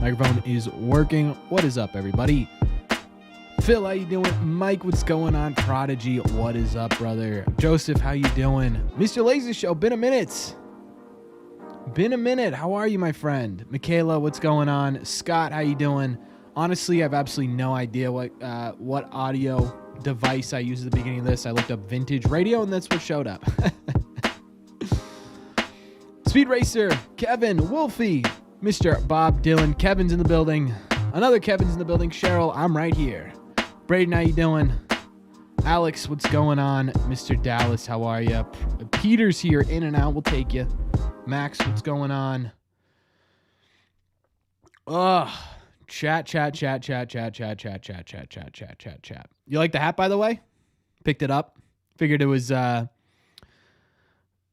Microphone is working. What is up, everybody? Phil, how you doing? Mike, what's going on? Prodigy, what is up, brother? Joseph, how you doing? Mr. Laser Show, been a minute. Been a minute. How are you, my friend? Michaela, what's going on? Scott, how you doing? Honestly, I have absolutely no idea what audio device I used at the beginning of this. I looked up vintage radio, and that's what showed up. Speed Racer, Kevin, Wolfie, Mr. Bob Dylan, Kevin's in the building. Another Kevin's in the building. Cheryl, I'm right here. Braden, how you doing? Alex, what's going on? Mr. Dallas, how are you? Peter's here, in and out. We'll take you. Max, what's going on? Chat. You like the hat, by the way? Picked it up. Figured it was,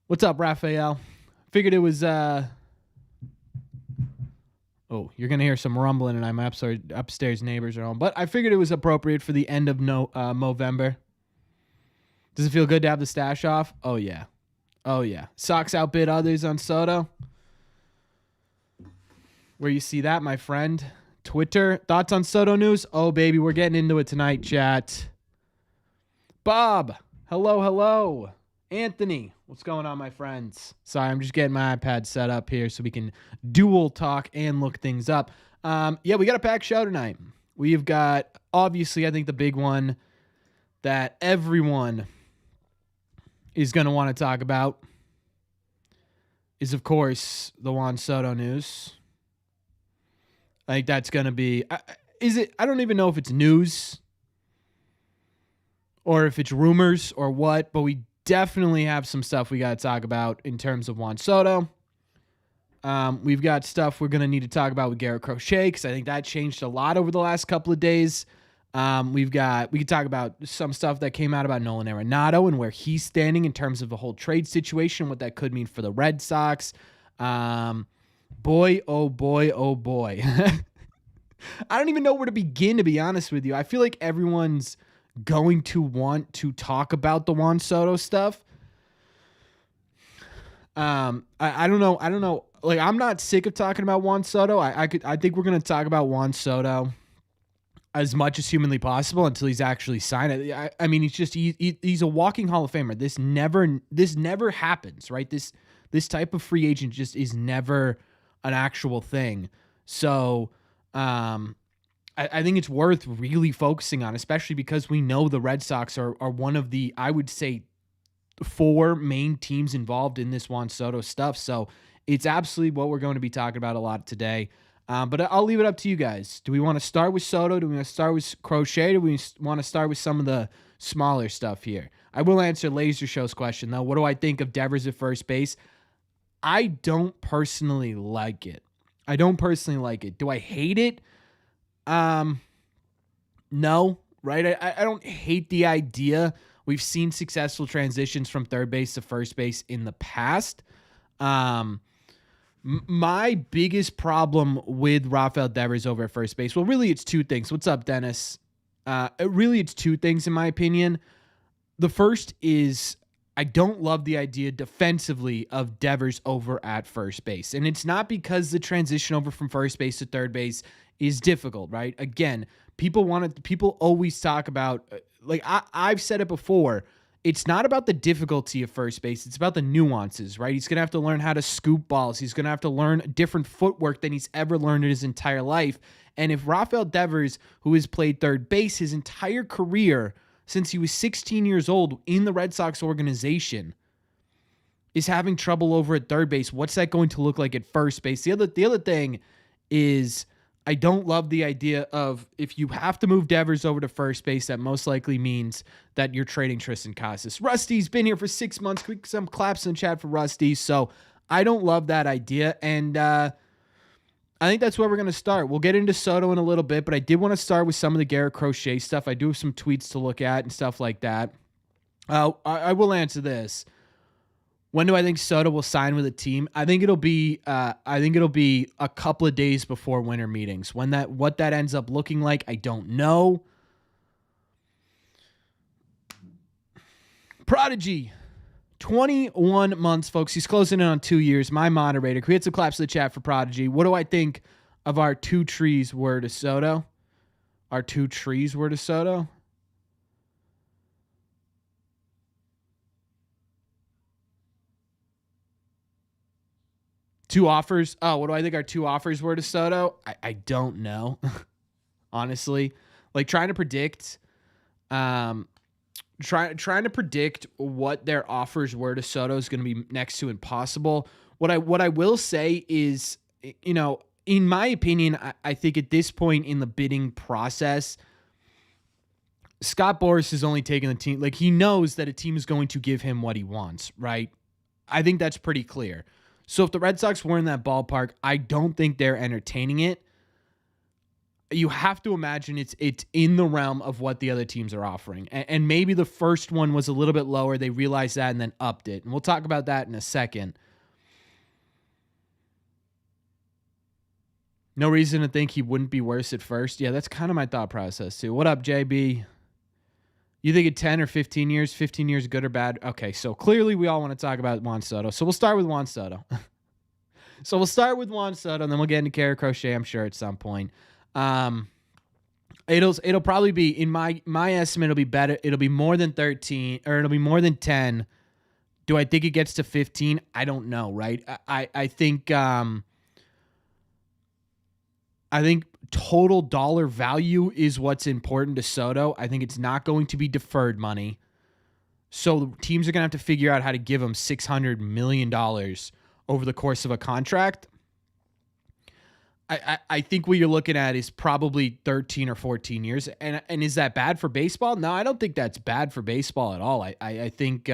what's up, Raphael? Figured it was, oh, you're going to hear some rumbling, and my upstairs neighbors are home. But I figured it was appropriate for the end of Movember. Does it feel good to have the stash off? Oh, yeah. Oh, yeah. Sox outbid others on SOTO. Where you see that, my friend? Twitter. Thoughts on SOTO news? Oh, baby, we're getting into it tonight, chat. Bob. Hello. Anthony. What's going on, my friends? Sorry, I'm just getting my iPad set up here so we can dual talk and look things up. Yeah, we got a packed show tonight. We've got, obviously, I think the big one that everyone is going to want to talk about is, of course, the Juan Soto news. I think that's going to be, I don't even know if it's news or if it's rumors or what, but we definitely have some stuff we got to talk about in terms of Juan Soto. We've got stuff we're going to need to talk about with Garrett Crochet because I think that changed a lot over the last couple of days. We could talk about some stuff that came out about Nolan Arenado and where he's standing in terms of the whole trade situation, what that could mean for the Red Sox. Boy. I don't even know where to begin, to be honest with you. I feel like everyone's going to want to talk about the Juan Soto stuff. I don't know. Like, I'm not sick of talking about Juan Soto. I think we're going to talk about Juan Soto as much as humanly possible until he's actually signed. I mean, he's a walking Hall of Famer. This never happens, right? This type of free agent just is never an actual thing. So, I think it's worth really focusing on, especially because we know the Red Sox are one of the, I would say, 4 main teams involved in this Juan Soto stuff. So it's absolutely what we're going to be talking about a lot today. But I'll leave it up to you guys. Do we want to start with Soto? Do we want to start with Crochet? Do we want to start with some of the smaller stuff here? I will answer Laser Show's question, though. What do I think of Devers at first base? I don't personally like it. Do I hate it? No, right? I don't hate the idea. We've seen successful transitions from third base to first base in the past. My biggest problem with Rafael Devers over at first base, well, really it's 2 things. What's up, Dennis? It's 2 things in my opinion. The first is I don't love the idea defensively of Devers over at first base. And it's not because the transition over from first base to third base is difficult, right? Again, people always talk about, like I've said it before, it's not about the difficulty of first base. It's about the nuances, right? He's going to have to learn how to scoop balls. He's going to have to learn different footwork than he's ever learned in his entire life. And if Rafael Devers, who has played third base his entire career since he was 16 years old in the Red Sox organization, is having trouble over at third base, what's that going to look like at first base? The other thing is, I don't love the idea of, if you have to move Devers over to first base, that most likely means that you're trading Tristan Casas. Rusty's been here for 6 months. Quick, some claps in the chat for Rusty. So I don't love that idea. And I think that's where we're going to start. We'll get into Soto in a little bit, but I did want to start with some of the Garrett Crochet stuff. I do have some tweets to look at and stuff like that. I will answer this. When do I think Soto will sign with a team? I think it'll be a couple of days before winter meetings. What that ends up looking like, I don't know. Prodigy, 21 months, folks. He's closing in on 2 years. My moderator. Create some claps in the chat for Prodigy. What do I think of our two trees were to SOTO. Our two trees were to SOTO. Two offers. Oh, what do I think our two offers were to SOTO? I don't know. Honestly. Like trying to predict trying to predict what their offers were to SOTO is going to be next to impossible. What I will say is, you know, in my opinion, I think at this point in the bidding process, Scott Boras is only taking the team. Like he knows that a team is going to give him what he wants, right? I think that's pretty clear. So if the Red Sox were in that ballpark, I don't think they're entertaining it. You have to imagine it's in the realm of what the other teams are offering. And maybe the first one was a little bit lower. They realized that and then upped it. And we'll talk about that in a second. No reason to think he wouldn't be worse at first. Yeah, that's kind of my thought process too. What up, JB? You think at 10 or 15 years? 15 years good or bad? Okay, so clearly we all want to talk about Juan Soto. So we'll start with Juan Soto. And then we'll get into Garrett, Crochet, I'm sure, at some point. It'll probably be, in my estimate, it'll be better. It'll be more than 13, or it'll be more than 10. Do I think it gets to 15? I don't know, right? I think total dollar value is what's important to Soto. I think it's not going to be deferred money. So teams are going to have to figure out how to give him $600 million over the course of a contract. I think what you're looking at is probably 13 or 14 years. And is that bad for baseball? No, I don't think that's bad for baseball at all. I think...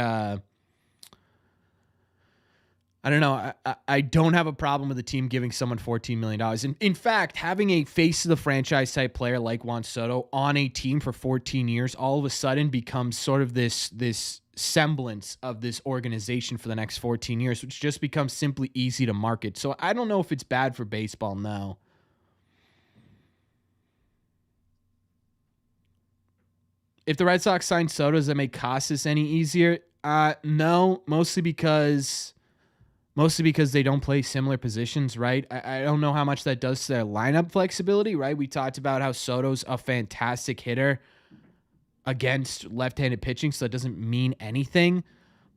I don't know. I don't have a problem with the team giving someone $14 million. In fact, having a face of the franchise type player like Juan Soto on a team for 14 years all of a sudden becomes sort of this semblance of this organization for the next 14 years, which just becomes simply easy to market. So I don't know if it's bad for baseball, no. If the Red Sox sign Soto, does that make Casas any easier? No, mostly because they don't play similar positions, right? I don't know how much that does to their lineup flexibility, right? We talked about how Soto's a fantastic hitter against left-handed pitching, so that doesn't mean anything.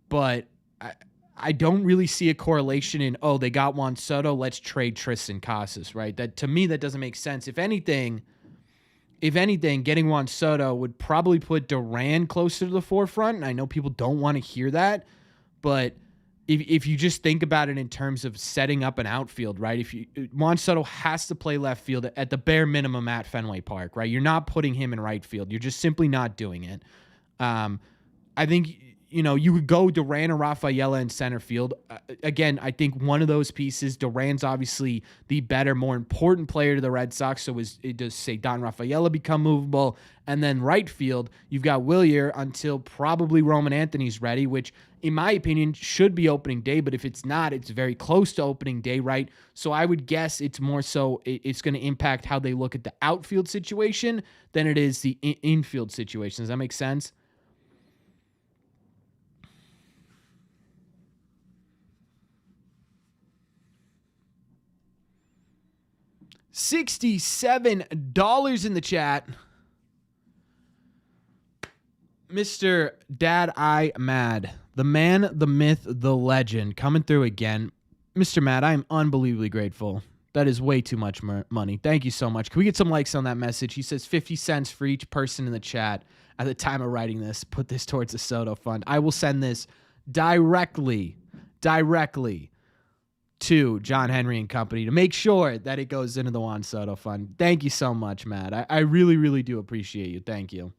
But I don't really see a correlation in, oh, they got Juan Soto, let's trade Tristan Casas, right? That, to me, that doesn't make sense. If anything, getting Juan Soto would probably put Duran closer to the forefront, and I know people don't want to hear that, but if you just think about it in terms of setting up an outfield, right? Juan Soto has to play left field at the bare minimum at Fenway Park, right? You're not putting him in right field. You're just simply not doing it. I think, you would go Duran or Rafaela in center field. Again, I think one of those pieces, Duran's obviously the better, more important player to the Red Sox. So does say Don Rafaela become movable? And then right field, you've got Willier until probably Roman Anthony's ready, which in my opinion should be opening day. But if it's not, it's very close to opening day, right? So I would guess it's more so it's going to impact how they look at the outfield situation than it is the infield situation. Does that make sense? $67 in the chat. Mr. Dad I Mad, the man, the myth, the legend, coming through again. Mr. Mad, I am unbelievably grateful. That is way too much money. Thank you so much. Can we get some likes on that message? He says 50 cents for each person in the chat at the time of writing this. Put this towards the SOTO fund. I will send this directly to John Henry and Company to make sure that it goes into the Juan Soto fund. Thank you so much, Matt. I really, really do appreciate you. Thank you.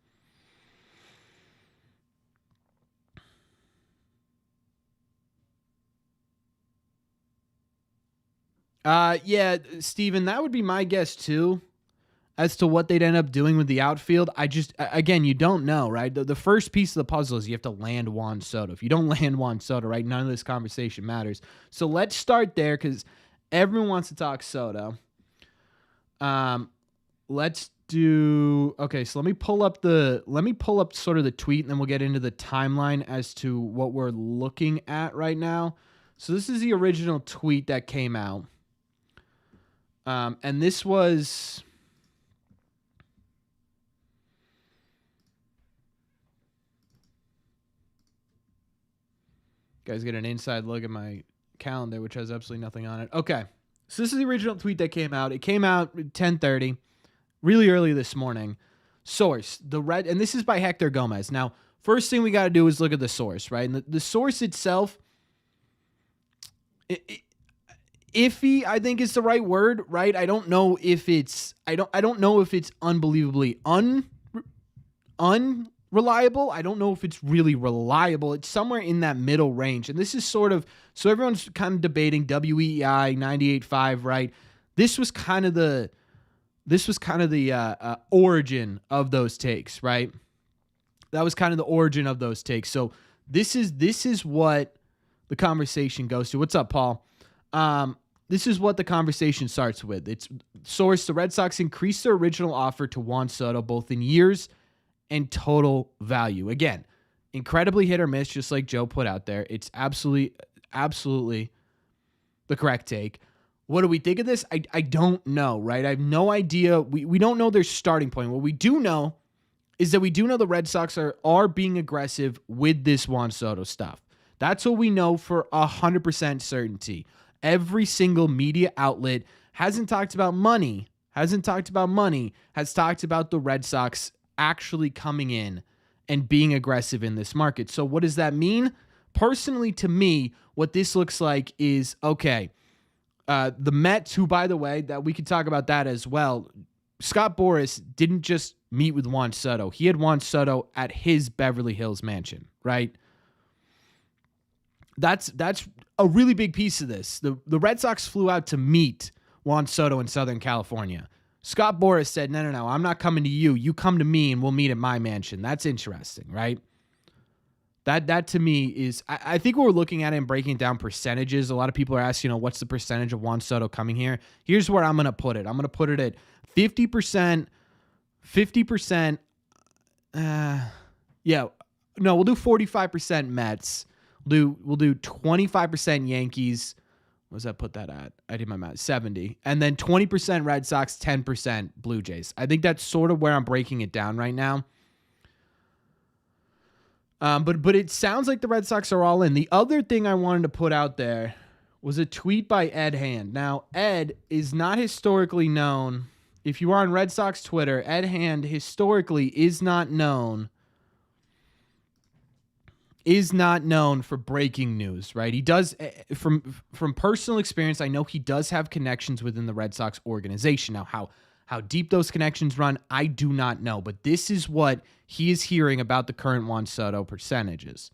Yeah, Steven, that would be my guess too, as to what they'd end up doing with the outfield. Again, you don't know, right? The first piece of the puzzle is you have to land Juan Soto. If you don't land Juan Soto, right, none of this conversation matters. So let's start there because everyone wants to talk Soto. Let's do, okay, so let me pull up sort of the tweet, and then we'll get into the timeline as to what we're looking at right now. So this is the original tweet that came out. And this was... Guys get an inside look at my calendar, which has absolutely nothing on it. Okay. So this is the original tweet that came out. It came out at 10:30, really early this morning. Source, and this is by Hector Gomez. Now, first thing we got to do is look at the source, right? And the source itself, iffy, I think is the right word, right? I don't know if it's unbelievably unreliable. I don't know if it's really reliable. It's somewhere in that middle range. And this is sort of, so everyone's kind of debating WEEI 98.5, right? This was kind of the origin of those takes, right? That was kind of the origin of those takes. So this is what the conversation goes to. What's up, Paul? This is what the conversation starts with. It's source, the Red Sox increased their original offer to Juan Soto, both in years and total value. Again, incredibly hit or miss, just like Joe put out there. It's absolutely the correct take. What do we think of this? I don't know, right? I have no idea. We don't know their starting point. What we do know is that we do know the Red Sox are being aggressive with this Juan Soto stuff. That's what we know for 100% certainty. Every single media outlet hasn't talked about money, has talked about the Red Sox actually coming in and being aggressive in this market. So what does that mean? Personally, to me, what this looks like is, okay, the Mets, who, by the way, that we could talk about that as well. Scott Boras didn't just meet with Juan Soto. He had Juan Soto at his Beverly Hills mansion, right? That's a really big piece of this. The Red Sox flew out to meet Juan Soto in Southern California. Scott Boras said, no, I'm not coming to you. You come to me and we'll meet at my mansion. That's interesting, right? That to me is, I think we're looking at it and breaking down percentages. A lot of people are asking, what's the percentage of Juan Soto coming here? Here's where I'm going to put it. I'm going to put it at 50%, 50%. We'll do 45% Mets. We'll do 25% Yankees. What does that put that at? I did my math. 70. And then 20% Red Sox, 10% Blue Jays. I think that's sort of where I'm breaking it down right now. But it sounds like the Red Sox are all in. The other thing I wanted to put out there was a tweet by Ed Hand. Now, Ed is not historically known. If you are on Red Sox Twitter, Ed Hand historically is not known for breaking news, right? He does, from personal experience, I know he does have connections within the Red Sox organization. Now, how deep those connections run, I do not know. But this is what he is hearing about the current Juan Soto percentages.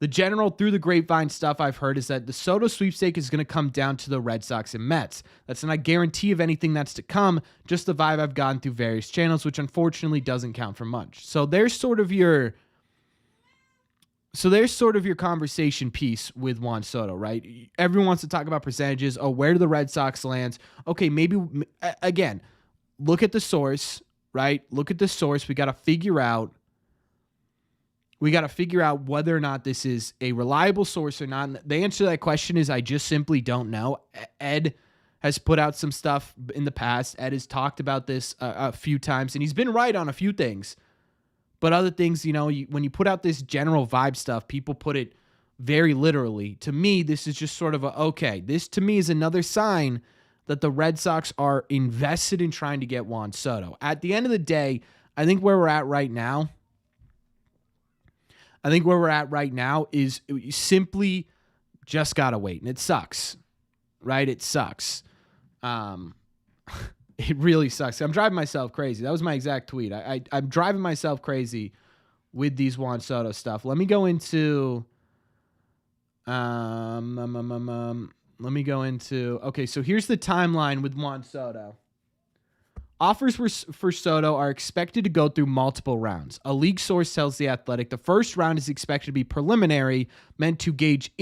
The general through the grapevine stuff I've heard is that the Soto sweepstake is going to come down to the Red Sox and Mets. That's not a guarantee of anything that's to come, just the vibe I've gotten through various channels, which unfortunately doesn't count for much. So there's sort of your conversation piece with Juan Soto, right? Everyone wants to talk about percentages. Oh, where do the Red Sox land? Okay, maybe, again, look at the source, right? Look at the source. We got to figure out whether or not this is a reliable source or not. And the answer to that question is I just simply don't know. Ed has put out some stuff in the past. Ed has talked about this a few times, and he's been right on a few things. But other things, when you put out this general vibe stuff, people put it very literally. To me, this is just sort of this to me is another sign that the Red Sox are invested in trying to get Juan Soto. At the end of the day, I think where we're at right now is you simply just got to wait. And it sucks, right? It sucks. It really sucks. I'm driving myself crazy. That was my exact tweet. I'm driving myself crazy with these Juan Soto stuff. Let me go into... okay, so here's the timeline with Juan Soto. Offers for Soto are expected to go through multiple rounds. A league source tells The Athletic the first round is expected to be preliminary, meant to gauge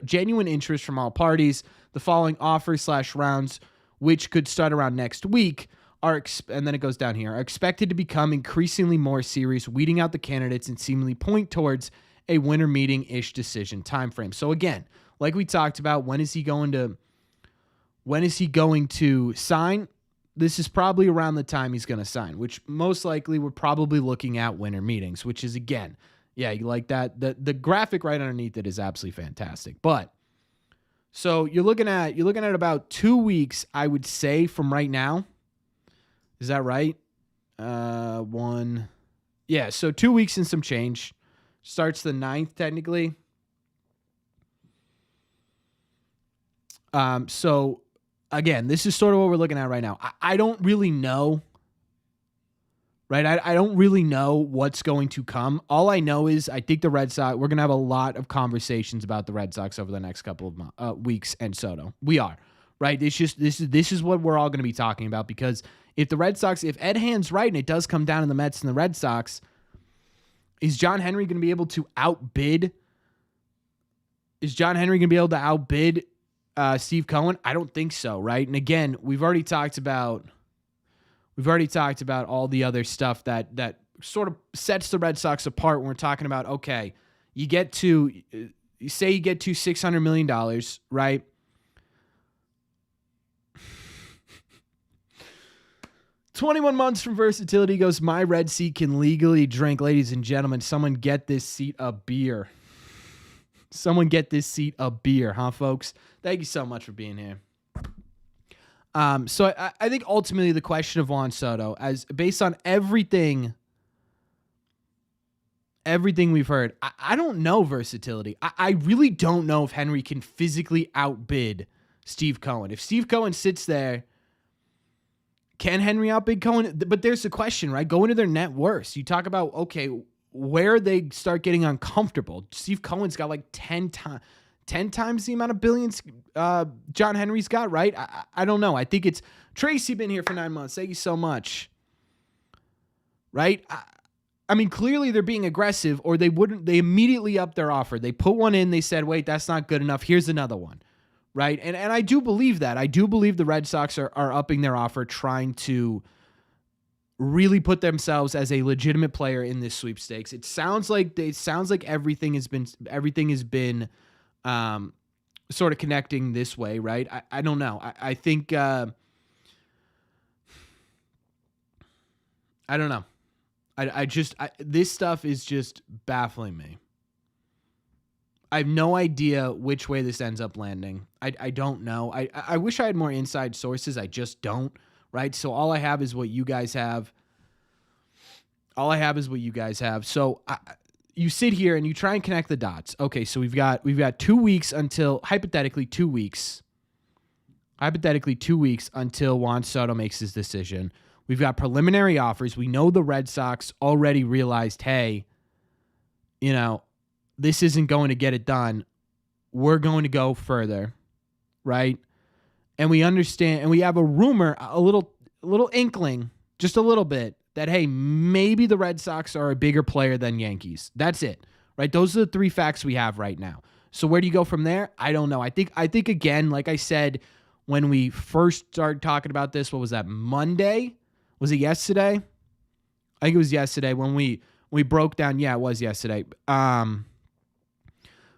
genuine interest from all parties. The following offers/rounds, which could start around next week, and then it goes down here, are expected to become increasingly more serious, weeding out the candidates and seemingly point towards a winter meeting-ish decision timeframe. So again, like we talked about, when is he going to When is he going to sign? This is probably around the time he's going to sign, which most likely we're probably looking at winter meetings, which is, again, yeah, you like that. The graphic right underneath it is absolutely fantastic. But so you're looking at about 2 weeks, I would say, from right now. Is that right? Yeah, so 2 weeks and some change. Starts the 9th, technically. So again, this is sort of what we're looking at right now. I don't really know, right? I don't really know what's going to come. All I know is I think the Red Sox, we're going to have a lot of conversations about the Red Sox over the next couple of weeks and SOTO. We are, right? It's just, this is what we're all going to be talking about, because if the Red Sox, if Ed Hand's right and it does come down to the Mets and the Red Sox, is John Henry going to be able to outbid? Is John Henry going to be able to outbid Steve Cohen? I don't think so, right? And again, we've already talked about all the other stuff that sort of sets the Red Sox apart when we're talking about, okay, you say you get to $600 million, right? "21 months from versatility," goes, "My red seat can legally drink." Ladies and gentlemen, someone get this seat a beer. Someone get this seat a beer, huh, folks? Thank you so much for being here. So I think ultimately the question of Juan Soto, as based on everything we've heard, I don't know versatility. I really don't know if Henry can physically outbid Steve Cohen. If Steve Cohen sits there, can Henry outbid Cohen? But there's the question, right? Go into their net worth. You talk about, okay, where they start getting uncomfortable. Steve Cohen's got like 10 times the amount of billions John Henry's got, right? I don't know. I think it's Tracy been here for 9 months. Thank you so much. Right? I mean, clearly they're being aggressive, or they immediately upped their offer. They put one in, they said, wait, that's not good enough. Here's another one. Right? And I do believe that. I do believe the Red Sox are upping their offer, trying to really put themselves as a legitimate player in this sweepstakes. It sounds like everything has been sort of connecting this way, right? I don't know. I think I don't know. This stuff is just baffling me. I have no idea which way this ends up landing. I don't know. I wish I had more inside sources. I just don't, right? So all I have is what you guys have. So you sit here and you try and connect the dots. Okay, so we've got 2 weeks until, hypothetically 2 weeks until Juan Soto makes his decision. We've got preliminary offers. We know the Red Sox already realized, hey, this isn't going to get it done. We're going to go further, right? And we understand, and we have a rumor, a little inkling, just a little bit, that, hey, maybe the Red Sox are a bigger player than Yankees. That's it, right? Those are the 3 facts we have right now. So where do you go from there? I don't know. I think again, like I said, when we first started talking about this, what was that, Monday? Was it yesterday? I think it was yesterday when we broke down. Yeah, it was yesterday.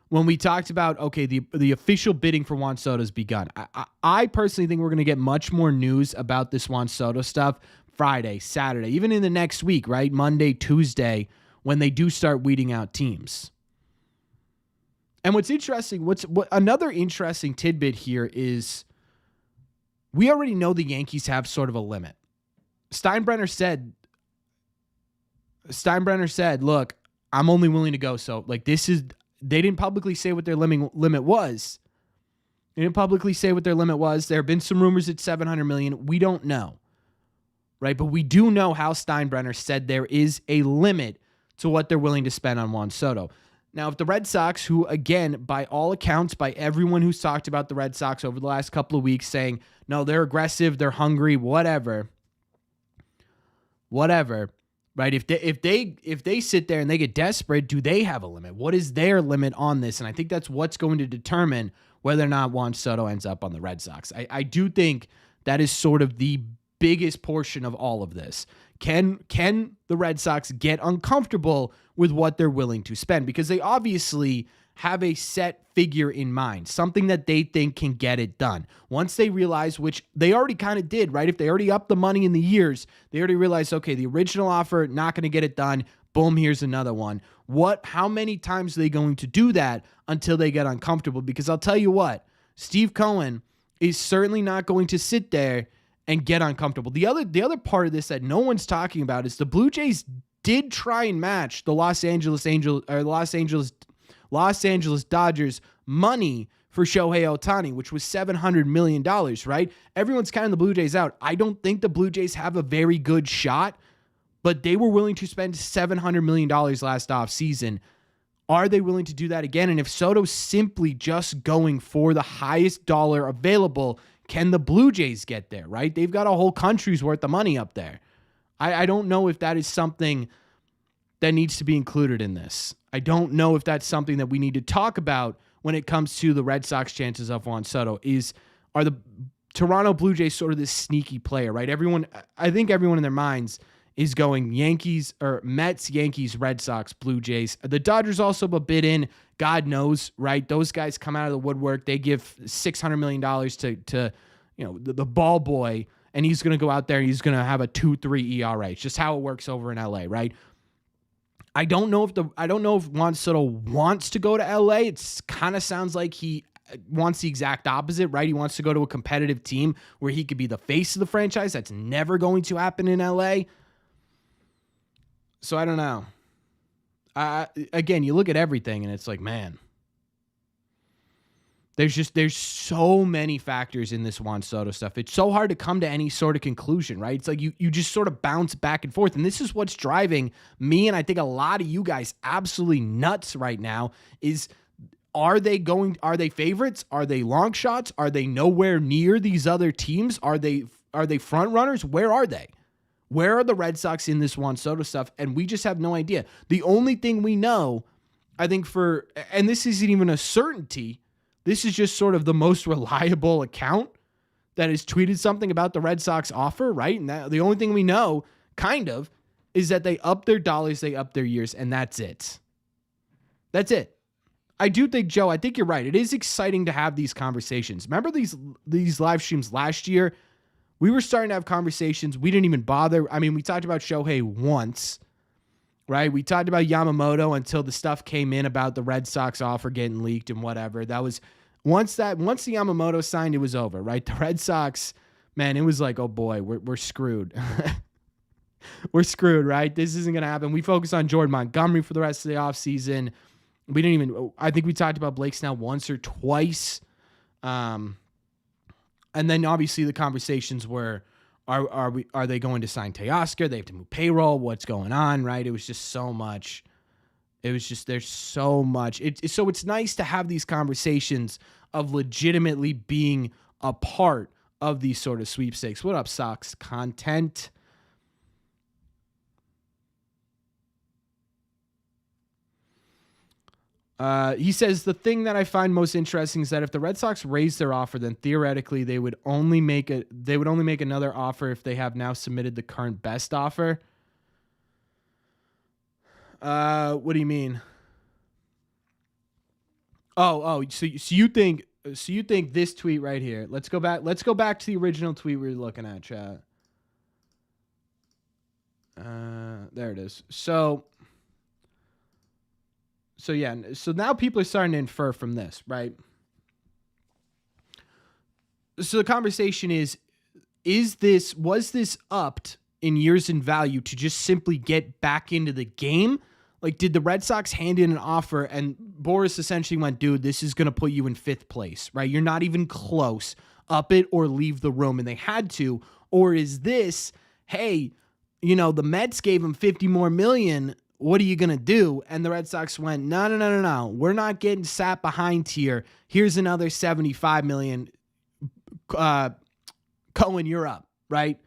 When we talked about, okay, the official bidding for Juan Soto has begun. I personally think we're going to get much more news about this Juan Soto stuff Friday, Saturday, even in the next week, right? Monday, Tuesday, when they do start weeding out teams. And what's interesting, another interesting tidbit here is we already know the Yankees have sort of a limit. Steinbrenner said, look, I'm only willing to go. So like they didn't publicly say what their limit was. There have been some rumors at $700 million. We don't know, right? But we do know Hal Steinbrenner said there is a limit to what they're willing to spend on Juan Soto. Now, if the Red Sox, who again, by all accounts, by everyone who's talked about the Red Sox over the last couple of weeks, saying, no, they're aggressive, they're hungry, whatever, right? If they sit there and they get desperate, do they have a limit? What is their limit on this? And I think that's what's going to determine whether or not Juan Soto ends up on the Red Sox. I do think that is sort of the biggest portion of all of this. Can the Red Sox get uncomfortable with what they're willing to spend? Because they obviously have a set figure in mind, something that they think can get it done. Once they realize, which they already kind of did, right? If they already upped the money in the years, they already realized, okay, the original offer, not going to get it done. Boom, here's another one. How many times are they going to do that until they get uncomfortable? Because I'll tell you what, Steve Cohen is certainly not going to sit there and get uncomfortable. The other part of this that no one's talking about is the Blue Jays did try and match the Los Angeles Dodgers money for Shohei Ohtani, which was $700 million, right? Everyone's counting the Blue Jays out. I don't think the Blue Jays have a very good shot, but they were willing to spend $700 million last offseason. Are they willing to do that again? And if Soto's simply just going for the highest dollar available, can the Blue Jays get there, right? They've got a whole country's worth of money up there. I don't know if that is something that needs to be included in this. I don't know if that's something that we need to talk about when it comes to the Red Sox chances of Juan Soto. Are the Toronto Blue Jays sort of this sneaky player, right? I think everyone in their minds is going Yankees or Mets, Yankees, Red Sox, Blue Jays. The Dodgers also a bid in. God knows, right? Those guys come out of the woodwork. They give $600 million to the ball boy, and he's going to go out there and he's going to have a 2.3 ERA. It's just how it works over in LA, right? I don't know if Juan Soto wants to go to LA. It kind of sounds like he wants the exact opposite, right? He wants to go to a competitive team where he could be the face of the franchise. That's never going to happen in LA. So I don't know. Again, you look at everything and it's like, man, there's so many factors in this Juan Soto stuff. It's so hard to come to any sort of conclusion, right? It's like you just sort of bounce back and forth. And this is what's driving me, and I think a lot of you guys, absolutely nuts right now, is are they favorites? Are they long shots? Are they nowhere near these other teams? Are they front runners? Where are they? Where are the Red Sox in this Juan Soto stuff? And we just have no idea. The only thing we know, I think and this isn't even a certainty, this is just sort of the most reliable account that has tweeted something about the Red Sox offer, right? And the only thing we know, kind of, is that they up their dollars, they up their years, and that's it. That's it. I do think, Joe, I think you're right. It is exciting to have these conversations. Remember these live streams last year? We were starting to have conversations. We didn't even bother. I mean, we talked about Shohei once, right? We talked about Yamamoto until the stuff came in about the Red Sox offer getting leaked and whatever. That was once the Yamamoto signed, it was over, right? The Red Sox, man, it was like, oh boy, we're screwed. We're screwed, right? This isn't going to happen. We focus on Jordan Montgomery for the rest of the offseason. I think we talked about Blake Snell once or twice. And then obviously the conversations were, are they going to sign Teoscar? They have to move payroll. What's going on, right? It was just so much. There's so much. So it's nice to have these conversations of legitimately being a part of these sort of sweepstakes. What up, Sox content? He says, the thing that I find most interesting is that if the Red Sox raise their offer, then theoretically they would only make another offer if they have now submitted the current best offer. What do you mean? So you think this tweet right here? Let's go back to the original tweet we were looking at, chat. There it is. So yeah, so now people are starting to infer from this, right? So the conversation was this upped in years in value to just simply get back into the game? Like, did the Red Sox hand in an offer and Boris essentially went, dude, this is going to put you in 5th place, right? You're not even close. Up it or leave the room. And they had to. Or is this, hey, the Mets gave him $50 more million. What are you going to do? And the Red Sox went, no. We're not getting sat behind here. Here's another $75 million. Cohen, you're up, right?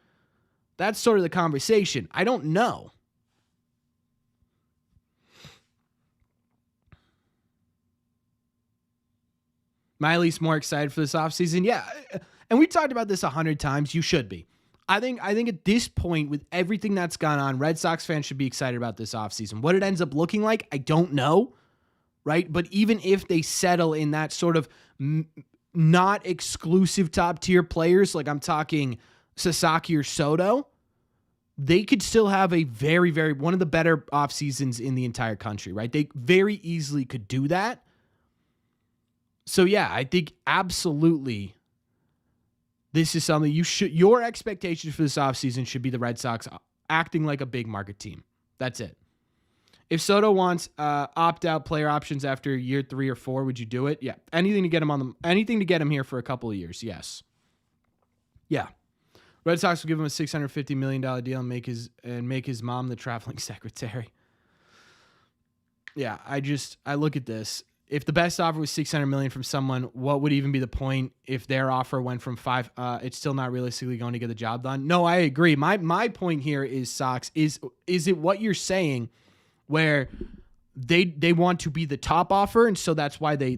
That's sort of the conversation. I don't know. Miley's more excited for this offseason. Yeah. And we talked about this 100 times. You should be. I think at this point, with everything that's gone on, Red Sox fans should be excited about this offseason. What it ends up looking like, I don't know. right? But even if they settle in that sort of not exclusive top tier players, like I'm talking Sasaki or Soto, they could still have a very, very, one of the better off seasons in the entire country, right? They very easily could do that. So yeah, I think absolutely this is something your expectations for this offseason should be the Red Sox acting like a big market team. That's it. If Soto wants opt-out player options after year 3 or 4, would you do it? Yeah. Anything to get him here for a couple of years. Yes. Yeah. Red Sox will give him a $650 million deal and make his mom the traveling secretary. Yeah, I look at this. If the best offer was $600 million from someone, what would even be the point if their offer went from 5? It's still not realistically going to get the job done. No, I agree. My point here is, Sox, is it what you're saying where they want to be the top offer and so that's why they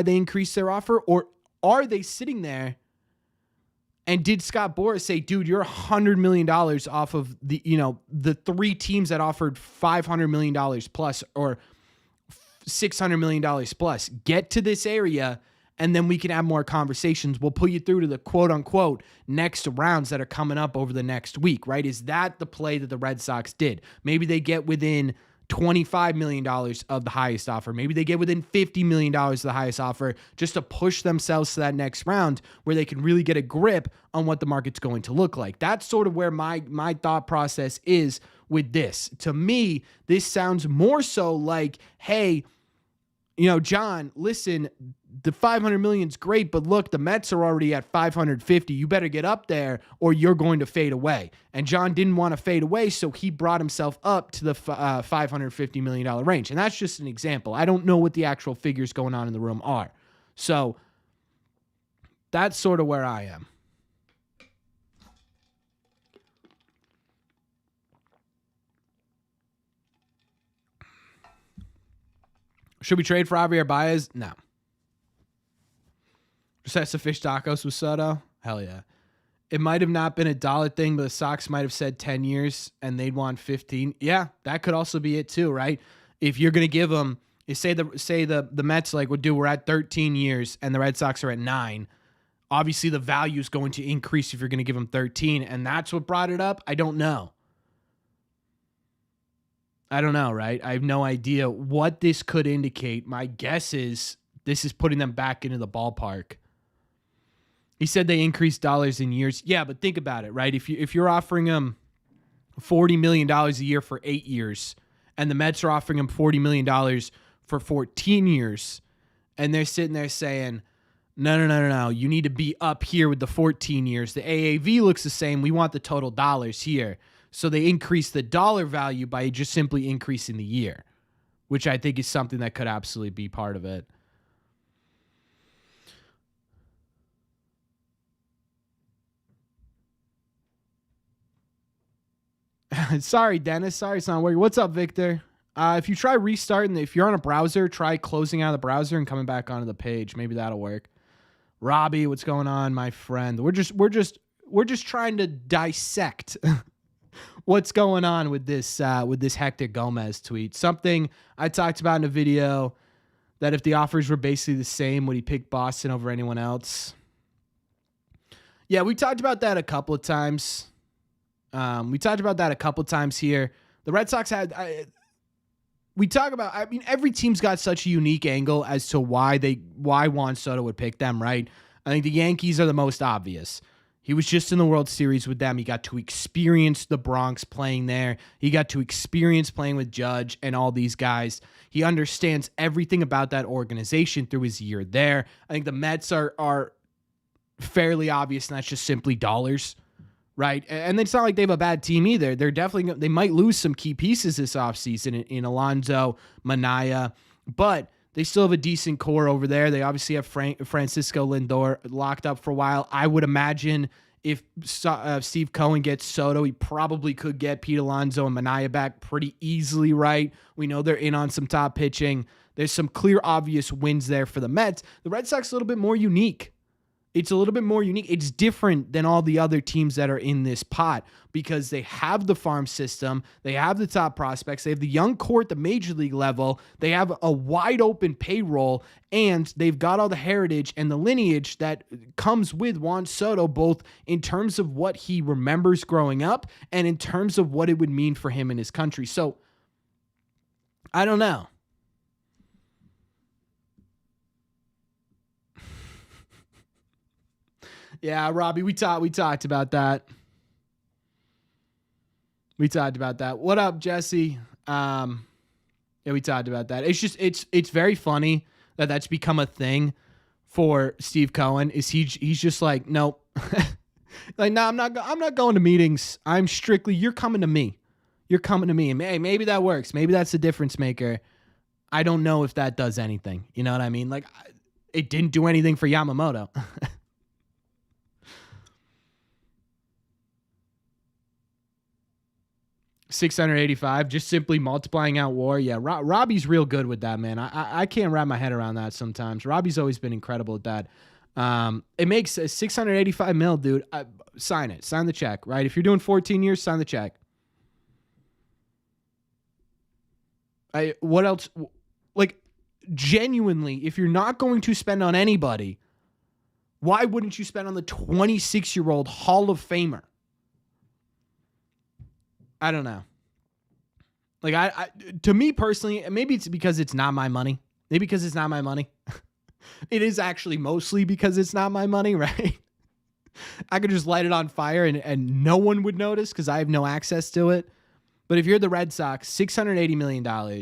increase their offer, or are they sitting there and did Scott Boras say, dude, you're $100 million off of the 3 teams that offered $500 million plus or $600 million plus, get to this area and then we can have more conversations. We'll put you through to the quote unquote next rounds that are coming up over the next week, right? Is that the play that the Red Sox did? Maybe they get within $25 million of the highest offer. Maybe they get within $50 million of the highest offer just to push themselves to that next round where they can really get a grip on what the market's going to look like. That's sort of where my thought process is with this. To me, this sounds more so like, hey, John, listen, the $500 million is great, but look, the Mets are already at $550. You better get up there or you're going to fade away. And John didn't want to fade away, so he brought himself up to the $550 million range. And that's just an example. I don't know what the actual figures going on in the room are. So that's sort of where I am. Should we trade for Javier Baez? No. Just has to fish tacos with Soto? Hell yeah. It might have not been a dollar thing, but the Sox might have said 10 years and they'd want 15. Yeah, that could also be it too, right? If you're going to give them, say the Mets we're at 13 years and the Red Sox are at 9. Obviously the value is going to increase if you're going to give them 13, and that's what brought it up. I don't know, right? I have no idea what this could indicate. My guess is this is putting them back into the ballpark. He said they increased dollars in years. Yeah, but think about it, right? If you're offering them $40 million a year for 8 years, and the Mets are offering them $40 million for 14 years, and they're sitting there saying, no, you need to be up here with the 14 years. The AAV looks the same. We want the total dollars here. So they increase the dollar value by just simply increasing the year, which I think is something that could absolutely be part of it. Sorry, Dennis. Sorry, it's not working. What's up, Victor? If you try restarting, if you're on a browser, try closing out of the browser and coming back onto the page. Maybe that'll work. Robbie, what's going on, my friend? We're just trying to dissect what's going on with this Hector Gomez tweet. Something I talked about in a video, that if the offers were basically the same, would he pick Boston over anyone else? Yeah, we talked about that a couple of times. Here. The Red Sox had. Every team's got such a unique angle as to why Juan Soto would pick them, right? I think the Yankees are the most obvious. He was just in the World Series with them. He got to experience the Bronx playing there. He got to experience playing with Judge and all these guys. He understands everything about that organization through his year there. I think the Mets are fairly obvious, and that's just simply dollars, right? And it's not like they have a bad team either. They might lose some key pieces this offseason in Alonso, Manaya, but they still have a decent core over there. They obviously have Francisco Lindor locked up for a while. I would imagine if Steve Cohen gets Soto, he probably could get Pete Alonso and Manaya back pretty easily, right? We know they're in on some top pitching. There's some clear, obvious wins there for the Mets. The Red Sox a little bit more unique. It's a little bit more unique. It's different than all the other teams that are in this pot because they have the farm system. They have the top prospects. They have the young core at the major league level. They have a wide open payroll, and they've got all the heritage and the lineage that comes with Juan Soto, both in terms of what he remembers growing up and in terms of what it would mean for him in his country. So I don't know. Yeah, Robbie, we talked about that. We talked about that. What up, Jesse? Yeah, we talked about that. It's just it's very funny that that's become a thing for Steve Cohen. Is he's just like, nope. Like, no, I'm not going to meetings. I'm strictly, you're coming to me. You're coming to me. And hey, maybe that works. Maybe that's the difference maker. I don't know if that does anything. You know what I mean? Like, it didn't do anything for Yamamoto. 685, just simply multiplying out WAR. Yeah, Robbie's real good with that, man. I can't wrap my head around that sometimes. Robbie's always been incredible at that. It makes 685 mil, dude. Sign it. Sign the check, right? If you're doing 14 years, sign the check. What else? Like, genuinely, if you're not going to spend on anybody, why wouldn't you spend on the 26-year-old Hall of Famer? I don't know. Like, I to me personally, maybe it's because it's not my money. Maybe because it's not my money. It is actually mostly because it's not my money, right? I could just light it on fire and no one would notice because I have no access to it. But if you're the Red Sox, $680 million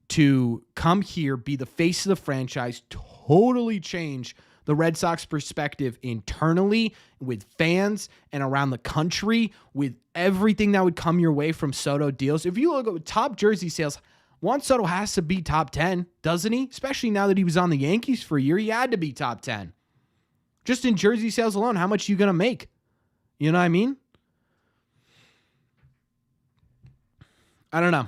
to come here, be the face of the franchise, totally change the Red Sox perspective internally with fans and around the country with everything that would come your way from Soto deals. If you look at top jersey sales, Juan Soto has to be top 10, doesn't he? Especially now that he was on the Yankees for a year, he had to be top 10. Just in jersey sales alone, how much are you going to make? You know what I mean? I don't know.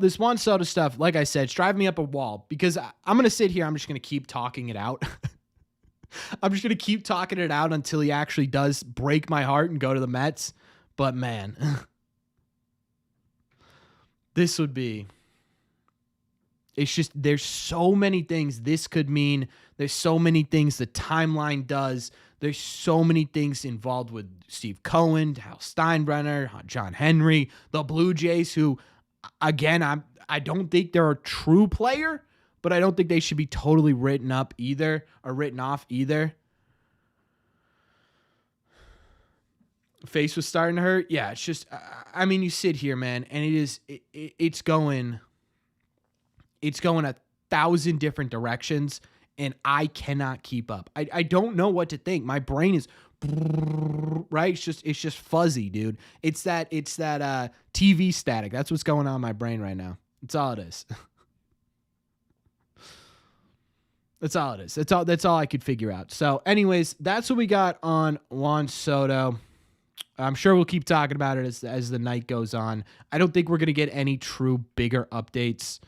This Juan Soto stuff, like I said, it's driving me up a wall because I'm going to sit here. I'm just going to keep talking it out. I'm just going to keep talking it out until he actually does break my heart and go to the Mets. But man, this would be, it's just, there's so many things this could mean. There's so many things the timeline does. There's so many things involved with Steve Cohen, Hal Steinbrenner, John Henry, the Blue Jays, who, again, I don't think they're a true player, but I don't think they should be totally written off either. Face was starting to hurt. Yeah, it's just, I mean, you sit here, man, and it's going 1,000 different directions, and I cannot keep up. I don't know what to think. My brain is right. It's just fuzzy, dude. It's that TV static. That's what's going on in my brain right now. That's all it is. That's all it is. That's all I could figure out. So anyways, that's what we got on Juan Soto. I'm sure we'll keep talking about it as the night goes on. I don't think we're going to get any true bigger updates.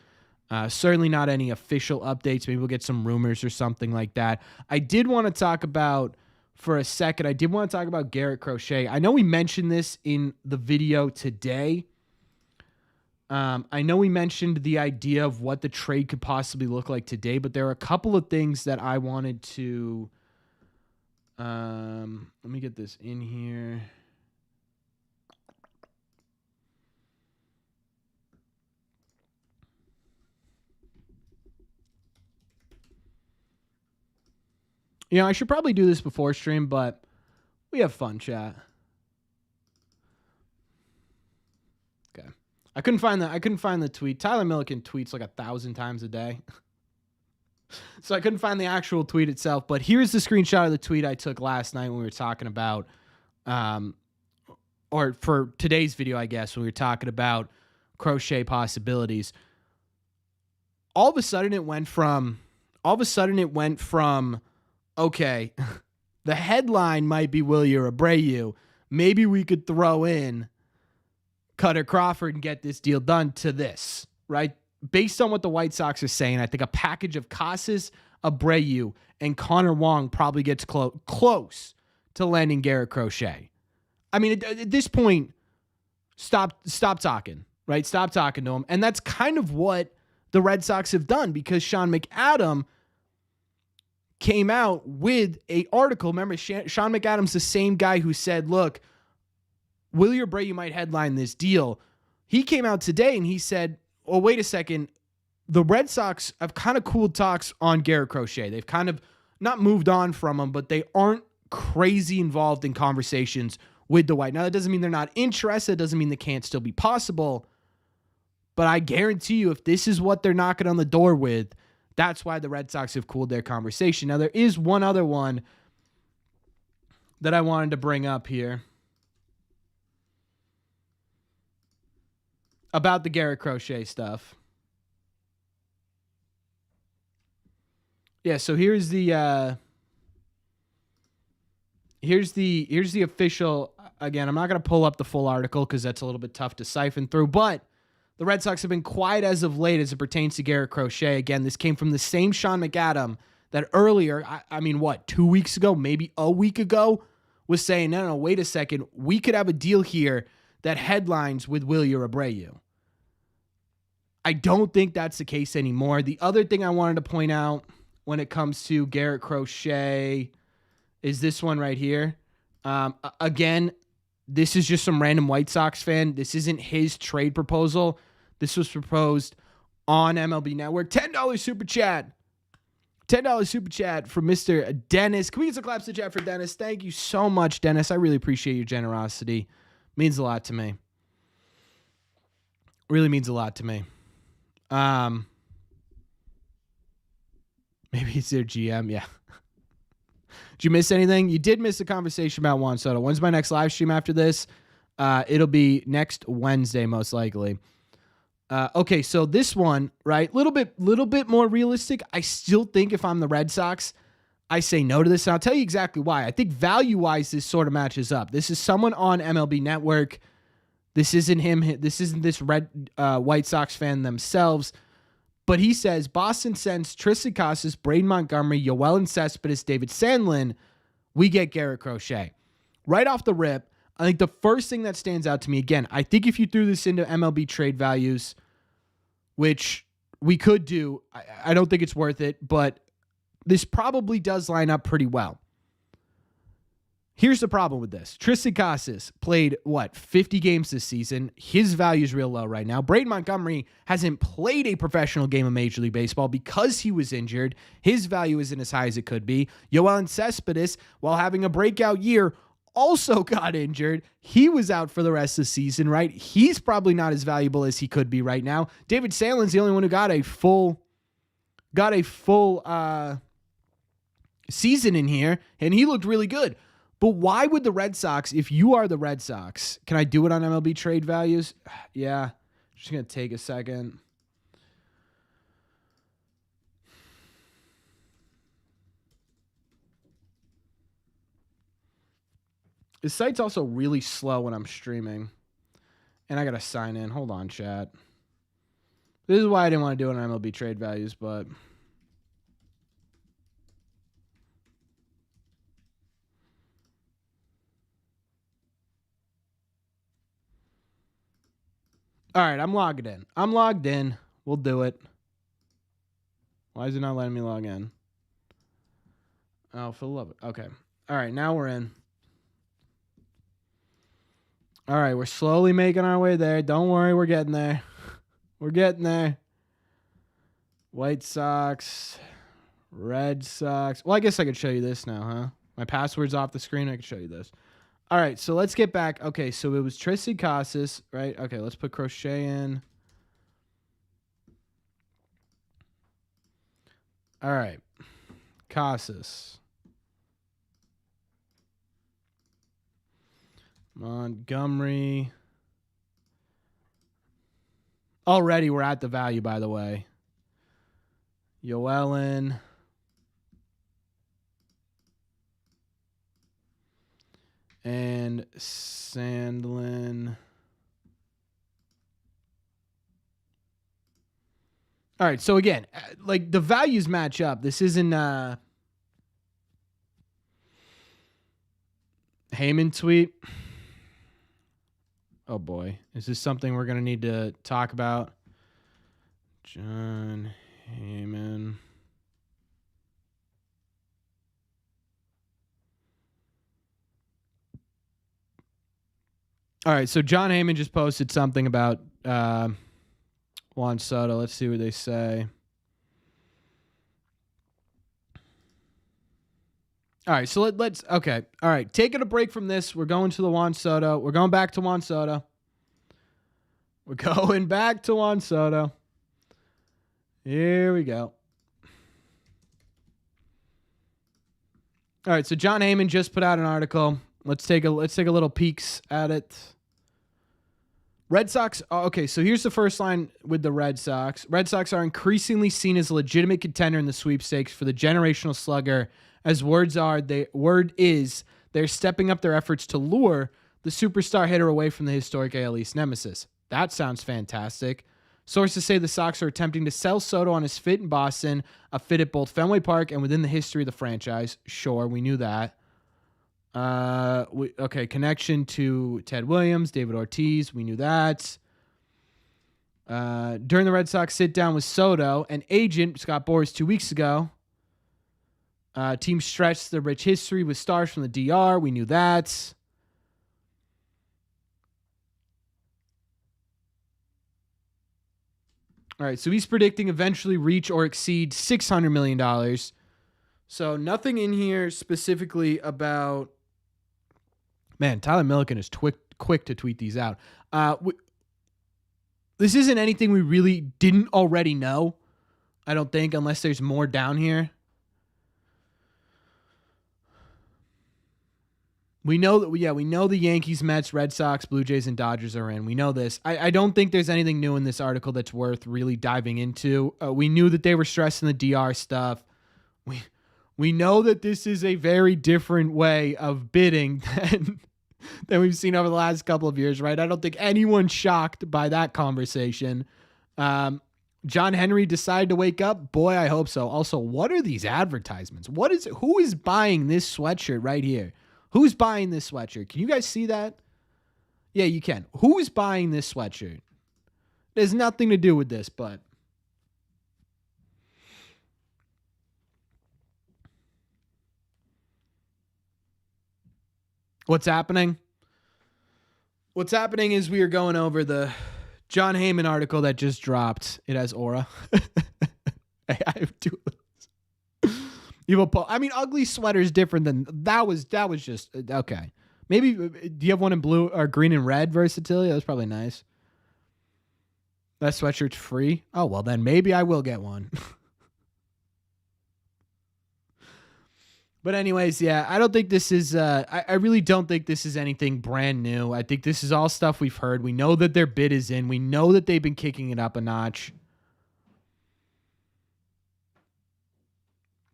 Certainly not any official updates. Maybe we'll get some rumors or something like that. I did want to talk about, for a second, Garrett Crochet. I know we mentioned this in the video today. I know we mentioned the idea of what the trade could possibly look like today, but there are a couple of things that I wanted to... let me get this in here. You know, I should probably do this before stream, but we have fun, chat. Okay. I couldn't find the tweet. Tyler Milliken tweets like 1,000 times a day. So I couldn't find the actual tweet itself, but here's the screenshot of the tweet I took last night when we were talking about, or for today's video, I guess, when we were talking about Crochet possibilities. All of a sudden it went from, okay, the headline might be Will you Abreu. Maybe we could throw in Cutter Crawford and get this deal done, to this, right? Based on what the White Sox are saying, I think a package of Casas, Abreu, and Connor Wong probably gets close to landing Garrett Crochet. I mean, at this point, stop talking, right? Stop talking to him. And that's kind of what the Red Sox have done, because Sean McAdam came out with an article. Remember, Sean McAdam's the same guy who said, look, Wilyer Abreu might headline this deal. He came out today and he said, oh, wait a second. The Red Sox have kind of cooled talks on Garrett Crochet. They've kind of not moved on from him, but they aren't crazy involved in conversations with the White. Now, that doesn't mean they're not interested. It doesn't mean they can't still be possible. But I guarantee you, if this is what they're knocking on the door with, that's why the Red Sox have cooled their conversation. Now, there is one other one that I wanted to bring up here about the Garrett Crochet stuff. Yeah, so here's the official. Again, I'm not going to pull up the full article because that's a little bit tough to siphon through, but the Red Sox have been quiet as of late as it pertains to Garrett Crochet. Again, this came from the same Sean McAdam that earlier, I mean, 2 weeks ago, maybe a week ago, was saying, no, wait a second, we could have a deal here that headlines with Wilyer Abreu. I don't think that's the case anymore. The other thing I wanted to point out when it comes to Garrett Crochet is this one right here. Again, this is just some random White Sox fan. This isn't his trade proposal. This was proposed on MLB Network. $10 super chat. $10 super chat from Mr. Dennis. Can we get some claps to chat for Dennis? Thank you so much, Dennis. I really appreciate your generosity. Means a lot to me. Really means a lot to me. Maybe it's their GM. Yeah. Did you miss anything? You did miss a conversation about Juan Soto. When's my next live stream after this? It'll be next Wednesday, most likely. Okay, so this one, right? Little bit more realistic. I still think if I'm the Red Sox, I say no to this. And I'll tell you exactly why. I think value-wise, this sort of matches up. This is someone on MLB Network. This isn't him. This isn't this White Sox fan themselves. But he says, Boston sends Tristan Casas, Braden Montgomery, Yoel Cespedes, David Sandlin. We get Garrett Crochet. Right off the rip, I think the first thing that stands out to me, again, I think if you threw this into MLB trade values, which we could do, I don't think it's worth it, but this probably does line up pretty well. Here's the problem with this. Tristan Casas played, 50 games this season. His value is real low right now. Braden Montgomery hasn't played a professional game of Major League Baseball because he was injured. His value isn't as high as it could be. Yoel Cespedes, while having a breakout year, also got injured. He was out for the rest of the season, right? He's probably not as valuable as he could be right now. David Sandlin's the only one who got a full season in here, and he looked really good. But why would the Red Sox, if you are the Red Sox, can I do it on MLB trade values? Yeah. Just going to take a second. The site's also really slow when I'm streaming. And I got to sign in. Hold on, chat. This is why I didn't want to do it on MLB trade values, but... All right, I'm logged in. We'll do it. Why is it not letting me log in? Oh, for the love of it. Okay. All right, now we're in. All right, we're slowly making our way there. Don't worry, we're getting there. We're getting there. White Sox, Red Sox. Well, I guess I could show you this now, huh? My password's off the screen. I can show you this. All right, so let's get back. Okay, so it was Tristan Casas, right? Okay, let's put Crochet in. All right, Casas. Montgomery. Already we're at the value, by the way. Yoelen. And Sandlin. All right. So again, like the values match up. This isn't Heyman tweet. Oh boy. Is this something we're going to need to talk about? Jon Heyman. All right, so Jon Heyman just posted something about Juan Soto. Let's see what they say. All right, so let's okay. All right, taking a break from this. We're going to the Juan Soto. We're going back to Juan Soto. We're going back to Juan Soto. Here we go. All right, so Jon Heyman just put out an article. Let's take a little peeks at it. Red Sox. Oh, okay, so here's the first line with the Red Sox. Red Sox are increasingly seen as a legitimate contender in the sweepstakes for the generational slugger. As word is they're stepping up their efforts to lure the superstar hitter away from the historic AL East nemesis. That sounds fantastic. Sources say the Sox are attempting to sell Soto on his fit in Boston, a fit at both Fenway Park and within the history of the franchise. Sure, we knew that. Connection to Ted Williams, David Ortiz, we knew that. During the Red Sox sit-down with Soto, an agent, Scott Boras, 2 weeks ago, team stretched the rich history with stars from the DR. We knew that. All right, so he's predicting eventually reach or exceed $600 million. So nothing in here specifically about... Man, Tyler Milliken is quick to tweet these out. This isn't anything we really didn't already know, I don't think, unless there's more down here. We know that, we know the Yankees, Mets, Red Sox, Blue Jays, and Dodgers are in. We know this. I don't think there's anything new in this article that's worth really diving into. We knew that they were stressing the DR stuff. We know that this is a very different way of bidding than we've seen over the last couple of years, right? I don't think anyone's shocked by that conversation. John Henry decided to wake up. Boy, I hope so. Also, what are these advertisements? Who is buying this sweatshirt right here? Who's buying this sweatshirt? Can you guys see that? Yeah, you can. Who is buying this sweatshirt? It has nothing to do with this, but... What's happening? What's happening is we are going over the Jon Heyman article that just dropped. It has aura. I have two. I mean, ugly sweater is different than that was just okay. Maybe do you have one in blue or green and red versatility? That's probably nice. That sweatshirt's free. Oh well, then maybe I will get one. But anyways, yeah, I don't think this is, I really don't think this is anything brand new. I think this is all stuff we've heard. We know that their bid is in. We know that they've been kicking it up a notch.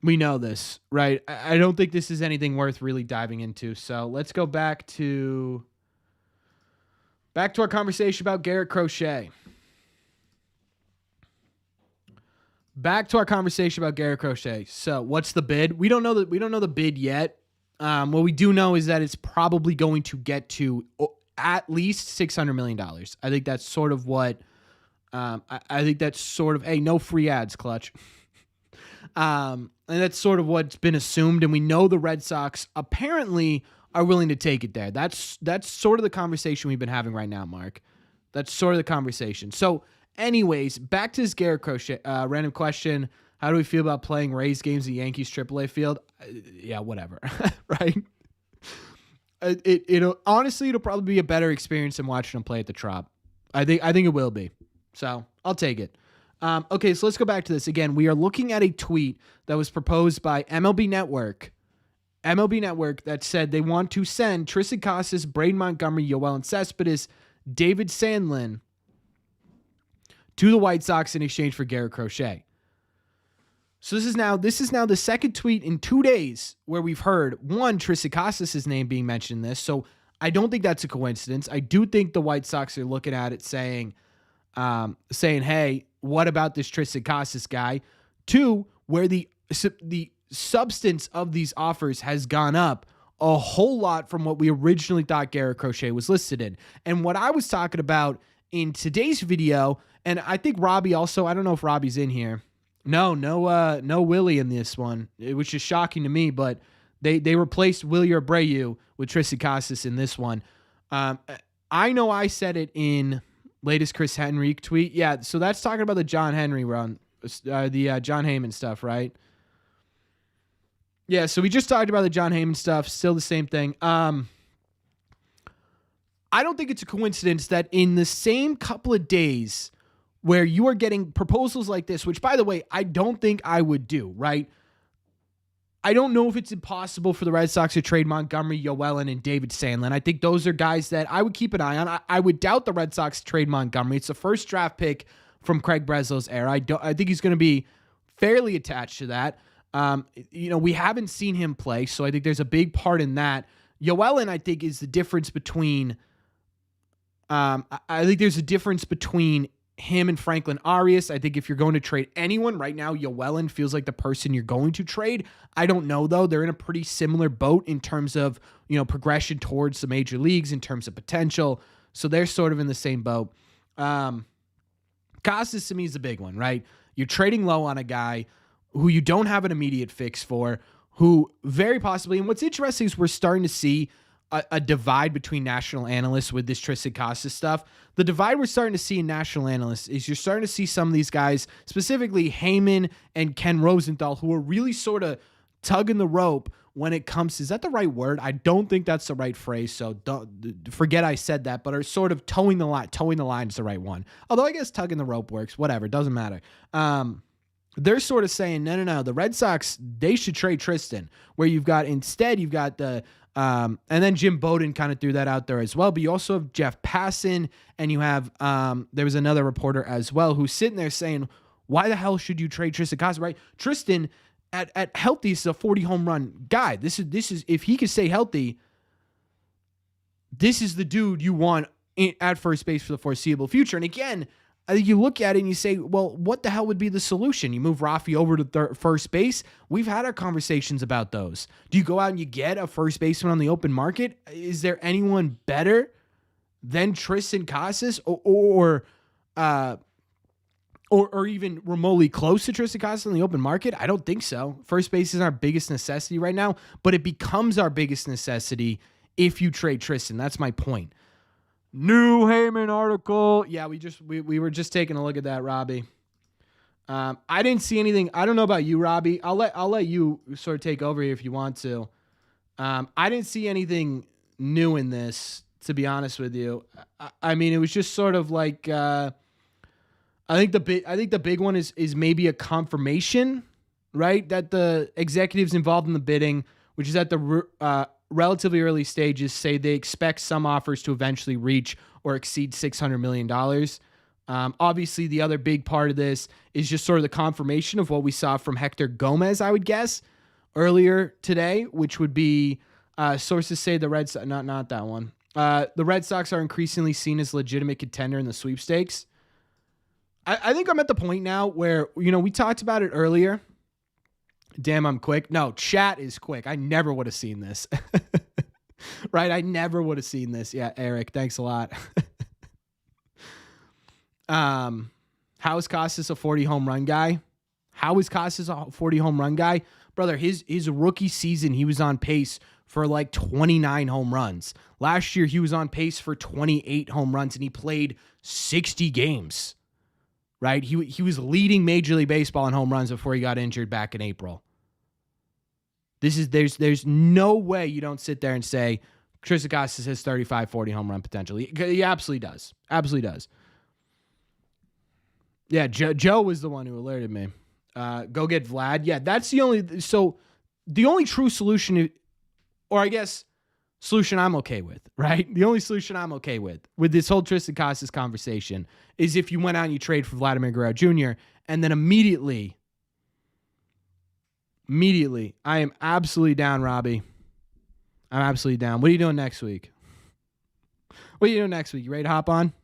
We know this, right? I don't think this is anything worth really diving into. So let's go back to our conversation about Garrett Crochet. Back to our conversation about Garrett Crochet. So, what's the bid? We don't know the bid yet. What we do know is that it's probably going to get to at least $600 million. I think that's sort of what. Hey, no free ads, Clutch. And that's sort of what's been assumed. And we know the Red Sox apparently are willing to take it there. That's sort of the conversation we've been having right now, Mark. That's sort of the conversation. So. Anyways, back to this Garrett Crochet. Random question. How do we feel about playing Rays games at Yankees AAA field? Yeah, whatever. Right? It'll probably be a better experience than watching them play at the Trop. I think it will be. So I'll take it. Okay, so let's go back to this. Again, we are looking at a tweet that was proposed by MLB Network. MLB Network that said they want to send Tristan Casas, Braden Montgomery, Yoel Cespedes, David Sandlin to the White Sox in exchange for Garrett Crochet. So this is now the second tweet in 2 days where we've heard, one, Tristan Casas' name being mentioned in this. So I don't think that's a coincidence. I do think the White Sox are looking at it saying, hey, what about this Tristan Casas guy? 2, where the substance of these offers has gone up a whole lot from what we originally thought Garrett Crochet was listed in. And what I was talking about in today's video, and I think Robbie also, I don't know if Robbie's in here. No Willie in this one, which is shocking to me, but they replaced Willie Abreu with Tristan Casas in this one. I know I said it in latest Chris Henry tweet. Yeah, so that's talking about the John Henry run, the John Heyman stuff, right? Yeah, so we just talked about the John Heyman stuff. Still the same thing. I don't think it's a coincidence that in the same couple of days where you are getting proposals like this, which, by the way, I don't think I would do, right? I don't know if it's impossible for the Red Sox to trade Montgomery, Yoelen, and David Sandlin. I think those are guys that I would keep an eye on. I would doubt the Red Sox trade Montgomery. It's the first draft pick from Craig Breslow's era. I think he's going to be fairly attached to that. We haven't seen him play, so I think there's a big part in that. Yoelen, I think, is the difference between I think there's a difference between him and Franklin Arias. I think if you're going to trade anyone right now, Yoelen feels like the person you're going to trade. I don't know, though. They're in a pretty similar boat in terms of, progression towards the major leagues, in terms of potential. So they're sort of in the same boat. Casas, to me, is the big one, right? You're trading low on a guy who you don't have an immediate fix for, who very possibly, and what's interesting is we're starting to see a divide between national analysts with this Tristan Casas stuff. The divide we're starting to see in national analysts is you're starting to see some of these guys, specifically Heyman and Ken Rosenthal, who are really sort of tugging the rope when it comes to, is that the right word? I don't think that's the right phrase, so don't forget I said that, but are sort of towing the line. Towing the line is the right one. Although I guess tugging the rope works, whatever, doesn't matter. They're sort of saying, no, the Red Sox, they should trade Tristan, where you've got the, and then Jim Bowden kind of threw that out there as well, but you also have Jeff Passan, and you have, there was another reporter as well who's sitting there saying, why the hell should you trade Tristan Casas, right? Tristan at healthy is a 40 home run guy. This is, if he can stay healthy, this is the dude you want at first base for the foreseeable future. And again, I think you look at it and you say, well, what the hell would be the solution? You move Rafi over to first base. We've had our conversations about those. Do you go out and you get a first baseman on the open market? Is there anyone better than Tristan Casas or even remotely close to Tristan Casas on the open market? I don't think so. First base is our biggest necessity right now, but it becomes our biggest necessity if you trade Tristan. That's my point. New Heyman article. Yeah, we were just taking a look at that, Robbie. I didn't see anything. I don't know about you, Robbie. I'll let you sort of take over here if you want to. I didn't see anything new in this, to be honest with you. I mean, it was just sort of like I think the big one is maybe a confirmation, right, that the executives involved in the bidding, which is at the relatively early stages, say they expect some offers to eventually reach or exceed $600 million. Obviously, the other big part of this is just sort of the confirmation of what we saw from Hector Gomez, I would guess, earlier today, which would be sources say the Red Sox, not that one. The Red Sox are increasingly seen as legitimate contender in the sweepstakes. I think I'm at the point now where, we talked about it earlier. Damn, I'm quick. No, chat is quick. I never would have seen this. Right? I never would have seen this. Yeah, Eric, thanks a lot. How is Casas a 40 home run guy? How is Casas a 40 home run guy? Brother, his rookie season, he was on pace for like 29 home runs. Last year, he was on pace for 28 home runs, and he played 60 games. Right? He was leading Major League Baseball in home runs before he got injured back in April. There's no way you don't sit there and say Tristan Casas has 35, 40 home run potential. He absolutely does. Absolutely does. Yeah, Joe was the one who alerted me. Go get Vlad. Yeah, that's the only true solution, or I guess solution I'm okay with, right? The only solution I'm okay with this whole Tristan Casas conversation is if you went out and you trade for Vladimir Guerrero Jr. and then immediately, I am absolutely down, Robbie. I'm absolutely down. What are you doing next week? You ready to hop on?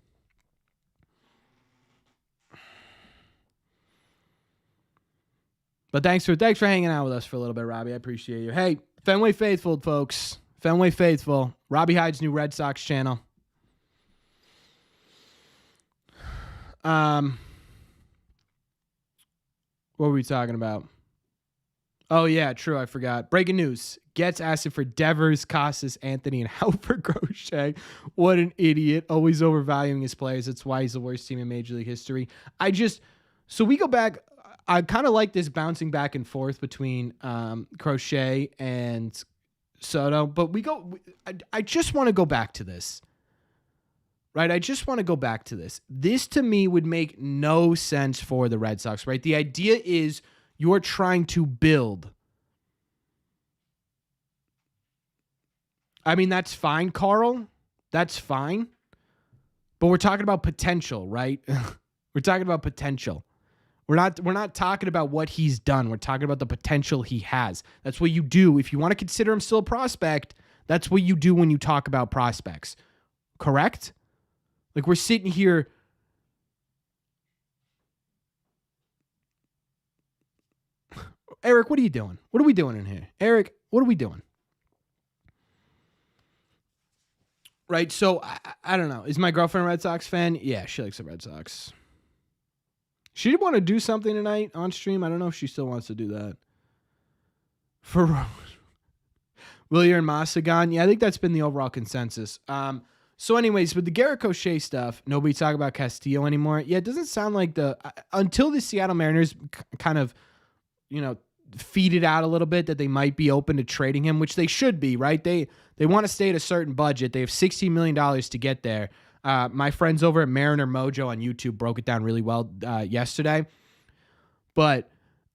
But thanks for hanging out with us for a little bit, Robbie. I appreciate you. Hey, Fenway Faithful, folks. Fenway Faithful. Robbie Hyde's new Red Sox channel. What were we talking about? Oh, yeah, true. I forgot. Breaking news. Gets asking for Devers, Casas, Anthony, and Halper Crochet. What an idiot. Always overvaluing his players. That's why he's the worst team in Major League history. So we go back. I kind of like this bouncing back and forth between Crochet and Soto, but I just want to go back to this. Right? I just want to go back to this. This, to me, would make no sense for the Red Sox, right? The idea is you're trying to build. I mean, that's fine, Carl. That's fine. But we're talking about potential, right? We're talking about potential. We're not talking about what he's done. We're talking about the potential he has. That's what you do. If you want to consider him still a prospect, that's what you do when you talk about prospects. Correct? Like, we're sitting here. Eric, what are you doing? What are we doing in here? Eric, what are we doing? Right, so I don't know. Is my girlfriend a Red Sox fan? Yeah, she likes the Red Sox. She did want to do something tonight on stream. I don't know if she still wants to do that. For Willier and Masagan. Yeah, I think that's been the overall consensus. So anyways, with the Garrett Crochet stuff, nobody talk about Castillo anymore. Yeah, it doesn't sound like until the Seattle Mariners kind of, feed it out a little bit that they might be open to trading him, which they should be, right? They want to stay at a certain budget. They have $16 million to get there. My friends over at Mariner Mojo on YouTube broke it down really well yesterday. But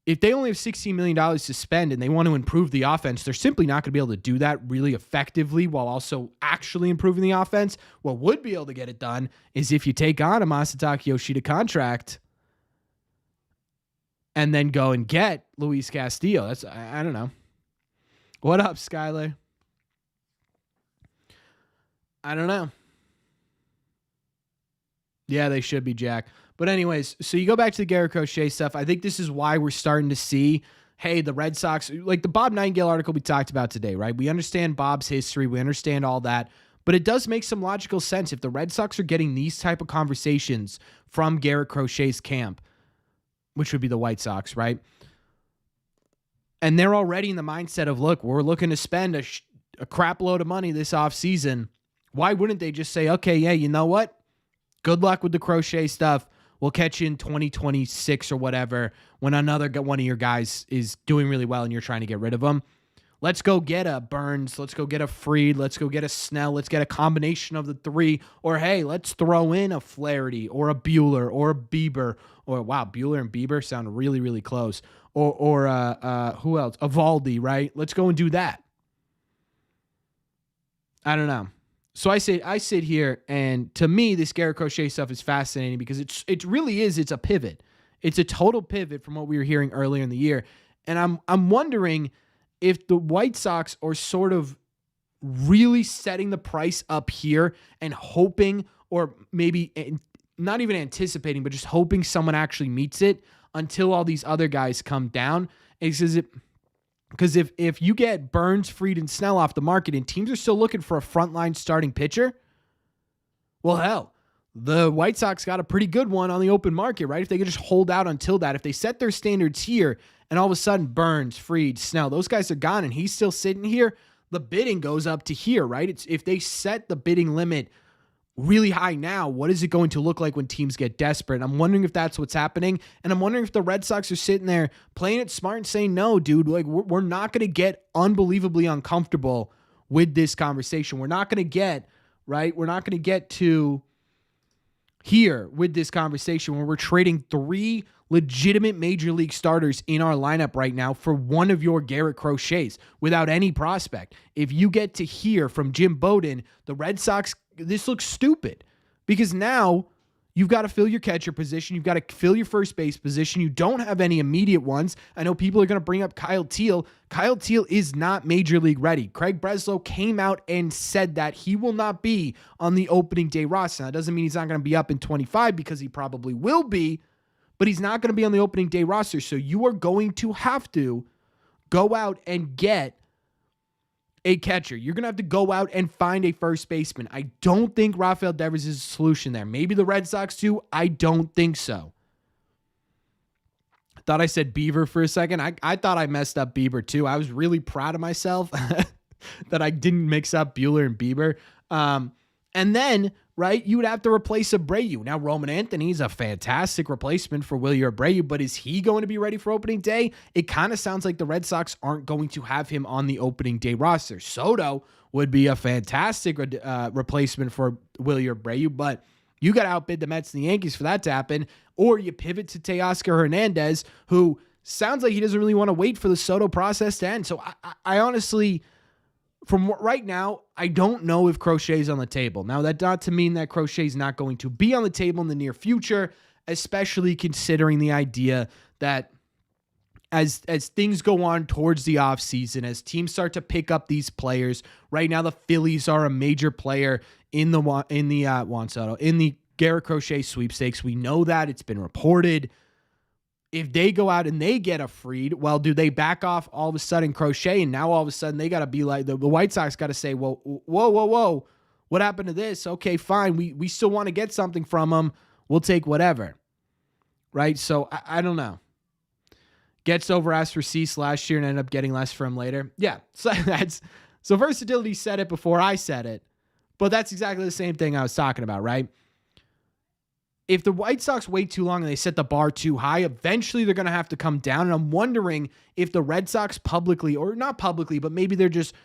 if they only have $16 million to spend and they want to improve the offense, they're simply not going to be able to do that really effectively while also actually improving the offense. What would be able to get it done is if you take on a Masataka Yoshida contract and then go and get Luis Castillo. I don't know. What up, Skyler? I don't know. Yeah, they should be, Jack. But anyways, so you go back to the Garrett Crochet stuff. I think this is why we're starting to see, hey, the Red Sox, like the Bob Nightingale article we talked about today, right? We understand Bob's history. We understand all that. But it does make some logical sense if the Red Sox are getting these type of conversations from Garrett Crochet's camp, which would be the White Sox, right? And they're already in the mindset of, look, we're looking to spend a crap load of money this offseason. Why wouldn't they just say, okay, yeah, you know what? Good luck with the Crochet stuff. We'll catch you in 2026 or whatever when another one of your guys is doing really well and you're trying to get rid of them. Let's go get a Burns. Let's go get a Fried. Let's go get a Snell. Let's get a combination of the three. Or, hey, let's throw in a Flaherty or a Bueller or a Bieber. Or, wow, Bueller and Bieber sound really, really close. Or who else? Evaldi, right? Let's go and do that. I don't know. So I sit here, and to me, this Garrett Crochet stuff is fascinating because it's a pivot. It's a total pivot from what we were hearing earlier in the year. And I'm wondering if the White Sox are sort of really setting the price up here and hoping, or maybe not even anticipating, but just hoping someone actually meets it until all these other guys come down. Because if you get Burns, Fried, and Snell off the market and teams are still looking for a frontline starting pitcher, well, hell, the White Sox got a pretty good one on the open market, right? If they could just hold out until that, if they set their standards here and all of a sudden Burns, Fried, Snell, those guys are gone and he's still sitting here, the bidding goes up to here, right? If they set the bidding limit really high now, what is it going to look like when teams get desperate? I'm wondering if that's what's happening. And I'm wondering if the Red Sox are sitting there playing it smart and saying, no, dude, like we're not going to get unbelievably uncomfortable with this conversation. We're not going to get, right? We're not going to get to here with this conversation where we're trading 3 legitimate major league starters in our lineup right now for one of your Garrett Crochets without any prospect. If you get to hear from Jim Bowden, the Red Sox, this looks stupid because now you've got to fill your catcher position. You've got to fill your first base position. You don't have any immediate ones. I know people are going to bring up Kyle Teal. Kyle Teal is not major league ready. Craig Breslow came out and said that he will not be on the opening day roster. Now, that doesn't mean he's not going to be up in 25 because he probably will be, but he's not going to be on the opening day roster. So you are going to have to go out and get a catcher. You're going to have to go out and find a first baseman. I don't think Rafael Devers is a solution there. Maybe the Red Sox too. I don't think so. I thought I said Beaver for a second. I thought I messed up Bieber too. I was really proud of myself that I didn't mix up Buehler and Bieber. And then, right, you would have to replace Abreu. Now, Roman Anthony's a fantastic replacement for Wilyer Abreu, but is he going to be ready for opening day? It kind of sounds like the Red Sox aren't going to have him on the opening day roster. SOTO would be a fantastic replacement for Wilyer Abreu, but you got to outbid the Mets and the Yankees for that to happen, or you pivot to Teoscar Hernandez, who sounds like he doesn't really want to wait for the SOTO process to end. So I honestly... From right now, I don't know if Crochet's on the table. Now, that's not to mean that Crochet's not going to be on the table in the near future, especially considering the idea that as things go on towards the offseason, as teams start to pick up these players, right now the Phillies are a major player in the Juan Soto, in the Garrett Crochet sweepstakes. We know that. It's been reported. If they go out and they get a Fried, well, do they back off all of a sudden Crochet? And now all of a sudden they got to be like, the White Sox got to say, well, whoa. What happened to this? Okay, fine. We still want to get something from them. We'll take whatever. Right? So I don't know. Gets over asked for Cease last year and ended up getting less for him later. Yeah. So versatility said it before I said it. But that's exactly the same thing I was talking about, right? If the White Sox wait too long and they set the bar too high, eventually they're going to have to come down. And I'm wondering if the Red Sox publicly, or not publicly, but maybe they're just,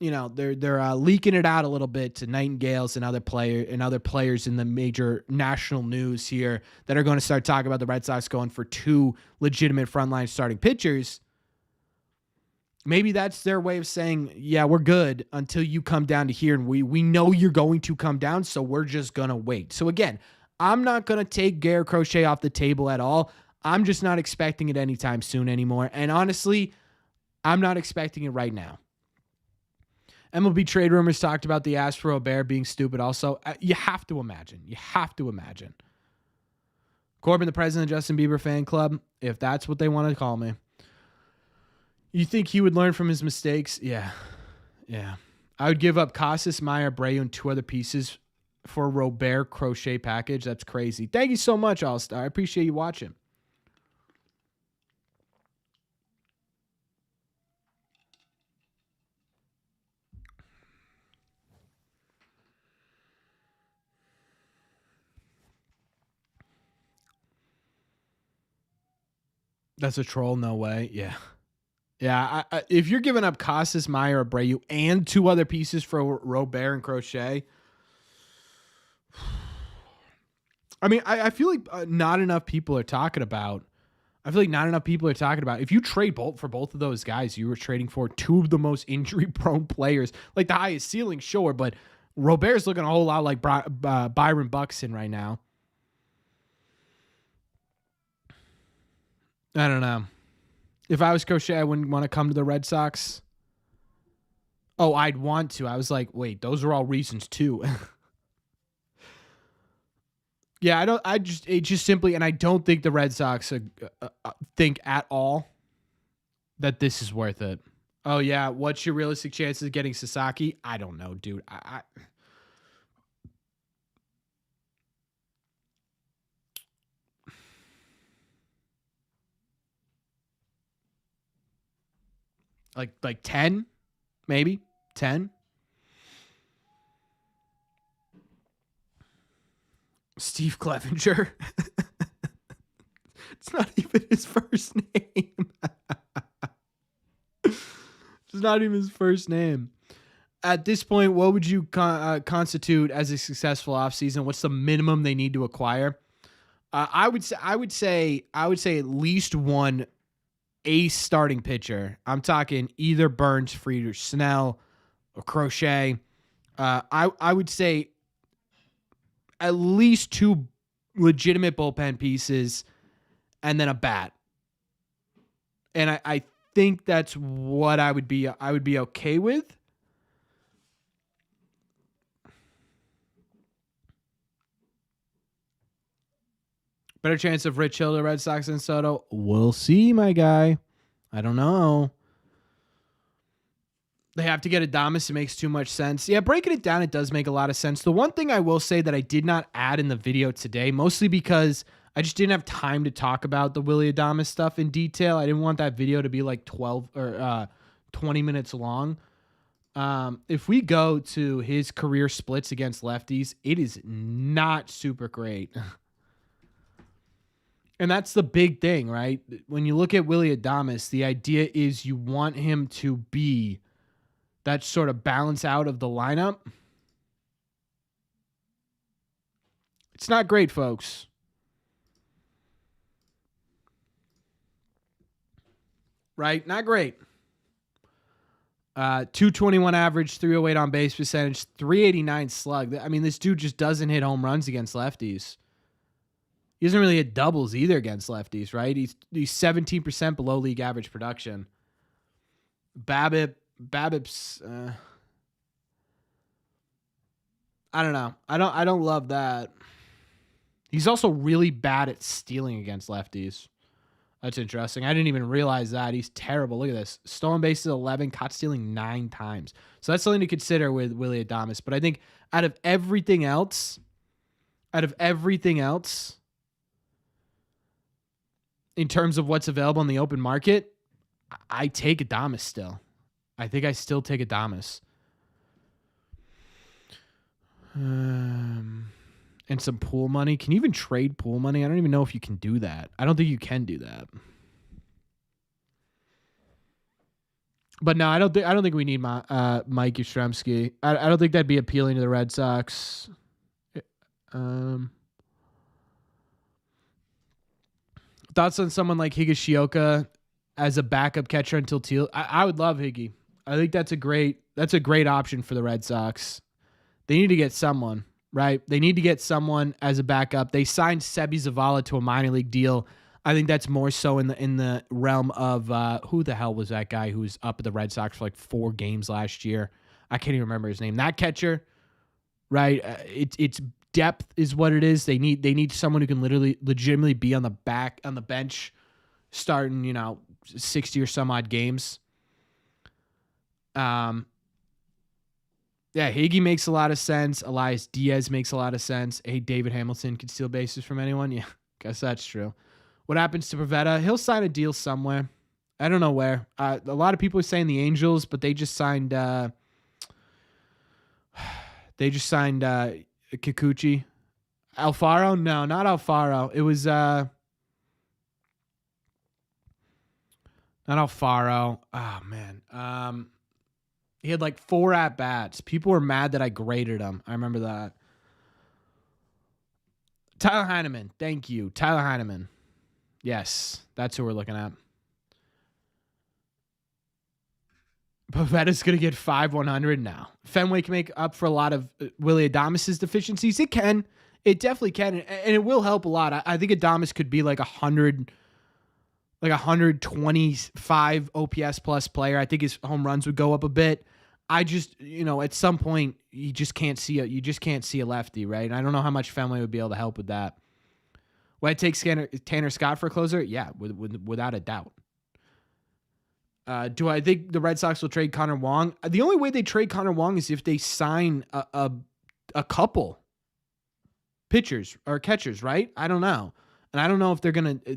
they're leaking it out a little bit to Nightingales and other players in the major national news here that are going to start talking about the Red Sox going for two legitimate frontline starting pitchers. Maybe that's their way of saying, yeah, we're good until you come down to here. And we know you're going to come down, so we're just going to wait. So again, I'm not going to take Garrett Crochet off the table at all. I'm just not expecting it anytime soon anymore. And honestly, I'm not expecting it right now. MLB trade rumors talked about the Astro Bear being stupid also. You have to imagine. Corbin, the president of Justin Bieber fan club, if that's what they want to call me. You think he would learn from his mistakes? Yeah. I would give up Casas, Meyer, Abreu, and two other pieces for a Robert Crochet package. That's crazy. Thank you so much, All-Star. I appreciate you watching. That's a troll? No way. Yeah. If you're giving up Casas, Meyer, Abreu, and two other pieces for Robert and Crochet, I mean, I feel like not enough people are talking about. If you trade for both of those guys, you were trading for two of the most injury-prone players. Like the highest ceiling, sure, but Robert's looking a whole lot like Byron Buxton right now. I don't know. If I was Crochet, I wouldn't want to come to the Red Sox. Oh, I'd want to. I was like, wait, those are all reasons too. Yeah, I don't think the Red Sox think at all that this is worth it. Oh yeah, what's your realistic chances of getting Sasaki? I don't know, dude. Like 10, maybe 10. Steve Clevenger. It's not even his first name. It's not even his first name. At this point, what would you constitute as a successful offseason? What's the minimum they need to acquire? I would say at least one ace starting pitcher. I'm talking either Burns, Fried, or Snell, or Crochet. I would say at least two legitimate bullpen pieces, and then a bat. And I think that's what I would be okay with. Better chance of Rich Hill to the Red Sox than Soto? We'll see, my guy. I don't know. They have to get Adames. It makes too much sense. Yeah, breaking it down, it does make a lot of sense. The one thing I will say that I did not add in the video today, mostly because I just didn't have time to talk about the Willy Adames stuff in detail. I didn't want that video to be like 12 or 20 minutes long. If we go to his career splits against lefties, it is not super great. And that's the big thing, right? When you look at Willy Adames, the idea is you want him to be that sort of balance out of the lineup. It's not great, folks. Right? Not great. 221 average, 308 on base percentage, 389 slug. I mean, this dude just doesn't hit home runs against lefties. He doesn't really hit doubles either against lefties, right? He's 17% below league average production. BABIP's I don't know. I don't love that. He's also really bad at stealing against lefties. That's interesting. I didn't even realize that. He's terrible. Look at this. Stolen bases 11, caught stealing 9 times. So that's something to consider with Willy Adames. But I think out of everything else, in terms of what's available in the open market, I take Adames still. I think I still take Adames. And some pool money. Can you even trade pool money? I don't even know if you can do that. I don't think you can do that. But no, I don't think we need Mike Yastrzemski. I don't think that'd be appealing to the Red Sox. Thoughts on someone like Higashioka as a backup catcher until Teal? I would love Higgy. I think that's a great option for the Red Sox. They need to get someone, right? They need to get someone as a backup. They signed Sebi Zavala to a minor league deal. I think that's more so in the realm of who the hell was that guy who was up at the Red Sox for like 4 games last year? I can't even remember his name. That catcher, right? It's depth is what it is. They need someone who can legitimately be on the bench, starting 60 or some odd games. Yeah, Higgy makes a lot of sense. Elias Diaz makes a lot of sense. Hey, David Hamilton can steal bases from anyone. Yeah, guess that's true. What happens to Pivetta? He'll sign a deal somewhere. I don't know where. A lot of people are saying the Angels, but they just signed Kikuchi. Alfaro? No, not Alfaro. It was not Alfaro. Oh man. He had like 4 at-bats. People were mad that I graded him. I remember that. Tyler Heineman. Thank you. Tyler Heineman. Yes, that's who we're looking at. Pavetta's going to get 5-100 now. Fenway can make up for a lot of Willy Adames' deficiencies. It can. It definitely can. And it will help a lot. I think Adames could be like 125 OPS plus player. I think his home runs would go up a bit. I just, at some point you just can't see a lefty, right? And I don't know how much Fenway would be able to help with that. Would I take Tanner Scott for a closer? Yeah, without a doubt. Do I think the Red Sox will trade Connor Wong? The only way they trade Connor Wong is if they sign a couple pitchers or catchers, right? I don't know. And I don't know if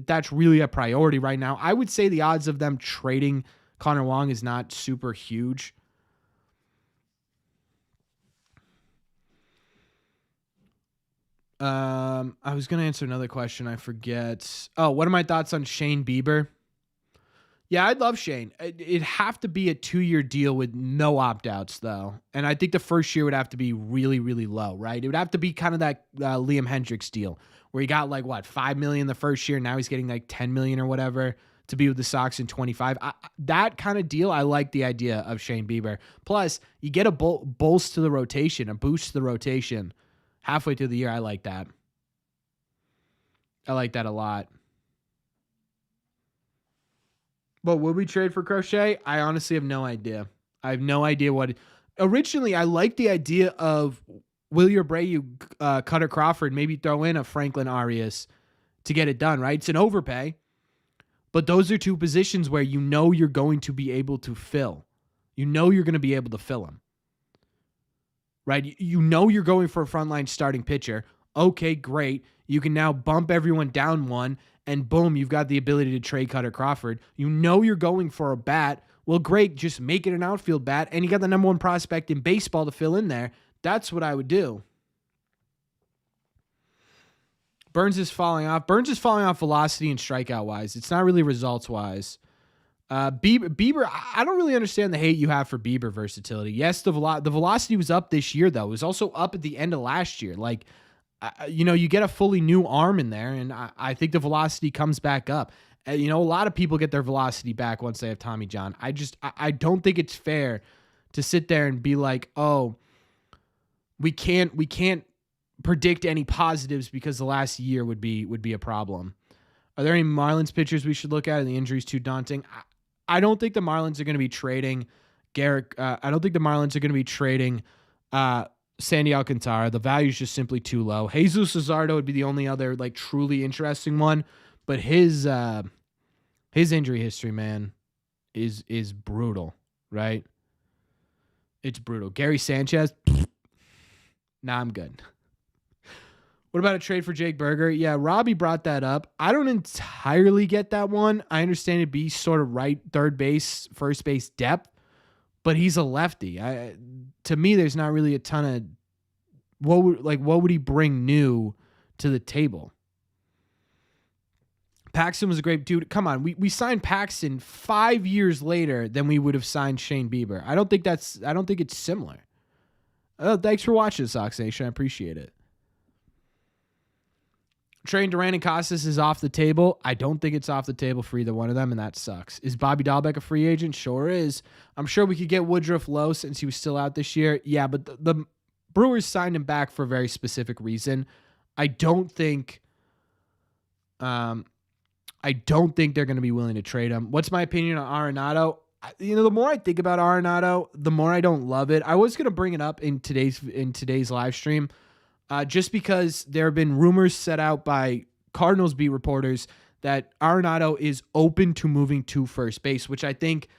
that's really a priority right now. I would say the odds of them trading Connor Wong is not super huge. I was going to answer another question. I forget. Oh, what are my thoughts on Shane Bieber? Yeah, I'd love Shane. It'd have to be a 2-year deal with no opt-outs, though. And I think the first year would have to be really, really low, right? It would have to be kind of that Liam Hendricks deal where he got $5 million the first year. Now he's getting $10 million or whatever to be with the Sox in 25. That kind of deal, I like the idea of Shane Bieber. Plus, you get a boost to the rotation halfway through the year. I like that. I like that a lot. But would we trade for Crochet? I honestly have no idea. I have no idea what. Originally, I liked the idea of Willie Abreu, Cutter Crawford, maybe throw in a Franklin Arias to get it done, right? It's an overpay. But those are two positions where you know you're going to be able to fill. You know you're going to be able to fill them. Right? You know you're going for a frontline starting pitcher. Okay, great. You can now bump everyone down one, and boom, you've got the ability to trade Cutter Crawford. You know you're going for a bat. Well, great, just make it an outfield bat, and you got the number one prospect in baseball to fill in there. That's what I would do. Burns is falling off. Burns is falling off velocity and strikeout-wise. It's not really results-wise. Bieber, I don't really understand the hate you have for Bieber versatility. Yes, the velocity was up this year, though. It was also up at the end of last year. Like, you get a fully new arm in there, and I think the velocity comes back up. A lot of people get their velocity back once they have Tommy John. I don't think it's fair to sit there and be like, oh, we can't predict any positives because the last year would be a problem. Are there any Marlins pitchers we should look at? Are the injuries too daunting? I don't think the Marlins are going to be trading Garrett. I don't think the Marlins are going to be trading Sandy Alcantara. The value is just simply too low. Jesus Luzardo would be the only other like truly interesting one, but his injury history, man, is brutal, right? It's brutal. Gary Sanchez, nah, I'm good. What about a trade for Jake Berger? Yeah, Robbie brought that up. I don't entirely get that one. I understand it'd be sort of right third base, first base depth, but he's a lefty. To me, there's not really a ton of what would he bring new to the table? Paxton was a great dude. Come on, we signed Paxton 5 years later than we would have signed Shane Bieber. I don't think it's similar. Thanks for watching, Sox Nation. I appreciate it. Trading Duran and Casas is off the table. I don't think it's off the table for either one of them, and that sucks. Is Bobby Dahlbeck a free agent? Sure is. I'm sure we could get Woodruff low since he was still out this year. Yeah, but the Brewers signed him back for a very specific reason. I don't think they're going to be willing to trade him. What's my opinion on Arenado? The more I think about Arenado, the more I don't love it. I was going to bring it up in today's live stream. Just because there have been rumors set out by Cardinals beat reporters that Arenado is open to moving to first base, which I think,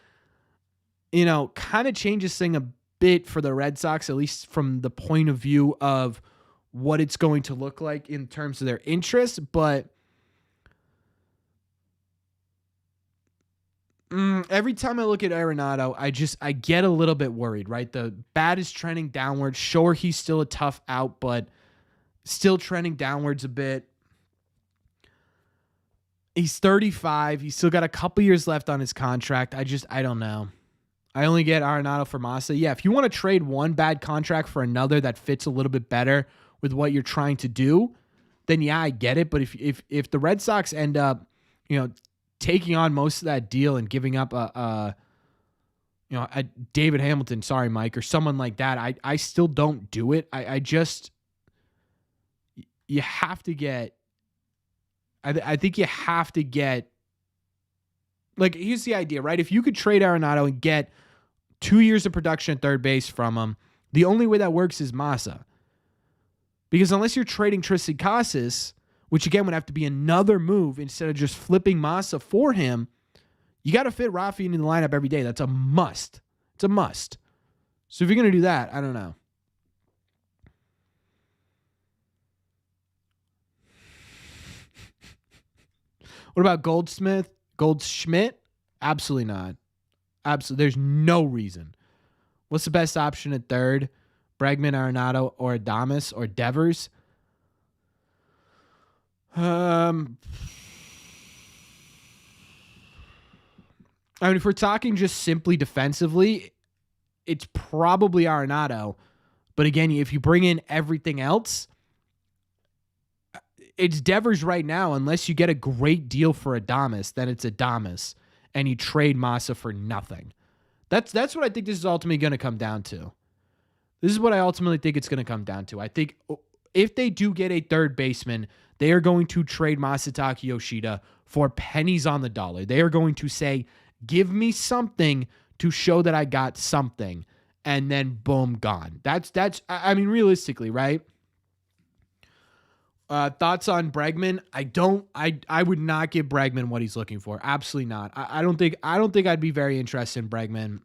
kind of changes thing a bit for the Red Sox, at least from the point of view of what it's going to look like in terms of their interest. But every time I look at Arenado, I get a little bit worried, right? The bat is trending downward. Sure, he's still a tough out, but still trending downwards a bit. He's 35. He's still got a couple years left on his contract. I don't know. I only get Arenado for Massa. Yeah, if you want to trade one bad contract for another that fits a little bit better with what you're trying to do, then yeah, I get it. But if the Red Sox end up, taking on most of that deal and giving up a David Hamilton, sorry, Mike, or someone like that, I still don't do it. You have to get, I think you have to get, like, here's the idea, right? If you could trade Arenado and get 2 years of production at third base from him, the only way that works is Massa. Because unless you're trading Tristan Casas, which again would have to be another move instead of just flipping Massa for him, you got to fit Rafi into the lineup every day. That's a must. It's a must. So if you're going to do that, I don't know. What about Goldschmidt? Absolutely not. Absolutely. There's no reason. What's the best option at third? Bregman, Arenado, or Adames, or Devers? I mean, if we're talking just simply defensively, it's probably Arenado. But again, if you bring in everything else, it's Devers right now. Unless you get a great deal for Adames, then it's Adames, and you trade Massa for nothing. That's what I think this is ultimately going to come down to. This is what I ultimately think it's going to come down to. I think if they do get a third baseman, they are going to trade Masataka Yoshida for pennies on the dollar. They are going to say, give me something to show that I got something, and then boom, gone. That's I mean, realistically, right? Thoughts on Bregman? I would not give Bregman what he's looking for. Absolutely not. I don't think I'd be very interested in Bregman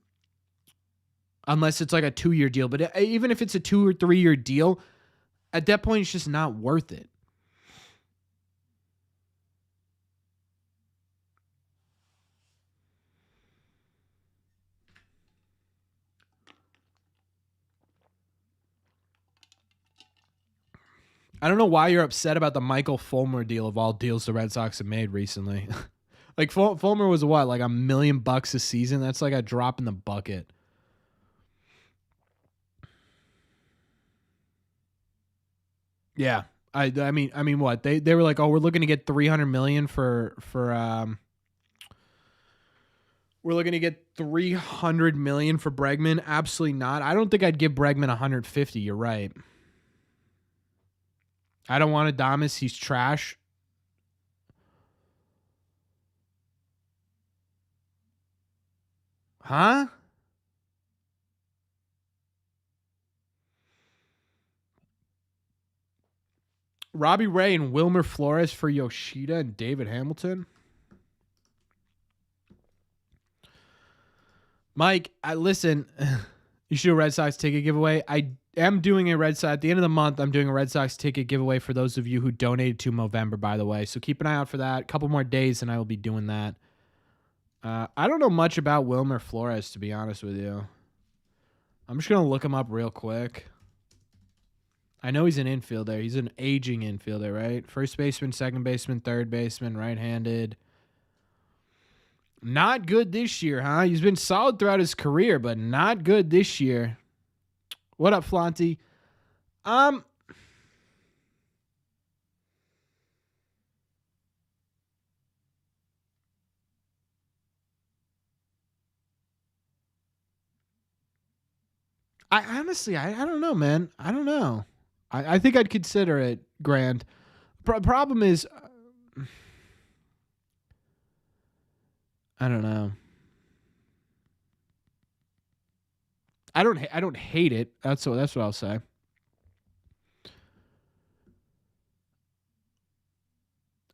unless it's like a 2-year deal. But even if it's a 2 or 3-year deal, at that point, it's just not worth it. I don't know why you're upset about the Michael Fulmer deal of all deals the Red Sox have made recently. Like Fulmer was what, like $1 million a season? That's like a drop in the bucket. Yeah. I mean what? They were like, "Oh, we're looking to get 300 million for we're looking to get 300 million for Bregman." Absolutely not. I don't think I'd give Bregman 150. You're right. I don't want Adames. He's trash. Huh? Robbie Ray and Wilmer Flores for Yoshida and David Hamilton. Mike, listen, you should do a Red Sox ticket giveaway. I am doing a Red Sox at the end of the month. I'm doing a Red Sox ticket giveaway for those of you who donated to Movember, by the way. So keep an eye out for that. A couple more days and I will be doing that. I don't know much about Wilmer Flores, to be honest with you. I'm just going to look him up real quick. I know he's an infielder. He's an aging infielder, right? First baseman, second baseman, third baseman, right-handed. Not good this year, huh? He's been solid throughout his career, but not good this year. What up, Flanty? I honestly, I don't know, man. I don't know. I think I'd consider it, Grand. Problem is, I don't know. I don't hate it. That's what I'll say.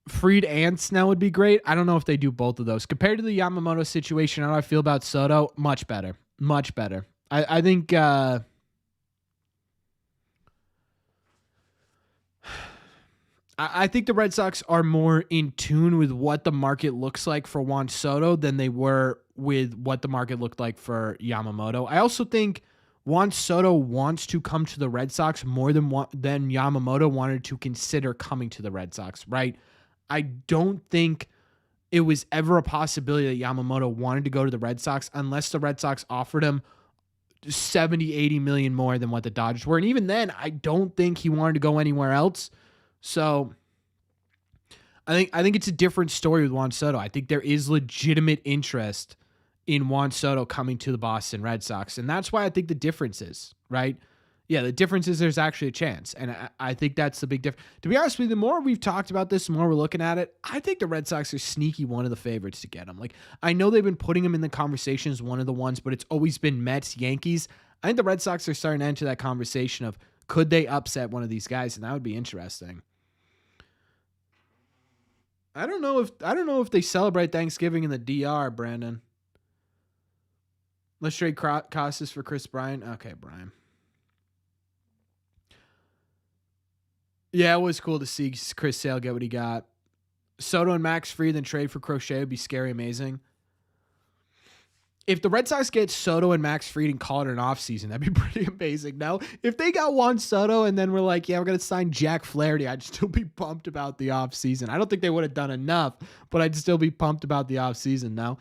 Freed and Snell would be great. I don't know if they do both of those. Compared to the Yamamoto situation, how do I feel about Soto? Much better. Much better. I think I think the Red Sox are more in tune with what the market looks like for Juan Soto than they were with what the market looked like for Yamamoto. I also think Juan Soto wants to come to the Red Sox more than Yamamoto wanted to consider coming to the Red Sox, right? I don't think it was ever a possibility that Yamamoto wanted to go to the Red Sox unless the Red Sox offered him 70, 80 million more than what the Dodgers were. And even then, I don't think he wanted to go anywhere else. So I think it's a different story with Juan Soto. I think there is legitimate interest in Juan Soto coming to the Boston Red Sox. And that's why I think the difference is, right? Yeah, the difference is there's actually a chance. And I think that's the big difference. To be honest with you, the more we've talked about this, the more we're looking at it, I think the Red Sox are sneaky one of the favorites to get him. Like, I know they've been putting him in the conversation as one of the ones, but it's always been Mets, Yankees. I think the Red Sox are starting to enter that conversation of could they upset one of these guys, and that would be interesting. I don't know if they celebrate Thanksgiving in the DR, Brandon. Let's trade Costas for Chris Bryant. Okay, Brian. Yeah, it was cool to see Chris Sale get what he got. Soto and Max Fried, then trade for Crochet would be scary amazing. If the Red Sox get Soto and Max Fried and call it an offseason, that'd be pretty amazing. No, if they got Juan Soto and then we're like, yeah, we're going to sign Jack Flaherty, I'd still be pumped about the offseason. I don't think they would have done enough, but I'd still be pumped about the offseason now.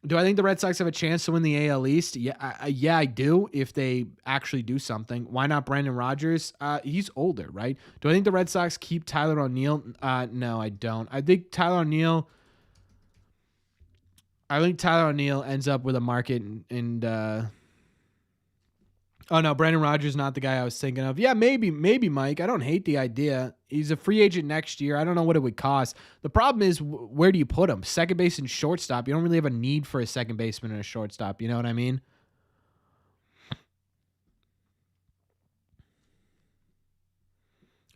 Do I think the Red Sox have a chance to win the AL East? Yeah, I do. If they actually do something, why not Brandon Rodgers? He's older, right? Do I think the Red Sox keep Tyler O'Neill? No, I don't. I think Tyler O'Neill ends up with a market and oh no, Brandon Rodgers not the guy I was thinking of. Yeah, maybe Mike. I don't hate the idea. He's a free agent next year. I don't know what it would cost. The problem is where do you put him? Second base and shortstop. You don't really have a need for a second baseman and a shortstop. You know what I mean?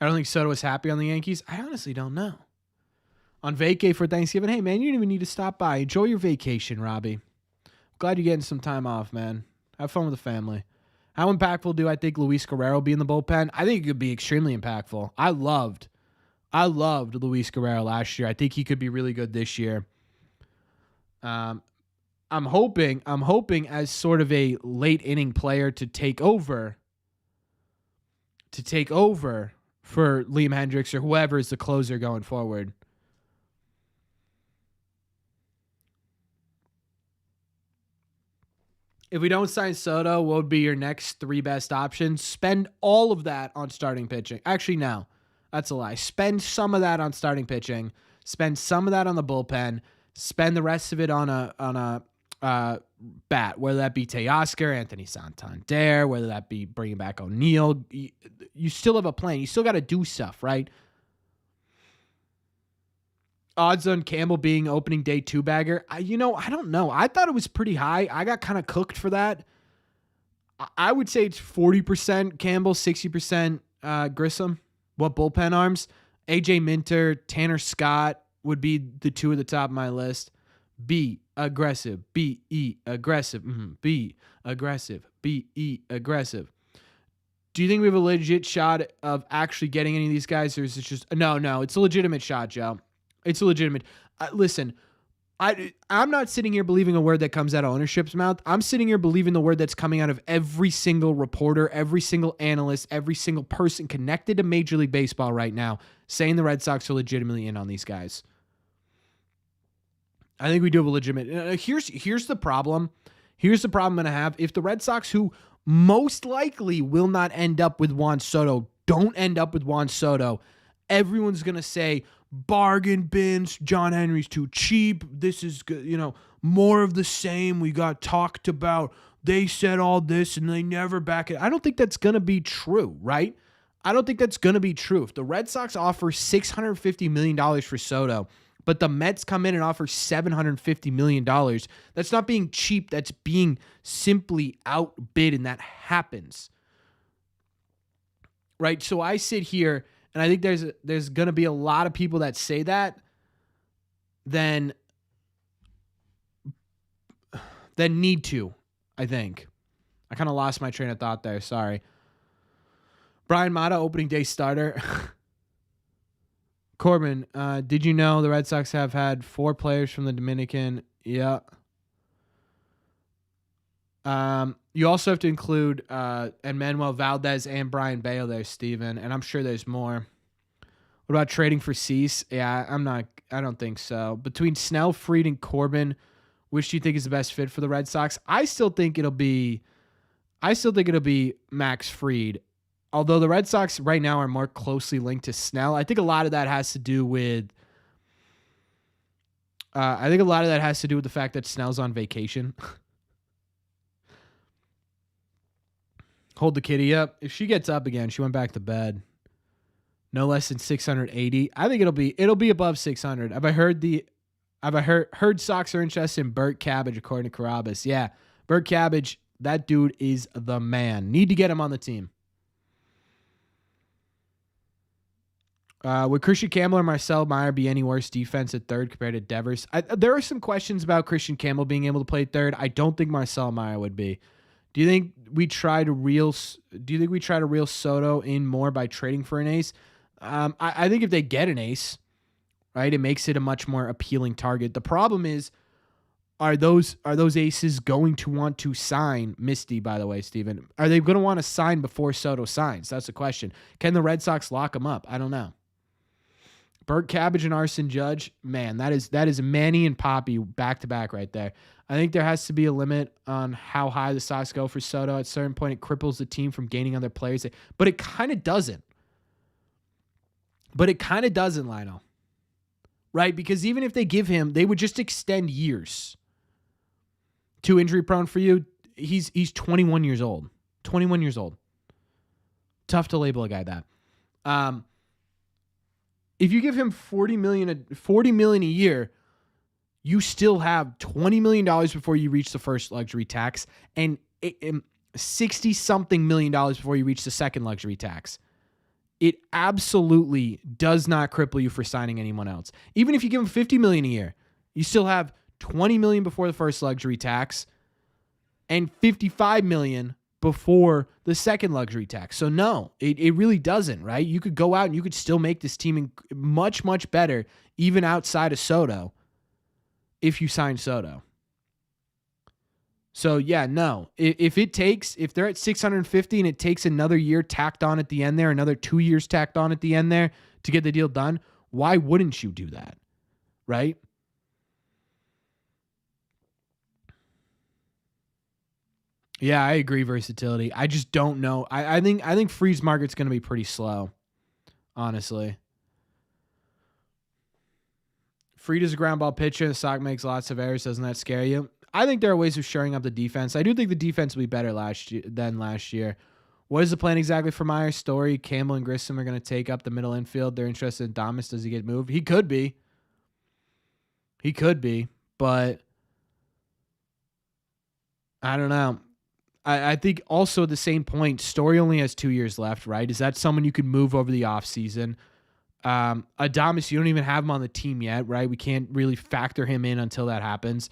I don't think Soto was happy on the Yankees. I honestly don't know. On vacay for Thanksgiving, hey, man, you didn't even need to stop by. Enjoy your vacation, Robbie. Glad you're getting some time off, man. Have fun with the family. How impactful do I think Luis Guerrero be in the bullpen? I think it could be extremely impactful. I loved Luis Guerrero last year. I think he could be really good this year. I'm hoping as sort of a late inning player to take over for Liam Hendricks or whoever is the closer going forward. If we don't sign Soto, what would be your next 3 best options? Spend all of that on starting pitching. Actually, no. That's a lie. Spend some of that on starting pitching. Spend some of that on the bullpen. Spend the rest of it on a bat, whether that be Teoscar, Anthony Santander, whether that be bringing back O'Neill. You still have a plan. You still got to do stuff, right? Odds on Campbell being opening day 2-bagger. I don't know. I thought it was pretty high. I got kind of cooked for that. I would say it's 40% Campbell, 60% Grissom. What bullpen arms? AJ Minter, Tanner Scott would be the 2 at the top of my list. B, aggressive. B-E, aggressive. B, aggressive. B-E, aggressive. Do you think we have a legit shot of actually getting any of these guys, or is it just... No, it's a legitimate shot, Joe. It's a legitimate... Listen, I'm not sitting here believing a word that comes out of ownership's mouth. I'm sitting here believing the word that's coming out of every single reporter, every single analyst, every single person connected to Major League Baseball right now, saying the Red Sox are legitimately in on these guys. I think we do have a legitimate... Here's the problem. Here's the problem I'm going to have. If the Red Sox, who most likely will not end up with Juan Soto, don't end up with Juan Soto, everyone's going to say... bargain bins, John Henry's too cheap, this is good, more of the same, we got talked about, they said all this and they never back it. I don't think that's going to be true, right? I don't think that's going to be true. If the Red Sox offer $650 million for Soto, but the Mets come in and offer $750 million, that's not being cheap, that's being simply outbid, and that happens. Right? So I sit here, and I think there's going to be a lot of people that say that, then need to, I think. I kind of lost my train of thought there. Sorry. Brian Mata, opening day starter. Corbin, did you know the Red Sox have had 4 players from the Dominican? Yeah. You also have to include Manuel Valdez and Brian Bale there, Steven, and I'm sure there's more. What about trading for Cease? Yeah, I don't think so. Between Snell, Fried, and Corbin, which do you think is the best fit for the Red Sox? I still think it'll be Max Fried. Although the Red Sox right now are more closely linked to Snell, I think a lot of that has to do with the fact that Snell's on vacation. Hold the kitty up. If she gets up again, she went back to bed. No less than 680. I think it'll be above 600. Have I heard Sox are interested in Burt Cabbage according to Carabas? Yeah, Burt Cabbage, that dude is the man. Need to get him on the team. Would Christian Campbell or Marcel Meyer be any worse defense at third compared to Devers? There are some questions about Christian Campbell being able to play third. I don't think Marcel Meyer would be. Do you think we try to reel Soto in more by trading for an ace? I think if they get an ace, right, it makes it a much more appealing target. The problem is, are those aces going to want to sign Misty, by the way, Steven? Are they going to want to sign before Soto signs? That's the question. Can the Red Sox lock him up? I don't know. Burt Cabbage and Arson Judge, man, that is Manny and Poppy back-to-back right there. I think there has to be a limit on how high the Sox go for Soto. At a certain point, it cripples the team from gaining other players. But it kind of doesn't. Lionel. Right? Because even if they give him, they would just extend years. Too injury-prone for you? He's 21 years old. 21 years old. Tough to label a guy that. If you give him $40 million a year, you still have $20 million before you reach the first luxury tax and $60-something million before you reach the second luxury tax. it absolutely does not cripple you for signing anyone else. Even if you give him $50 million a year, you still have $20 million before the first luxury tax and $55 million before the second luxury tax. So no, it really doesn't, right? You could go out and you could still make this team much, much better, even outside of SOTO, if you sign SOTO. So yeah, no. If they're at 650 and it takes another year tacked on at the end there, another 2 years tacked on at the end there to get the deal done, why wouldn't you do that? Right? Yeah, I agree. Versatility. I just don't know. I think freeze market's going to be pretty slow, honestly. Fried is a ground ball pitcher. The Sox makes lots of errors. Doesn't that scare you? I think there are ways of shoring up the defense. I do think the defense will be better than last year. What is the plan exactly for Myers' story? Campbell and Grissom are going to take up the middle infield. They're interested in Thomas. Does he get moved? He could be. But I don't know. I think also at the same point, Story only has 2 years left, right? Is that someone you could move over the offseason? Adames, you don't even have him on the team yet, right? We can't really factor him in until that happens.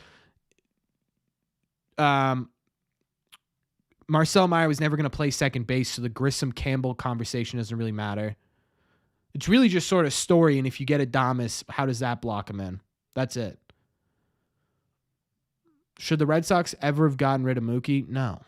Marcel Meyer was never going to play second base, so the Grissom-Campbell conversation doesn't really matter. It's really just sort of Story, and if you get Adames, how does that block him in? That's it. Should the Red Sox ever have gotten rid of Mookie? No.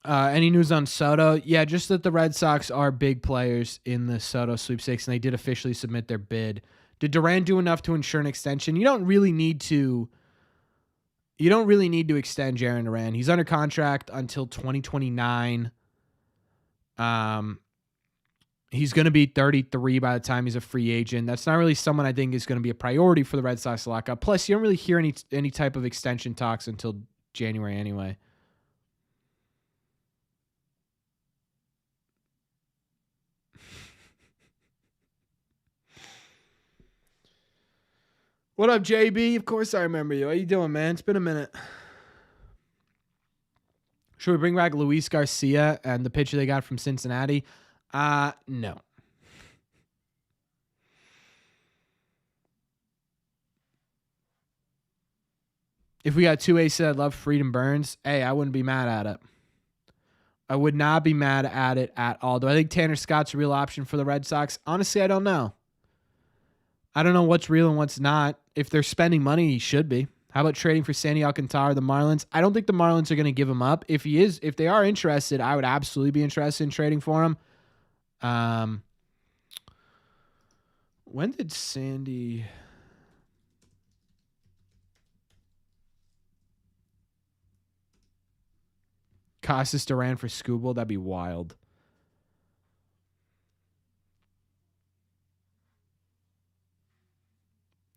Any news on SOTO? Yeah, just that the Red Sox are big players in the SOTO sweepstakes, and they did officially submit their bid. Did Duran do enough to ensure an extension? You don't really need to extend Jarren Duran. He's under contract until 2029. He's going to be 33 by the time he's a free agent. That's not really someone I think is going to be a priority for the Red Sox to lock up. Plus, you don't really hear any type of extension talks until January anyway. What up, JB? Of course I remember you. How you doing, man? It's been a minute. Should we bring back Luis Garcia and the pitcher they got from Cincinnati? No. If we got two aces that love Freedom Burns, hey, I wouldn't be mad at it. I would not be mad at it at all. Do I think Tanner Scott's a real option for the Red Sox? Honestly, I don't know. I don't know what's real and what's not. If they're spending money, he should be. How about trading for Sandy Alcantara, the Marlins? I don't think the Marlins are going to give him up. If they are interested, I would absolutely be interested in trading for him. When did Sandy... Casas Duran for Scooble? That'd be wild.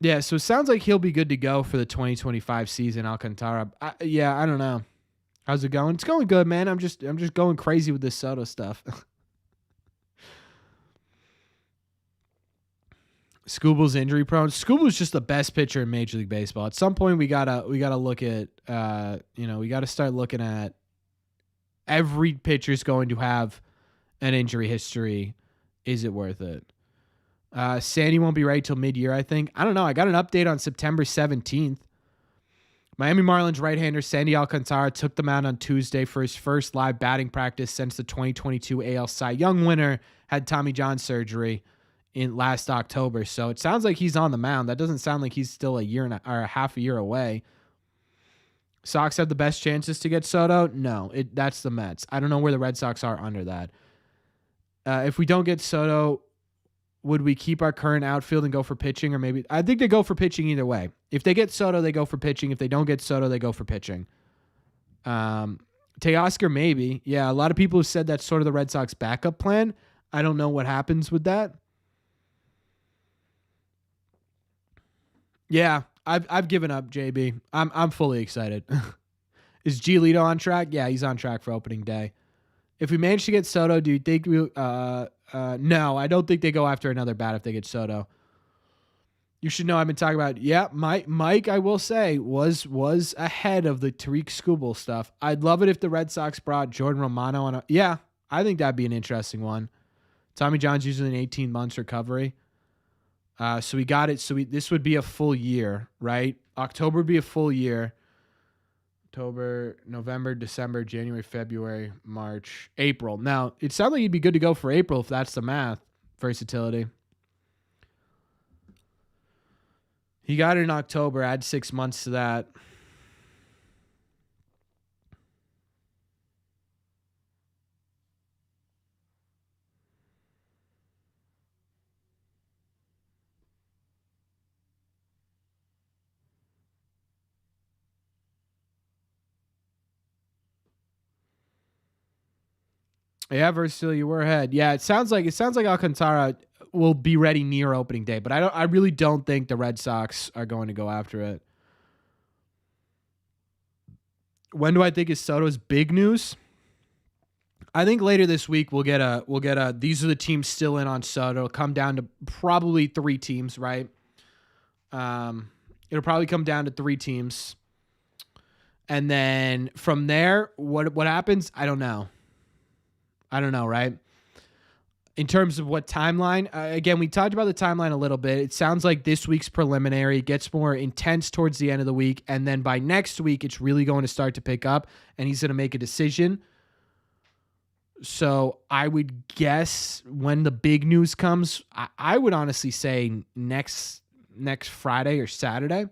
Yeah, so it sounds like he'll be good to go for the 2025 season, Alcantara. I don't know. How's it going? It's going good, man. I'm just going crazy with this SOTO stuff. Scooble's injury prone. Scooble's just the best pitcher in Major League Baseball. At some point, we gotta look at we gotta start looking at every pitcher's going to have an injury history. Is it worth it? Sandy won't be ready till mid-year, I think. I don't know. I got an update on September 17th. Miami Marlins right-hander Sandy Alcantara took them out on Tuesday for his first live batting practice since the 2022 AL Cy Young winner had Tommy John surgery in last October. So it sounds like he's on the mound. That doesn't sound like he's still a half a year away. Sox have the best chances to get SOTO? No, that's the Mets. I don't know where the Red Sox are under that. If we don't get SOTO, would we keep our current outfield and go for pitching? Or maybe I think they go for pitching either way. If they get SOTO, they go for pitching. If they don't get SOTO, they go for pitching. Teoscar, maybe. Yeah, a lot of people have said that's sort of the Red Sox backup plan. I don't know what happens with that. Yeah, I've given up, JB. I'm fully excited. Is Giolito on track? Yeah, he's on track for opening day. If we manage to get SOTO, do you think we no, I don't think they go after another bat if they get SOTO. You should know I've been talking about. Yeah, Mike, I will say, was ahead of the Tariq Skubal stuff. I'd love it if the Red Sox brought Jordan Romano on. Yeah, I think that'd be an interesting one. Tommy John's usually an 18 months recovery. So we got it. This would be a full year, right? October would be a full year. October, November, December, January, February, March, April. Now, it sounds like you'd be good to go for April if that's the math. Versatility. He got it in October. Add 6 months to that. Yeah, versatility, you were ahead. Yeah, it sounds like Alcantara will be ready near opening day, but I really don't think the Red Sox are going to go after it. When do I think is Soto's big news? I think later this week we'll get a these are the teams still in on Soto. It'll come down to probably 3 teams, right? It'll probably come down to 3 teams. And then from there, what happens? I don't know. Right? In terms of what timeline, again, we talked about the timeline a little bit. It sounds like this week's preliminary gets more intense towards the end of the week. And then by next week, it's really going to start to pick up and he's going to make a decision. So I would guess when the big news comes, I would honestly say next Friday or Saturday.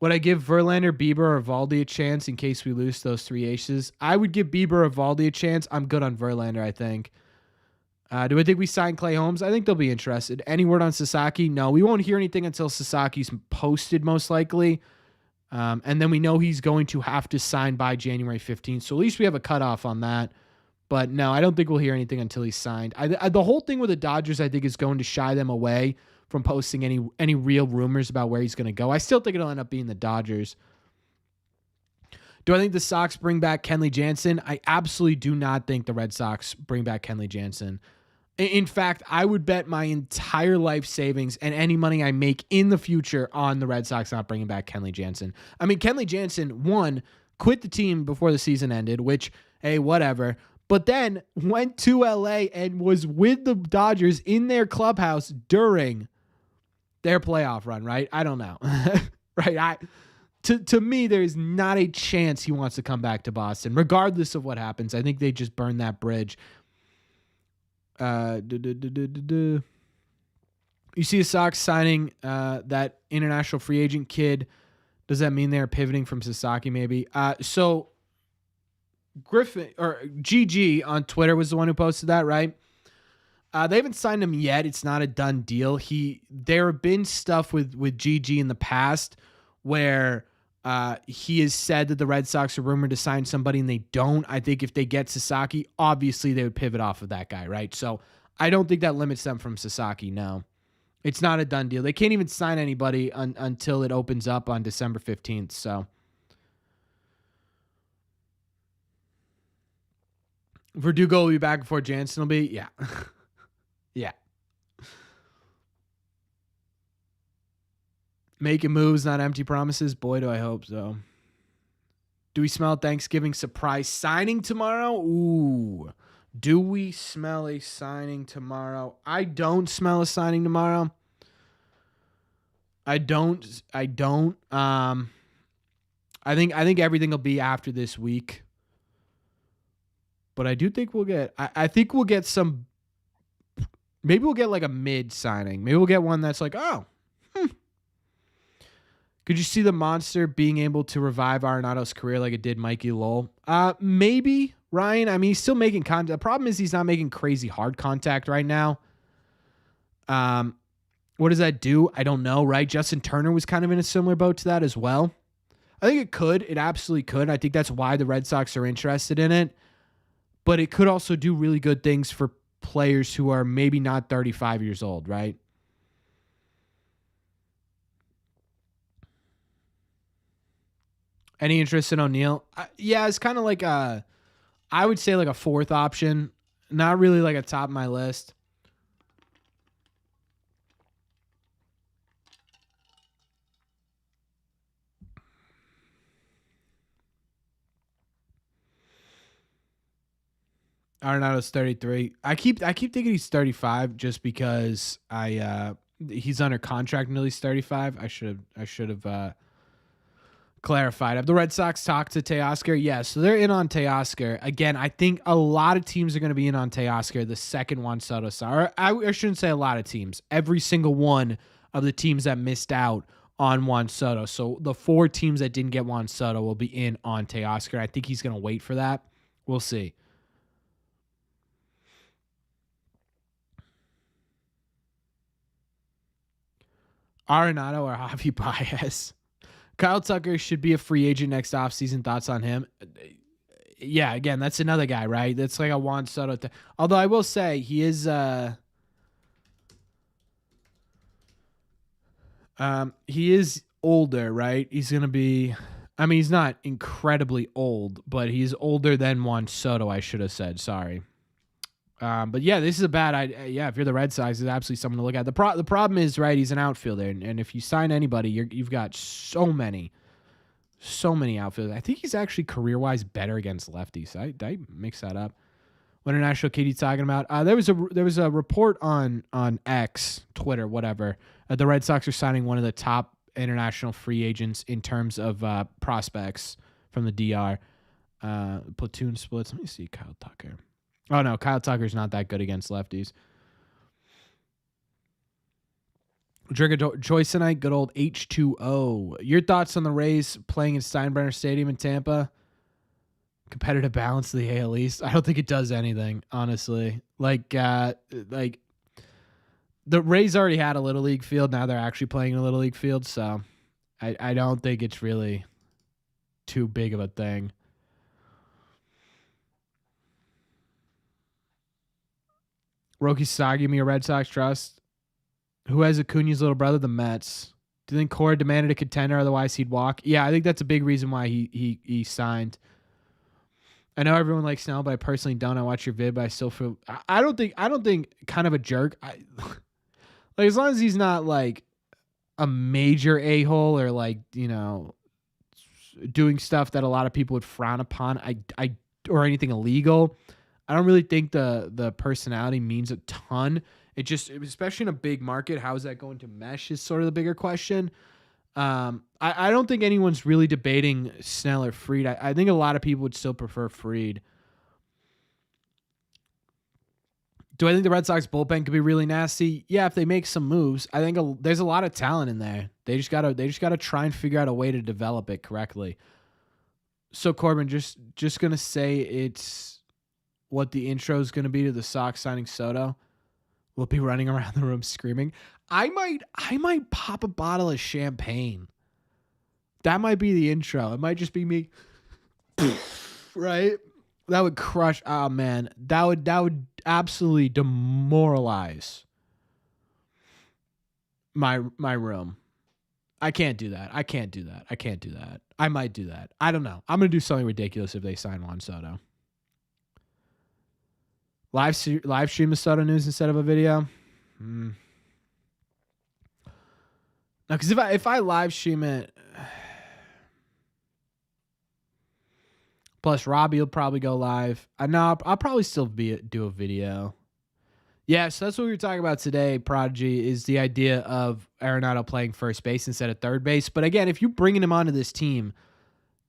Would I give Verlander, Bieber, or Eovaldi a chance in case we lose those 3 aces? I would give Bieber or Eovaldi a chance. I'm good on Verlander, I think. Do I think we sign Clay Holmes? I think they'll be interested. Any word on Sasaki? No, we won't hear anything until Sasaki's posted, most likely. And then we know he's going to have to sign by January 15th. So at least we have a cutoff on that. But no, I don't think we'll hear anything until he's signed. The whole thing with the Dodgers, I think, is going to shy them away from posting any real rumors about where he's going to go. I still think it'll end up being the Dodgers. Do I think the Sox bring back Kenley Jansen? I absolutely do not think the Red Sox bring back Kenley Jansen. In fact, I would bet my entire life savings and any money I make in the future on the Red Sox not bringing back Kenley Jansen. I mean, Kenley Jansen, one, quit the team before the season ended, which, hey, whatever. But then went to LA and was with the Dodgers in their clubhouse during their playoff run, right? I don't know. Right? To me, there is not a chance he wants to come back to Boston, regardless of what happens. I think they just burn that bridge. You see the Sox signing that international free agent kid. Does that mean they're pivoting from Sasaki maybe? So Griffin or GG on Twitter was the one who posted that, right? They haven't signed him yet. It's not a done deal. There have been stuff with GG in the past where he has said that the Red Sox are rumored to sign somebody and they don't. I think if they get Sasaki, obviously they would pivot off of that guy, right? So I don't think that limits them from Sasaki. No, it's not a done deal. They can't even sign anybody until it opens up on December 15th. So Verdugo will be back before Jansen will be. Yeah. Yeah. Making moves, not empty promises. Boy, do I hope so. Do we smell Thanksgiving surprise signing tomorrow? Ooh. Do we smell a signing tomorrow? I don't smell a signing tomorrow. I don't. I think everything will be after this week. But I do think we'll get I think we'll get some. Maybe we'll get like a mid signing. Maybe we'll get one that's like, oh, Could you see the monster being able to revive Arenado's career like it did Mikey Lowell? Maybe, Ryan. I mean, he's still making contact. The problem is he's not making crazy hard contact right now. What does that do? I don't know, right? Justin Turner was kind of in a similar boat to that as well. I think it could. It absolutely could. I think that's why the Red Sox are interested in it. But it could also do really good things for players who are maybe not 35 years old, right? Any interest in O'Neill? Yeah, it's kind of like I would say like a fourth option. Not really like a top of my list. Arenado's 33. I keep thinking he's 35 just because he's under contract until he's 35. I should have clarified. Have the Red Sox talked to Teoscar? Yes, so they're in on Teoscar. Again, I think a lot of teams are going to be in on Teoscar the second Juan Soto signs. I shouldn't say a lot of teams. Every single one of the teams that missed out on Juan Soto. So the 4 teams that didn't get Juan Soto will be in on Teoscar. I think he's going to wait for that. We'll see. Arenado or Javi Baez? Kyle Tucker should be a free agent next offseason. Thoughts on him? Yeah, again, that's another guy, right? That's like a Juan Soto. Although I will say he is older, right? He's going to be, I mean, he's not incredibly old, but he's older than Juan Soto, I should have said. Sorry. But yeah, this is a bad idea. Yeah, if you're the Red Sox, it's absolutely someone to look at. The problem is, right, he's an outfielder, and if you sign anybody, you've got so many outfielders. I think he's actually career-wise better against lefties. Did I mix that up? What international kid you talking about? There was a report on X, Twitter, whatever. The Red Sox are signing one of the top international free agents in terms of prospects from the DR. Platoon splits. Let me see Kyle Tucker. Oh, no, Kyle Tucker's not that good against lefties. Drink a choice tonight, good old H2O. Your thoughts on the Rays playing in Steinbrenner Stadium in Tampa? Competitive balance of the AL East? I don't think it does anything, honestly. Like the Rays already had a Little League field. Now they're actually playing in a Little League field, so I don't think it's really too big of a thing. Roki Sasaki, me a Red Sox trust. Who has Acuna's little brother? The Mets. Do you think Cora demanded a contender, otherwise he'd walk? Yeah, I think that's a big reason why he signed. I know everyone likes Snell, but I personally don't. I watch your vid, but I still feel I don't think kind of a jerk. Like as long as he's not like a major a-hole or like, you know, doing stuff that a lot of people would frown upon, I or anything illegal. I don't really think the personality means a ton. It just, especially in a big market, how is that going to mesh is sort of the bigger question. I don't think anyone's really debating Snell or Fried. I think a lot of people would still prefer Fried. Do I think the Red Sox bullpen could be really nasty? Yeah, if they make some moves. I think there's a lot of talent in there. They just gotta try and figure out a way to develop it correctly. So Corbin, just gonna say it's what the intro is going to be to the Sox signing Soto. We'll be running around the room screaming. I might pop a bottle of champagne. That might be the intro. It might just be me. Right? That would crush. Oh man, that would absolutely demoralize my room. I can't do that. I can't do that. I might do that. I don't know. I'm going to do something ridiculous if they sign Juan Soto. Live stream the Soto news instead of a video. No, because if I live stream it, plus Robbie will probably go live. No, I'll probably still do a video. Yeah, so that's what we were talking about today, Prodigy, is the idea of Arenado playing first base instead of third base. But again, if you're bringing him onto this team,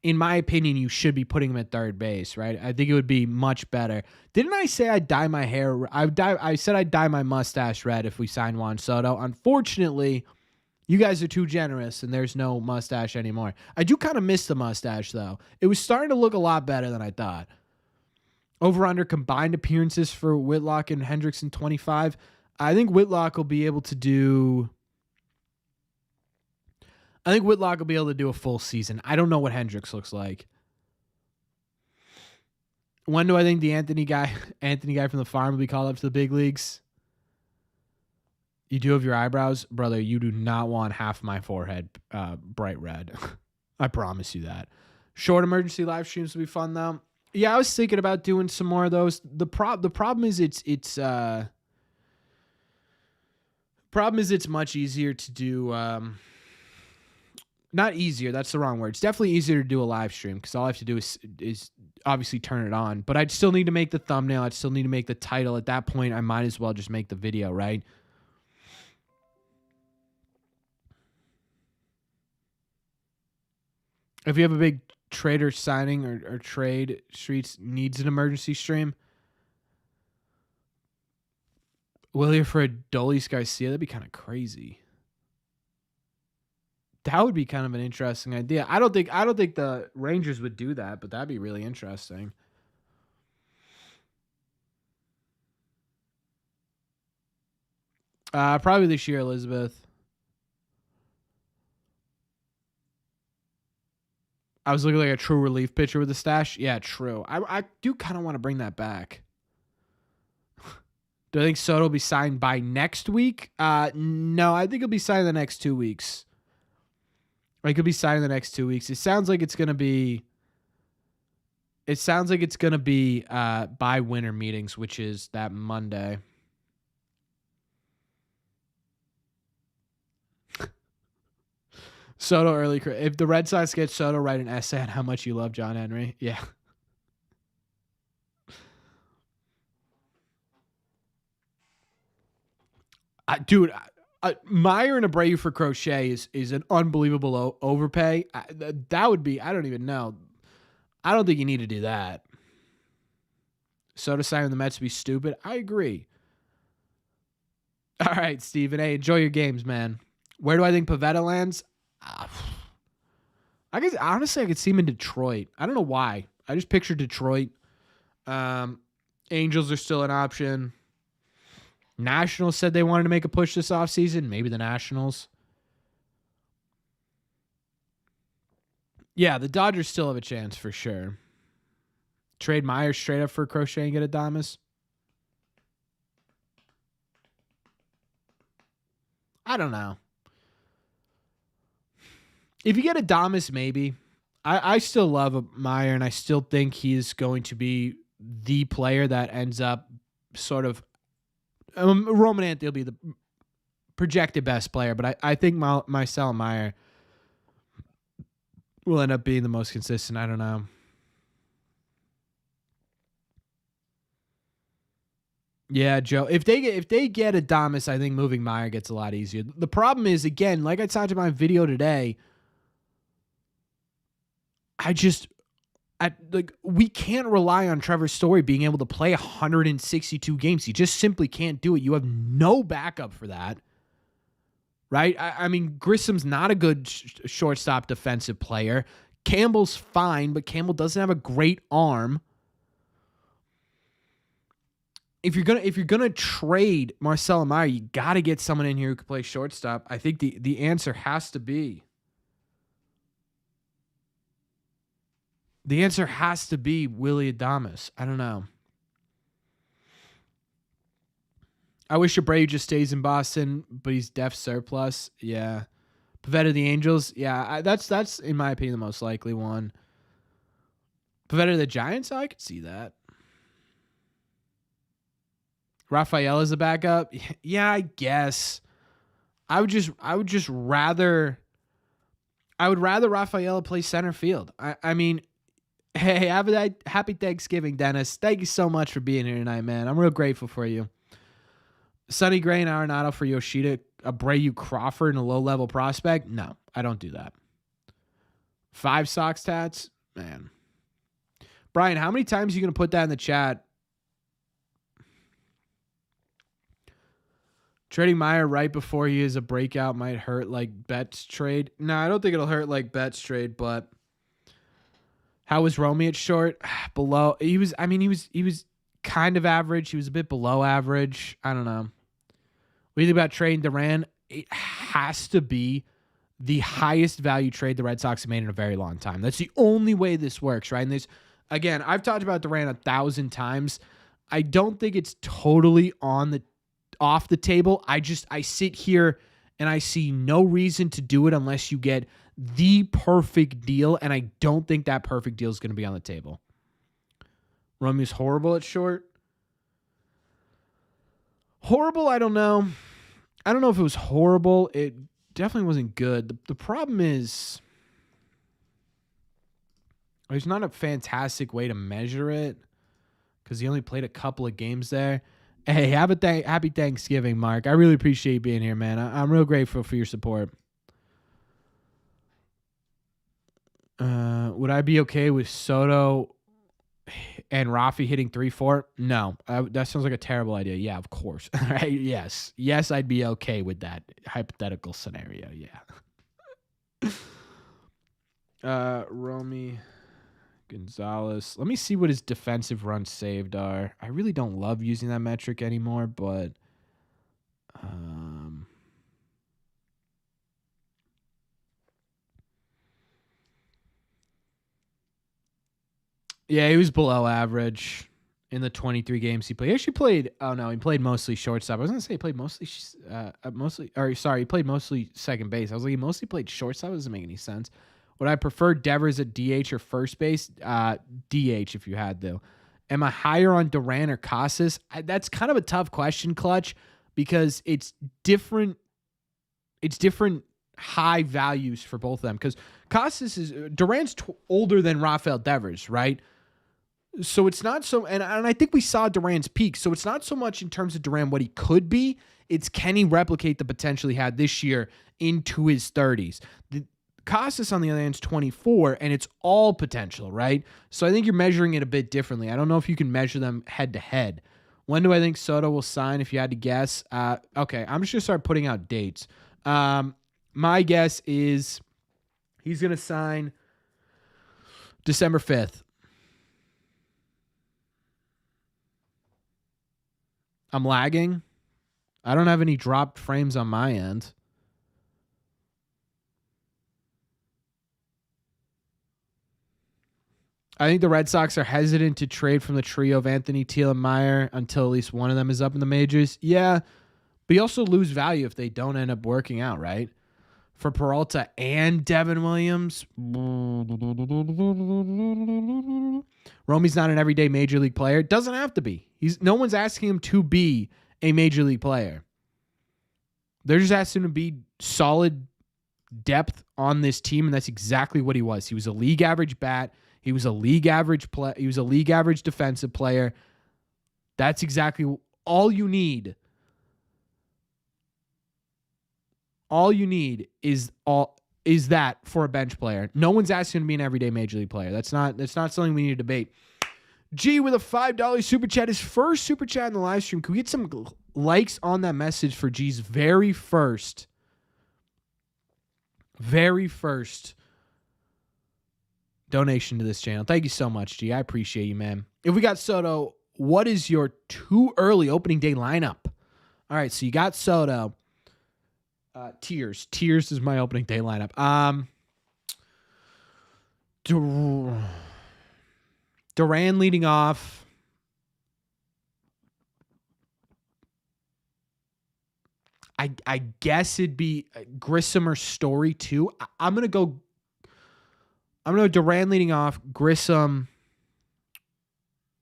in my opinion, you should be putting him at third base, right? I think it would be much better. Didn't I say I'd dye my hair? I said I'd dye my mustache red if we signed Juan Soto. Unfortunately, you guys are too generous, and there's no mustache anymore. I do kind of miss the mustache, though. It was starting to look a lot better than I thought. Over-under combined appearances for Whitlock and Hendricks in 25. I think Whitlock will be able to do a full season. I don't know what Hendricks looks like. When do I think the Anthony guy from the farm will be called up to the big leagues? You do have your eyebrows? Brother, you do not want half my forehead bright red. I promise you that. Short emergency live streams will be fun, though. Yeah, I was thinking about doing some more of those. The problem is it's much easier to do not easier. That's the wrong word. It's definitely easier to do a live stream because all I have to do is obviously turn it on. But I'd still need to make the thumbnail. I'd still need to make the title. At that point, I might as well just make the video, right? If you have a big trader signing or trade, Streets needs an emergency stream. Willier for a Dolis Garcia, that'd be kind of crazy. That would be kind of an interesting idea. I don't think the Rangers would do that, but that'd be really interesting. Probably this year, Elizabeth. I was looking like a true relief pitcher with a stash. Yeah, true. I do kind of want to bring that back. Do I think Soto will be signed by next week? No, I think he'll be signed in the next 2 weeks. Or he could be signed in the next 2 weeks. It sounds like it's gonna be. It sounds like it's gonna be by winter meetings, which is that Monday. Soto early. If the Red Sox get Soto, write an essay on how much you love John Henry. Yeah. Dude, Meyer and Abreu for Crochet is an unbelievable overpay. That would be, I don't even know. I don't think you need to do that. Soto signing the Mets would be stupid. I agree. All right, Steven. Hey, enjoy your games, man. Where do I think Pivetta lands? I guess honestly, I could see him in Detroit. I don't know why. I just pictured Detroit. Angels are still an option. Nationals said they wanted to make a push this offseason. Maybe the Nationals. Yeah, the Dodgers still have a chance for sure. Trade Myers straight up for Crochet and get Adames. I don't know. If you get Adames, maybe. I still love Meyer, and I still think he's going to be the player that ends up sort of. Roman Anthony will be the projected best player, but I think Marcel Meyer will end up being the most consistent. I don't know. Yeah, Joe. If they get Adames, I think moving Meyer gets a lot easier. The problem is, again, like I talked about in my video today, we can't rely on Trevor Story being able to play 162 games. You just simply can't do it. You have no backup for that, right? I mean, Grissom's not a good shortstop defensive player. Campbell's fine, but Campbell doesn't have a great arm. If you're gonna trade Marcelo Meyer, you got to get someone in here who can play shortstop. I think the answer has to be. The answer has to be Willy Adames. I don't know. I wish Abreu just stays in Boston, but he's def surplus. Yeah. Pivetta the Angels. Yeah, that's in my opinion the most likely one. Pivetta the Giants. I could see that. Rafael is a backup. Yeah, I guess. I would rather Rafael play center field. I mean. Hey, happy Thanksgiving, Dennis. Thank you so much for being here tonight, man. I'm real grateful for you. Sonny Gray and Arenado for Yoshida, Abreu, Crawford, and a low-level prospect? No, I don't do that. 5 Sox tats? Man. Brian, how many times are you going to put that in the chat? Trading Meyer right before he is a breakout might hurt like Betts trade. No, I don't think it'll hurt like Betts trade, but how was Romy at short? Below. He was kind of average. He was a bit below average. I don't know. What do you think about trading Duran? It has to be the highest value trade the Red Sox have made in a very long time. That's the only way this works, right? And there's, again, I've talked about Duran 1,000 times. I don't think it's totally off the table. I sit here and I see no reason to do it unless you get the perfect deal, and I don't think that perfect deal is going to be on the table. Romeo's horrible at short. Horrible, I don't know. I don't know if it was horrible. It definitely wasn't good. The problem is, There's not a fantastic way to measure it because he only played a couple of games there. Hey, happy Thanksgiving, Mark. I really appreciate you being here, man. I'm real grateful for your support. Would I be okay with Soto and Rafi hitting 3-4? No, that sounds like a terrible idea. Yeah, of course. Right? Yes, I'd be okay with that hypothetical scenario. Yeah. Romy Gonzalez. Let me see what his defensive runs saved are. I really don't love using that metric anymore, but yeah, he was below average in the 23 games he played. He actually played. Oh no, he played mostly shortstop. I was gonna say he played mostly, he played mostly second base. I was like, he mostly played shortstop. That doesn't make any sense. Would I prefer Devers at DH or first base? DH if you had to. Am I higher on Duran or Casas? That's kind of a tough question, Clutch, because it's different. It's different high values for both of them. Because Duran's older than Rafael Devers, right? So it's not so, and I think we saw Duran's peak. So it's not so much in terms of Duran what he could be. It's can he replicate the potential he had this year into his 30s? Casas, on the other hand, is 24, and it's all potential, right? So I think you're measuring it a bit differently. I don't know if you can measure them head-to-head. When do I think Soto will sign, if you had to guess? Okay, I'm just going to start putting out dates. My guess is he's going to sign December 5th. I'm lagging. I don't have any dropped frames on my end. I think the Red Sox are hesitant to trade from the trio of Anthony, Teal, and Meyer until at least one of them is up in the majors. Yeah, but you also lose value if they don't end up working out, right? For Peralta and Devin Williams, Romy's not an everyday major league player. Doesn't have to be. No one's asking him to be a major league player. They're just asking him to be solid depth on this team, and that's exactly what he was. He was a league average bat. He was a league average He was a league average defensive player. That's exactly all you need. All you need is that for a bench player. No one's asking him to be an everyday major league player. That's not something we need to debate. G with a $5 super chat. His first super chat in the live stream. Can we get some likes on that message for G's very first donation to this channel? Thank you so much, G. I appreciate you, man. If we got Soto, what is your too early opening day lineup? All right, so you got Soto. Tears is my opening day lineup. Duran leading off. I guess it'd be Grissom or Story too. I'm gonna go Duran leading off, Grissom,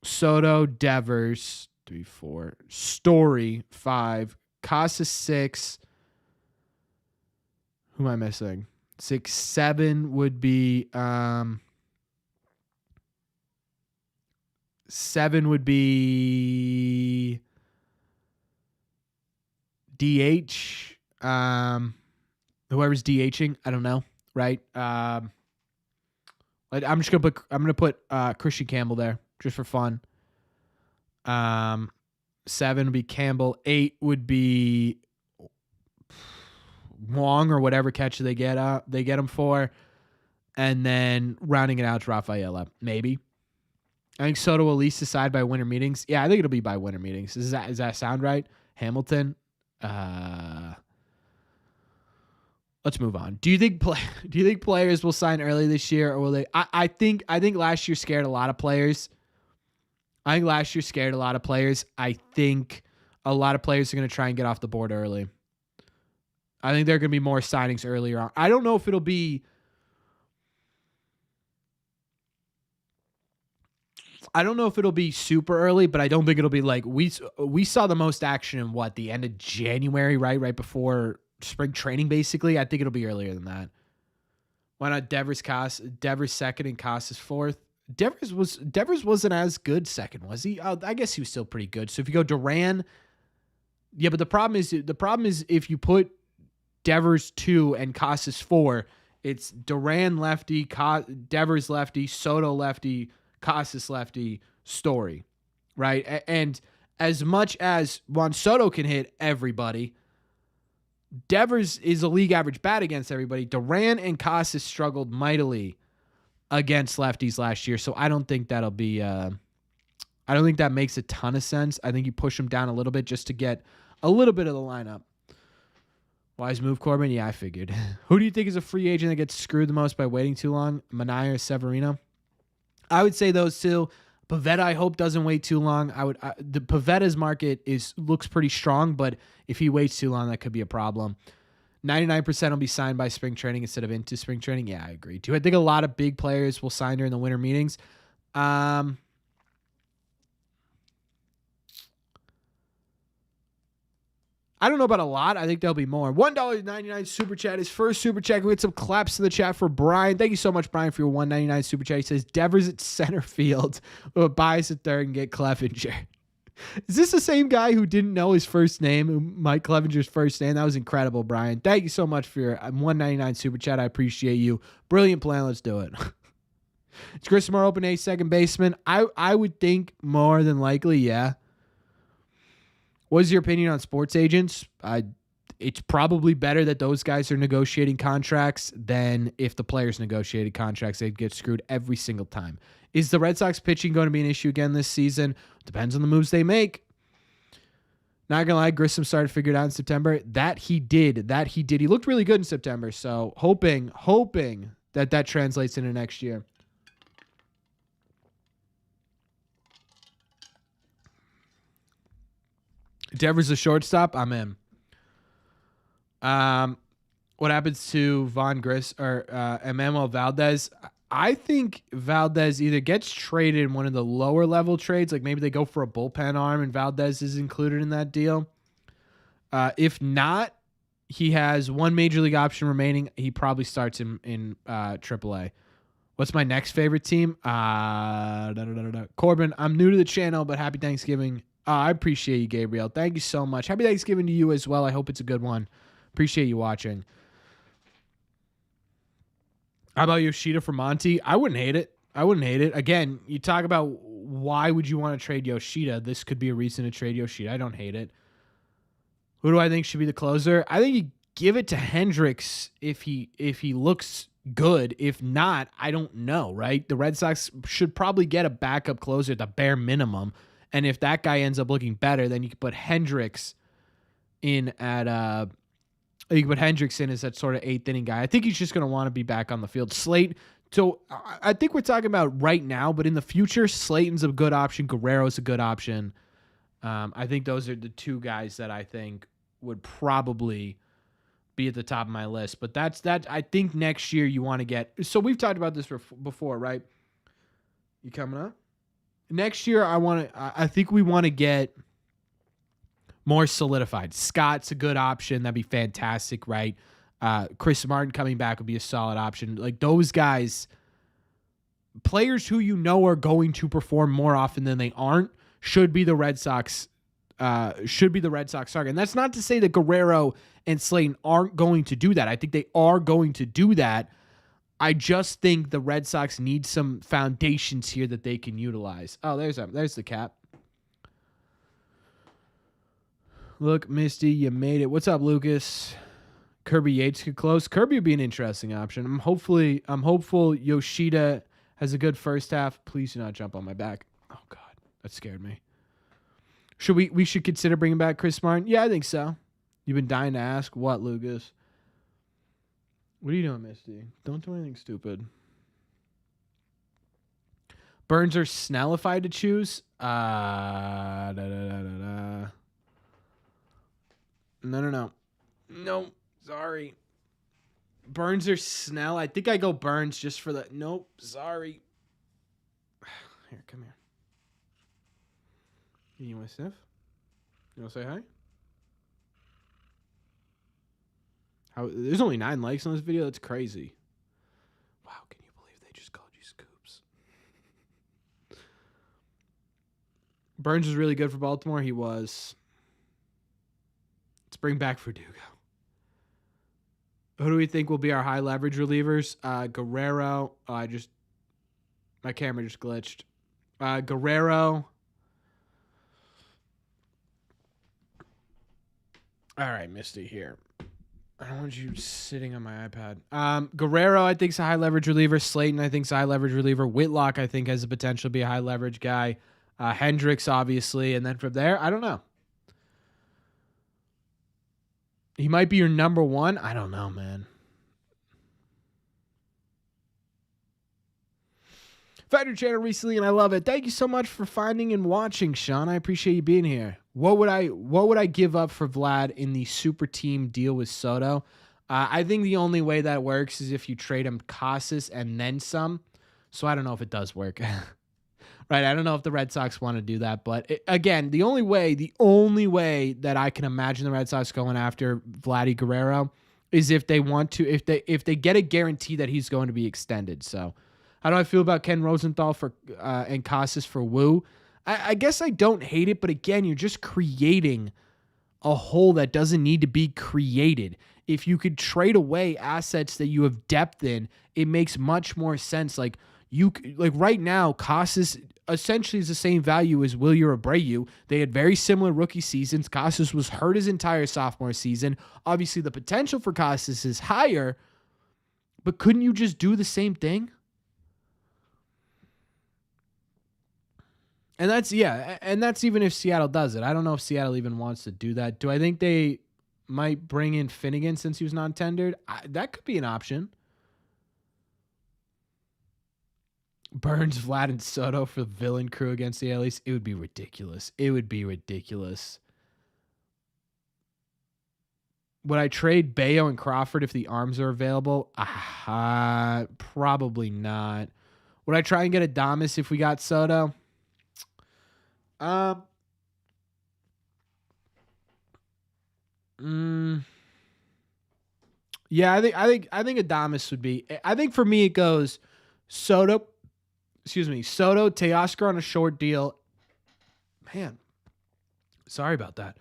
Soto, Devers, 3, 4, Story, 5, Casas, 6. Who am I missing? 6, 7 would be 7 would be DH. Whoever's DHing, I don't know, right? I'm gonna put Christian Campbell there just for fun. 7 would be Campbell. 8 would be Wong or whatever catcher they get him for, and then rounding it out to Rafaela. Maybe. I think Soto will at least decide by winter meetings. Yeah, I think it'll be by winter meetings. Does that sound right? Hamilton. Let's move on. Do you think players will sign early this year, or will they? I think last year scared a lot of players. I think a lot of players are going to try and get off the board early. I think there are going to be more signings earlier on. I don't know if it'll be. I don't know if it'll be super early, but I don't think it'll be like we saw the most action in the end of January, right before spring training, basically. I think it'll be earlier than that. Why not Devers second and Casas fourth? Devers wasn't as good second, was he? I guess he was still pretty good. So if you go Duran, yeah, but the problem is if you put Devers 2 and Casas 4, it's Duran lefty, Devers lefty, Soto lefty, Casas lefty, Story, right? And as much as Juan Soto can hit everybody, Devers is a league average bat against everybody. Duran and Casas struggled mightily against lefties last year, so I don't think that'll be. I don't think that makes a ton of sense. I think you push them down a little bit just to get a little bit of the lineup. Wise move, Corbin. Yeah, I figured. Who do you think is a free agent that gets screwed the most by waiting too long? Manaea or Severino? I would say those two. Pavetta, I hope, doesn't wait too long. The Pavetta's market looks pretty strong, but if he waits too long, that could be a problem. 99% will be signed by spring training instead of into spring training. Yeah, I agree too. I think a lot of big players will sign during the winter meetings. I don't know about a lot. I think there'll be more. $1.99 super chat. His first super chat. We get some claps to the chat for Brian. Thank you so much, Brian, for your $1.99 super chat. He says Devers at center field with Bias at third and get Clevenger. Is this the same guy who didn't know his first name, Mike Clevenger's first name? That was incredible, Brian. Thank you so much for your $1.99 super chat. I appreciate you. Brilliant plan. Let's do it. Is Chris Moore open a second baseman? I would think more than likely, yeah. What is your opinion on sports agents? It's probably better that those guys are negotiating contracts than if the players negotiated contracts. They'd get screwed every single time. Is the Red Sox pitching going to be an issue again this season? Depends on the moves they make. Not going to lie, Grissom started to figure it out in September. That he did. He looked really good in September. So hoping that translates into next year. Devers a shortstop. I'm in. What happens to Emmanuel Valdez? I think Valdez either gets traded in one of the lower level trades, like maybe they go for a bullpen arm and Valdez is included in that deal. If not, he has one major league option remaining. He probably starts in AAA. What's my next favorite team? Corbin, I'm new to the channel, but happy Thanksgiving. I appreciate you, Gabriel. Thank you so much. Happy Thanksgiving to you as well. I hope it's a good one. Appreciate you watching. How about Yoshida for Monty? I wouldn't hate it. Again, you talk about why would you want to trade Yoshida? This could be a reason to trade Yoshida. I don't hate it. Who do I think should be the closer? I think you give it to Hendricks if he looks good. If not, I don't know, right? The Red Sox should probably get a backup closer at the bare minimum. And if that guy ends up looking better, then you can put Hendricks in as that sort of eighth inning guy. I think he's just going to want to be back on the field. Slate. So I think we're talking about right now, but in the future, Slayton's a good option. Guerrero's a good option. I think those are the two guys that I think would probably be at the top of my list. But that's that. I think next year you want to get. So we've talked about this before, right? You coming up? Next year, I think we want to get more solidified. Scott's a good option. That'd be fantastic, right? Chris Martin coming back would be a solid option. Like those guys, players who you know are going to perform more often than they aren't, should be the Red Sox. Target. And that's not to say that Guerrero and Slayton aren't going to do that. I think they are going to do that. I just think the Red Sox need some foundations here that they can utilize. Oh, there's the cap. Look, Misty, you made it. What's up, Lucas? Kirby Yates could close. Kirby would be an interesting option. I'm hopeful Yoshida has a good first half. Please do not jump on my back. Oh God, that scared me. We should consider bringing back Chris Martin? Yeah, I think so. You've been dying to ask. What, Lucas? What are you doing, Misty? Don't do anything stupid. Burns or Snell if I had to choose? No. No, sorry. Burns or Snell? I think I go Burns just for the... Nope, sorry. Here, come here. You want to sniff? You want to say hi? There's only 9 likes on this video. That's crazy. Burns was really good for Baltimore. He was. Let's bring back Verdugo. Who do we think will be our high leverage relievers? Guerrero. My camera just glitched. Guerrero. All right, Misty, here. I don't want you sitting on my iPad. Guerrero, I think, is a high leverage reliever. Slayton, I think, is a high leverage reliever. Whitlock, I think, has the potential to be a high leverage guy. Hendricks, obviously. And then from there, I don't know. He might be your number one. I don't know, man. Found your channel recently and I love it. Thank you so much for finding and watching, Sean. I appreciate you being here. What would I give up for Vlad in the super team deal with Soto? I think the only way that works is if you trade him Casas and then some. So I don't know if it does work. Right? I don't know if the Red Sox want to do that, but again, the only way that I can imagine the Red Sox going after Vladdy Guerrero is if they want to, if they get a guarantee that he's going to be extended. So how do I feel about Ken Rosenthal for and Casas for Woo? I guess I don't hate it, but again, you're just creating a hole that doesn't need to be created. If you could trade away assets that you have depth in, it makes much more sense. Like right now, Casas essentially is the same value as Wilyer Abreu. They had very similar rookie seasons. Casas was hurt his entire sophomore season. Obviously, the potential for Casas is higher, but couldn't you just do the same thing? And that's even if Seattle does it. I don't know if Seattle even wants to do that. Do I think they might bring in Finnegan since he was non-tendered? That could be an option. Burns, Vlad, and Soto for the villain crew against the A's. It would be ridiculous. Would I trade Bayo and Crawford if the arms are available? Probably not. Would I try and get Adames if we got Soto? Yeah, I think Adames would be. I think for me it goes Soto, Teoscar on a short deal. Man, sorry about that.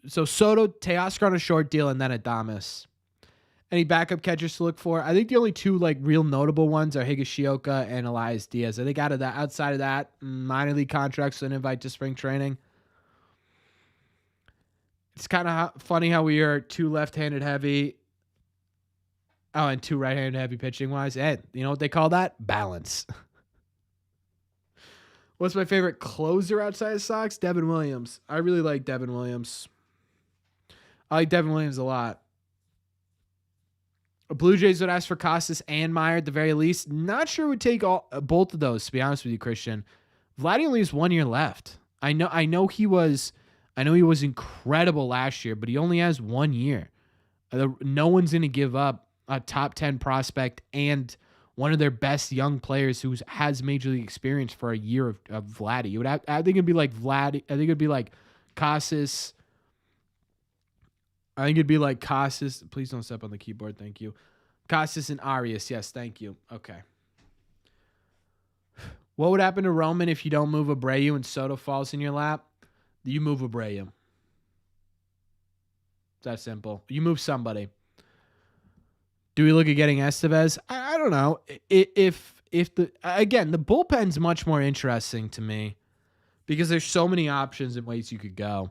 So Soto, Teoscar on a short deal, and then Adames. Any backup catchers to look for? I think the only two real notable ones are Higashioka and Elias Diaz. I think outside of that, minor league contracts and invite to spring training. It's kind of funny how we are two left-handed heavy. Oh, and two right-handed heavy pitching wise. Hey, you know what they call that? Balance. What's my favorite closer outside of Sox? Devin Williams. I really like Devin Williams. I like Devin Williams a lot. Blue Jays would ask for Casas and Meyer at the very least. Not sure would take both of those, to be honest with you, Christian. Vladdy only has 1 year left. I know he was incredible last year, but he only has 1 year. No one's going to give up a top 10 prospect and one of their best young players who has major league experience for a year of Vladdy. I think it'd be like Vladdy. I think it'd be like Casas. I think it'd be like Casas. Please don't step on the keyboard. Thank you. Casas and Arias. Yes, thank you. Okay. What would happen to Roman if you don't move Abreu and Soto falls in your lap? You move Abreu. It's that simple. You move somebody. Do we look at getting Estevez? I don't know. If the bullpen's much more interesting to me because there's so many options and ways you could go.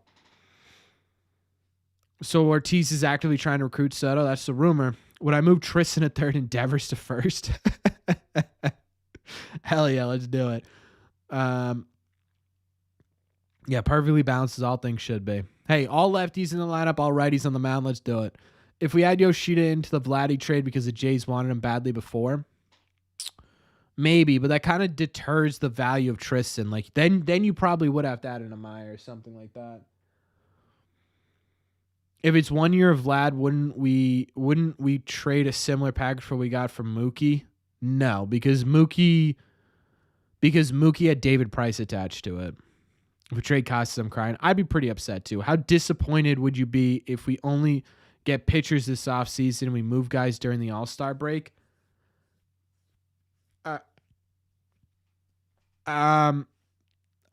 So Ortiz is actively trying to recruit Soto. That's the rumor. Would I move Tristan to third and Devers to first? Hell yeah, let's do it. Yeah, perfectly balanced as all things should be. Hey, all lefties in the lineup, all righties on the mound. Let's do it. If we add Yoshida into the Vladdy trade because the Jays wanted him badly before, maybe, but that kind of deters the value of Tristan. Then you probably would have to add in a Meyer or something like that. If it's 1 year of Vlad, wouldn't we trade a similar package for what we got from Mookie? No, because Mookie had David Price attached to it. If we trade Casas, I'm crying. I'd be pretty upset too. How disappointed would you be if we only get pitchers this offseason and we move guys during the All-Star break?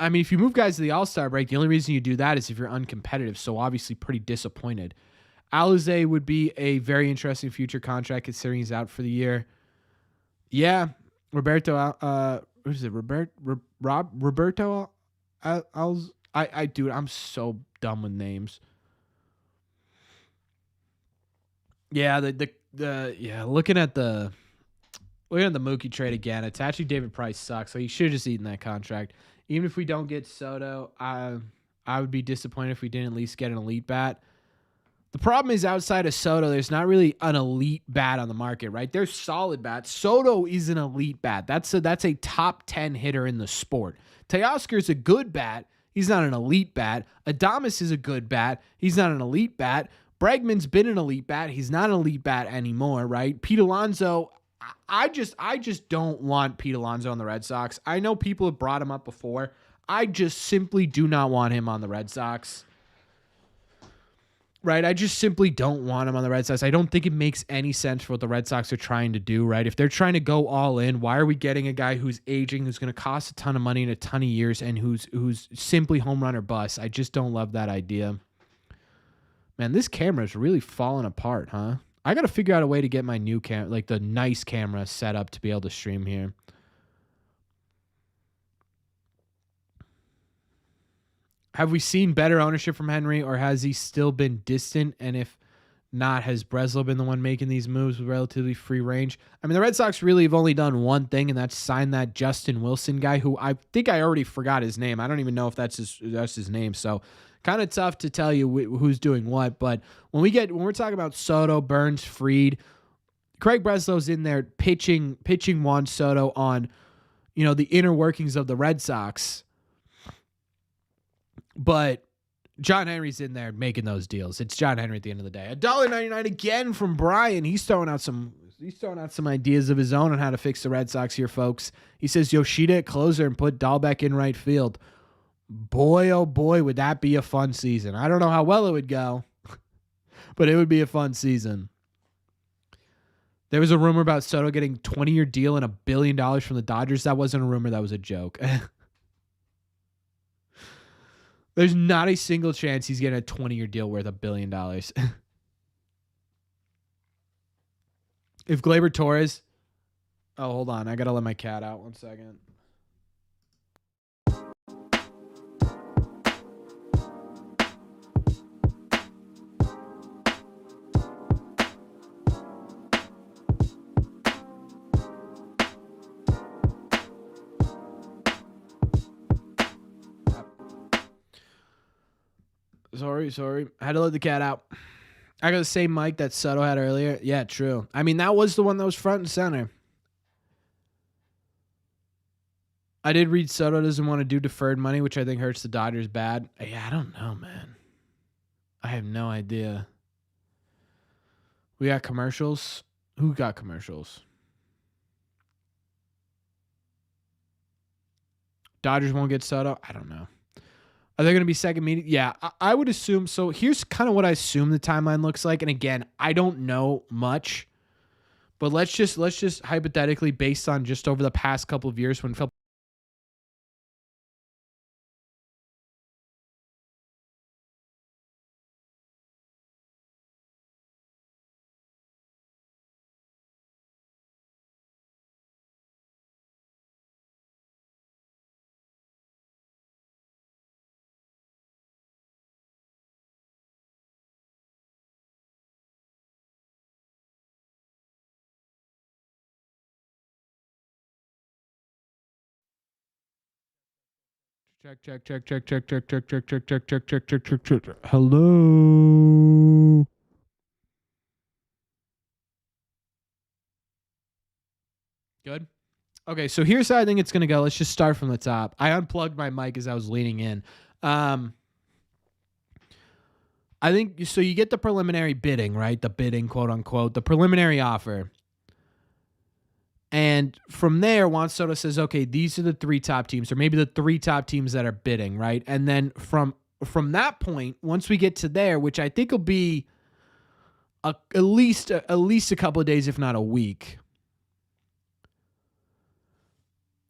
I mean, if you move guys to the All-Star break, the only reason you do that is if you're uncompetitive. So obviously pretty disappointed. Alize would be a very interesting future contract considering he's out for the year. Yeah, Roberto. What is it? Roberto. Dude, I'm so dumb with names. Yeah, looking at the Mookie trade again, it's actually David Price sucks. So he should have just eaten that contract. Even if we don't get Soto, I would be disappointed if we didn't at least get an elite bat. The problem is outside of Soto, there's not really an elite bat on the market, right? There's solid bats. Soto is an elite bat. That's a top 10 hitter in the sport. Teoscar's a good bat. He's not an elite bat. Adames is a good bat. He's not an elite bat. Bregman's been an elite bat. He's not an elite bat anymore, right? Pete Alonso, I just don't want Pete Alonso on the Red Sox. I know people have brought him up before. I just simply do not want him on the Red Sox. Right, I just simply don't want him on the Red Sox. I don't think it makes any sense for what the Red Sox are trying to do, right? If they're trying to go all in, why are we getting a guy who's aging, who's going to cost a ton of money in a ton of years, and who's simply home run or bust? I just don't love that idea. Man, this camera is really falling apart, huh? I got to figure out a way to get my new camera, like the nice camera set up to be able to stream here. Have we seen better ownership from Henry, or has he still been distant? And if not, has Breslow been the one making these moves with relatively free range? I mean, the Red Sox really have only done one thing, and that's sign that Justin Wilson guy, who I think I already forgot his name. I don't even know if that's his name. So kind of tough to tell you who's doing what. But when we're talking about Soto, Burns, Fried, Craig Breslow's in there pitching Juan Soto on, the inner workings of the Red Sox. But John Henry's in there making those deals. It's John Henry at the end of the day. $1.99 again from Brian. He's throwing out some ideas of his own on how to fix the Red Sox here, folks. He says Yoshida at closer and put Dahlbeck in right field. Boy, oh boy, would that be a fun season. I don't know how well it would go, but it would be a fun season. There was a rumor about Soto getting a 20-year deal and $1 billion from the Dodgers. That wasn't a rumor. That was a joke. There's not a single chance he's getting a 20-year deal worth $1 billion. If Gleyber Torres... Oh, hold on. I got to let my cat out 1 second. Sorry. I had to let the cat out. I got the same mic that Soto had earlier. Yeah, true. I mean, that was the one that was front and center. I did read Soto doesn't want to do deferred money, which I think hurts the Dodgers bad. Yeah, I don't know, man. I have no idea. We got commercials. Who got commercials? Dodgers won't get Soto? I don't know. Are there going to be second meeting? Yeah, I would assume so. Here's kind of what I assume the timeline looks like. And again, I don't know much, but let's just hypothetically, based on just over the past couple of years when Phil. Check. Hello. Good. Okay, so here's how I think it's going to go. Let's just start from the top. I unplugged my mic as I was leaning in. I think so. You get the preliminary bidding, right? The bidding, quote unquote, the preliminary offer. And from there, Juan Soto says, okay, these are the 3 top teams, or maybe the 3 top teams that are bidding, right? And then from that point, once we get to there, which I think will be at least a couple of days, if not a week,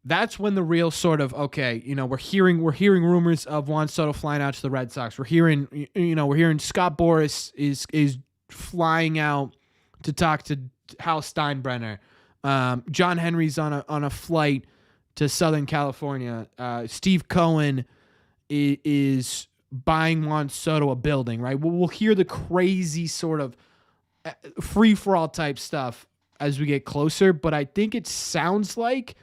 that's when the real sort of, okay, we're hearing rumors of Juan Soto flying out to the Red Sox. We're hearing Scott Boras is flying out to talk to Hal Steinbrenner. John Henry's on a flight to Southern California. Steve Cohen is buying Juan Soto a building, right? We'll hear the crazy sort of free-for-all type stuff as we get closer, but I think it sounds like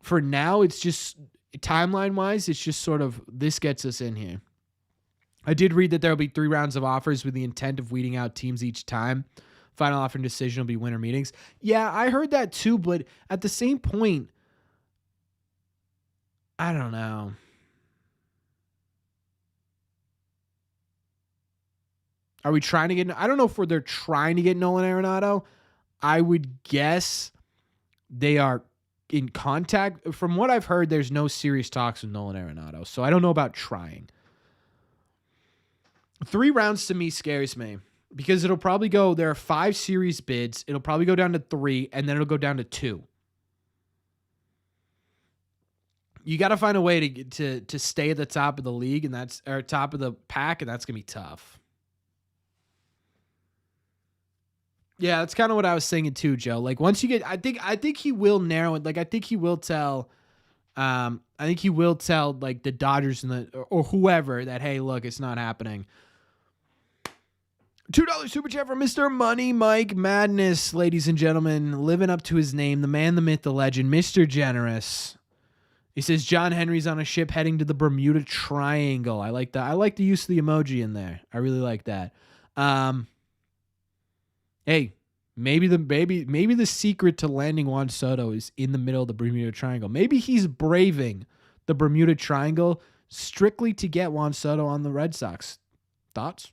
for now, it's just timeline-wise, it's just sort of this gets us in here. I did read that there will be 3 rounds of offers with the intent of weeding out teams each time. Final offer and decision will be winter meetings. Yeah, I heard that too, but at the same point, I don't know. Are we trying to get... I don't know if they're trying to get Nolan Arenado. I would guess they are in contact. From what I've heard, there's no serious talks with Nolan Arenado, so I don't know about trying. 3 rounds to me scares me because it'll probably go... There are 5 series bids. It'll probably go down to 3, and then it'll go down to 2. You got to find a way to stay at the top of the league, and that's or top of the pack, and that's gonna be tough. Yeah, that's kind of what I was thinking too, Joe. Like once you get, I think he will narrow it. Like I think he will tell, like the Dodgers and or whoever that, hey, look, it's not happening. $2 super chat from Mr. Money Mike Madness, ladies and gentlemen, living up to his name, the man, the myth, the legend, Mr. Generous. He says John Henry's on a ship heading to the Bermuda Triangle. I like that. I like the use of the emoji in there. I really like that. Hey, maybe the secret to landing Juan Soto is in the middle of the Bermuda Triangle. Maybe he's braving the Bermuda Triangle strictly to get Juan Soto on the Red Sox. Thoughts?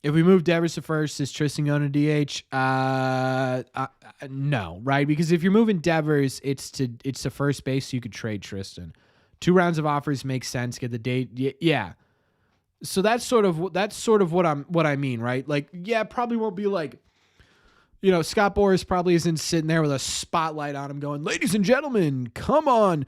If we move Devers to first, is Tristan going to DH? No, right? Because if you're moving Devers, it's to first base, so you could trade Tristan. 2 rounds of offers makes sense. Get the date, yeah. So that's sort of what I mean, right? Like, yeah, probably won't be like, Scott Boras probably isn't sitting there with a spotlight on him, going, "Ladies and gentlemen, come on,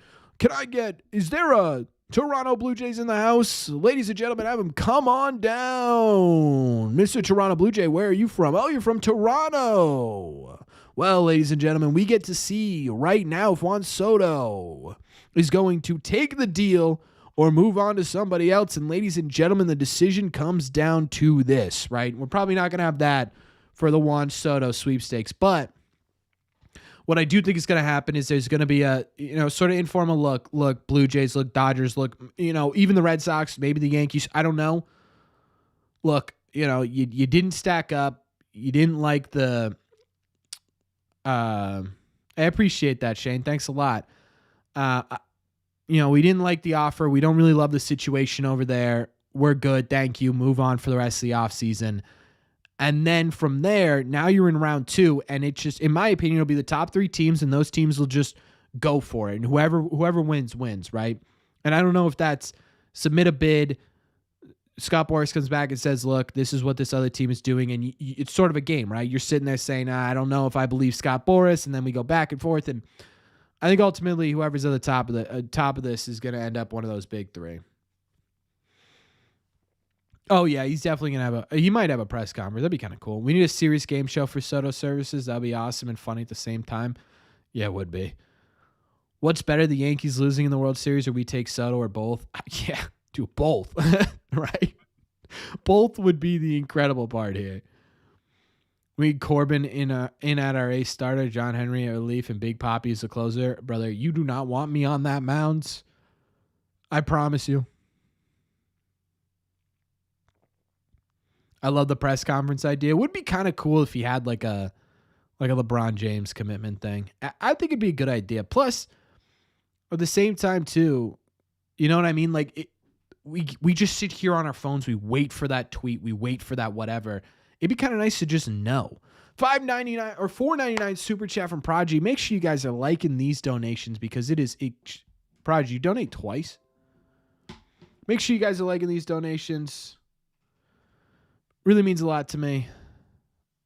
is there a Toronto Blue Jays in the house? Ladies and gentlemen, have him come on down. Mr. Toronto Blue Jay, where are you from? Oh, you're from Toronto. Well, ladies and gentlemen, we get to see right now if Juan Soto is going to take the deal or move on to somebody else. And ladies and gentlemen, the decision comes down to this, right? We're probably not going to have that for the Juan Soto sweepstakes, but what I do think is going to happen is there's going to be a, sort of informal look, Blue Jays, look, Dodgers, look, even the Red Sox, maybe the Yankees. I don't know. Look, you didn't stack up. You didn't like the, I appreciate that, Shane. Thanks a lot. We didn't like the offer. We don't really love the situation over there. We're good. Thank you. Move on for the rest of the offseason. And then from there, now you're in round 2, and it just, in my opinion, it'll be the top 3 teams, and those teams will just go for it. And whoever wins, right? And I don't know if that's submit a bid. Scott Boras comes back and says, look, this is what this other team is doing. And it's sort of a game, right? You're sitting there saying, I don't know if I believe Scott Boras. And then we go back and forth. And I think ultimately whoever's at the top of this is going to end up one of those big 3. Oh, yeah, he's definitely going to he might have a press conference. That'd be kind of cool. We need a serious game show for Soto services. That'd be awesome and funny at the same time. Yeah, it would be. What's better, the Yankees losing in the World Series or we take Soto or both? Yeah, do both, right? Both would be the incredible part here. We need Corbin in at our ace starter, John Henry at relief, and Big Papi as the closer. Brother, you do not want me on that mound. I promise you. I love the press conference idea. It would be kind of cool if he had like a LeBron James commitment thing. I think it'd be a good idea. Plus, at the same time too, you know what I mean? Like we just sit here on our phones. We wait for that tweet. We wait for that whatever. It'd be kind of nice to just know. $5.99 or $4.99 super chat from Prodigy. Make sure you guys are liking these donations because Prodigy, you donate twice. Make sure you guys are liking these donations. Really means a lot to me.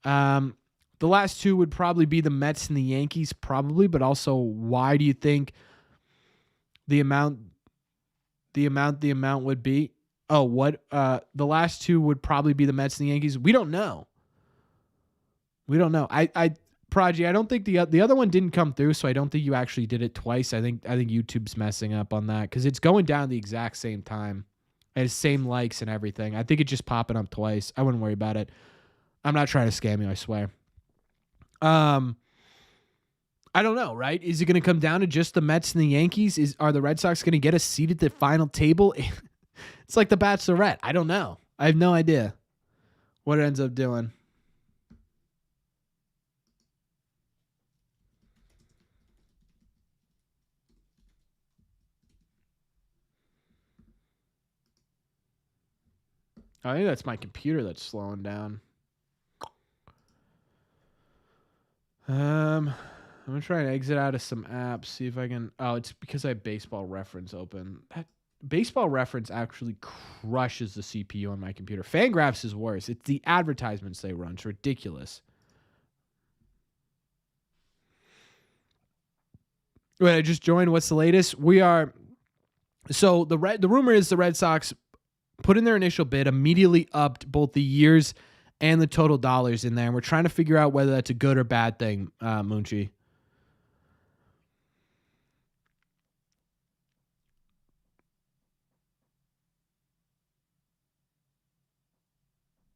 The last two would probably be the Mets and the Yankees, probably, but also why do you think the amount would be? Oh, what? The last two would probably be the Mets and the Yankees. We don't know. Prodigy, I don't think the other one didn't come through, so I don't think you actually did it twice. I think YouTube's messing up on that because it's going down the exact same time. It has same likes and everything. I think it's just popping up twice. I wouldn't worry about it. I'm not trying to scam you, I swear. I don't know, right? Is it going to come down to just the Mets and the Yankees? Are the Red Sox going to get a seat at the final table? It's like the Bachelorette. I don't know. I have no idea what it ends up doing. I think that's my computer that's slowing down. I'm going to try and exit out of some apps, see if I can... Oh, it's because I have Baseball Reference open. That Baseball Reference actually crushes the CPU on my computer. Fangraphs is worse. It's the advertisements they run. It's ridiculous. Wait, I just joined. What's the latest? We are... So the rumor is the Red Sox put in their initial bid, immediately upped both the years and the total dollars in there. And we're trying to figure out whether that's a good or bad thing, Munchie.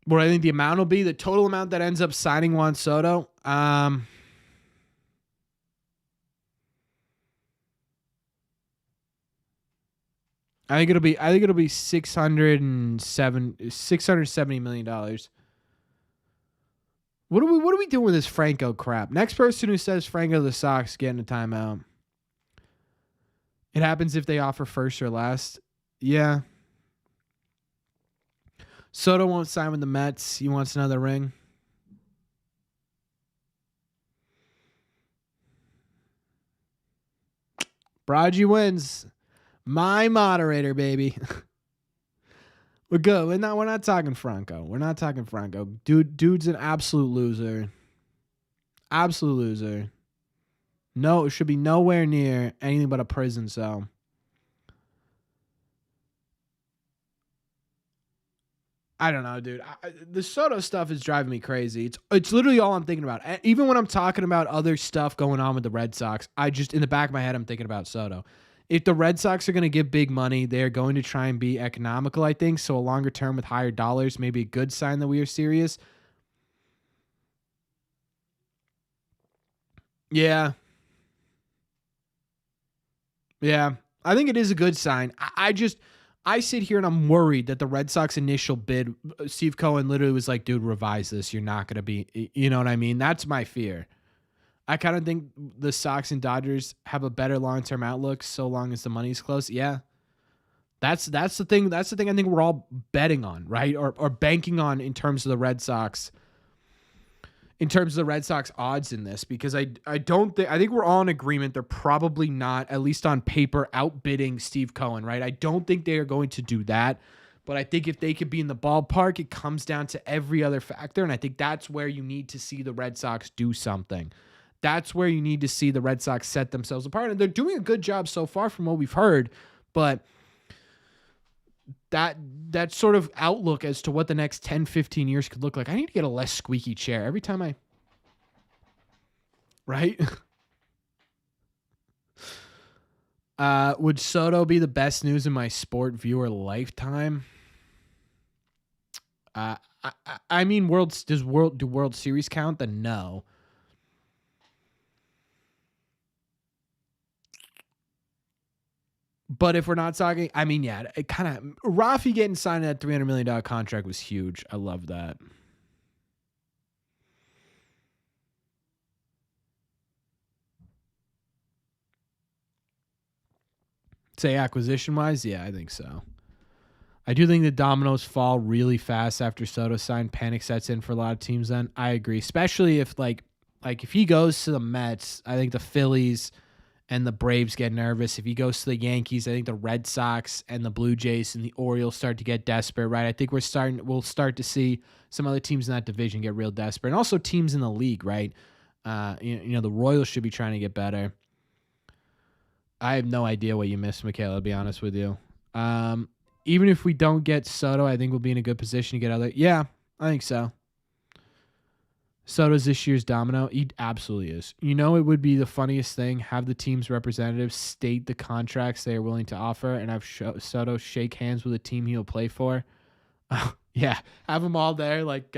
What I think the amount will be, the total amount that ends up signing Juan Soto. I think it'll be $670 million. What are we doing with this Franco crap? Next person who says Franco the Sox getting a timeout. It happens if they offer first or last. Yeah. Soto won't sign with the Mets. He wants another ring. Braji wins. My moderator, baby. We're good. We're not talking Franco. We're not talking Franco. Dude's an absolute loser. Absolute loser. No, it should be nowhere near anything but a prison cell. I don't know, dude. The Soto stuff is driving me crazy. It's literally all I'm thinking about. Even when I'm talking about other stuff going on with the Red Sox, I just, in the back of my head, I'm thinking about Soto. If the Red Sox are going to give big money, they're going to try and be economical, I think. So a longer term with higher dollars may be a good sign that we are serious. Yeah. Yeah. I think it is a good sign. I sit here and I'm worried that the Red Sox initial bid, Steve Cohen literally was like, dude, revise this. You're not going to be, you know what I mean? That's my fear. I kind of think the Sox and Dodgers have a better long-term outlook so long as the money's close. Yeah. That's the thing. That's the thing I think we're all betting on, right? Or banking on in terms of the Red Sox. In terms of the Red Sox odds in this, because I think we're all in agreement they're probably not, at least on paper, outbidding Steve Cohen, right? I don't think they are going to do that, but I think if they could be in the ballpark, it comes down to every other factor, and I think that's where you need to see the Red Sox do something. That's where you need to see the Red Sox set themselves apart, and they're doing a good job so far from what we've heard, but that sort of outlook as to what the next 10, 15 years could look like. I need to get a less squeaky chair every time right? Would Soto be the best news in my sport viewer lifetime? I mean, do World Series count? Then no. But if we're not talking, I mean, yeah, it kind of Rafi getting signed at that $300 million contract was huge. I love that. Say acquisition wise, yeah, I think so. I do think the dominoes fall really fast after Soto signed. Panic sets in for a lot of teams. Then I agree, especially if like if he goes to the Mets, I think the Phillies and the Braves get nervous. If he goes to the Yankees, I think the Red Sox and the Blue Jays and the Orioles start to get desperate, right? I think we'll start to see some other teams in that division get real desperate, and also teams in the league, right? The Royals should be trying to get better. I have no idea what you missed, Michaela, to be honest with you. Even if we don't get Soto, I think we'll be in a good position to get other. Yeah, I think so. Soto's this year's domino. He absolutely is. You know, it would be the funniest thing, have the team's representatives state the contracts they are willing to offer and have Soto shake hands with a team he'll play for. Yeah, have them all there, like,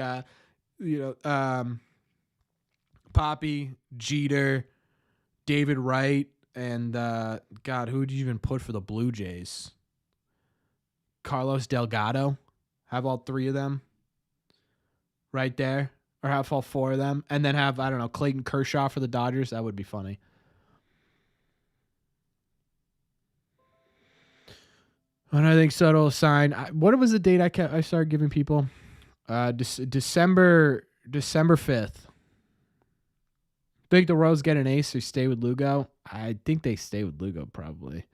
Poppy, Jeter, David Wright, and, God, who would you even put for the Blue Jays? Carlos Delgado. Have all three of them right there. Or have all four of them. And then have, I don't know, Clayton Kershaw for the Dodgers. That would be funny. When I think Soto will sign. What was the date I started giving people? December 5th. Think the Royals get an ace or stay with Lugo? I think they stay with Lugo probably.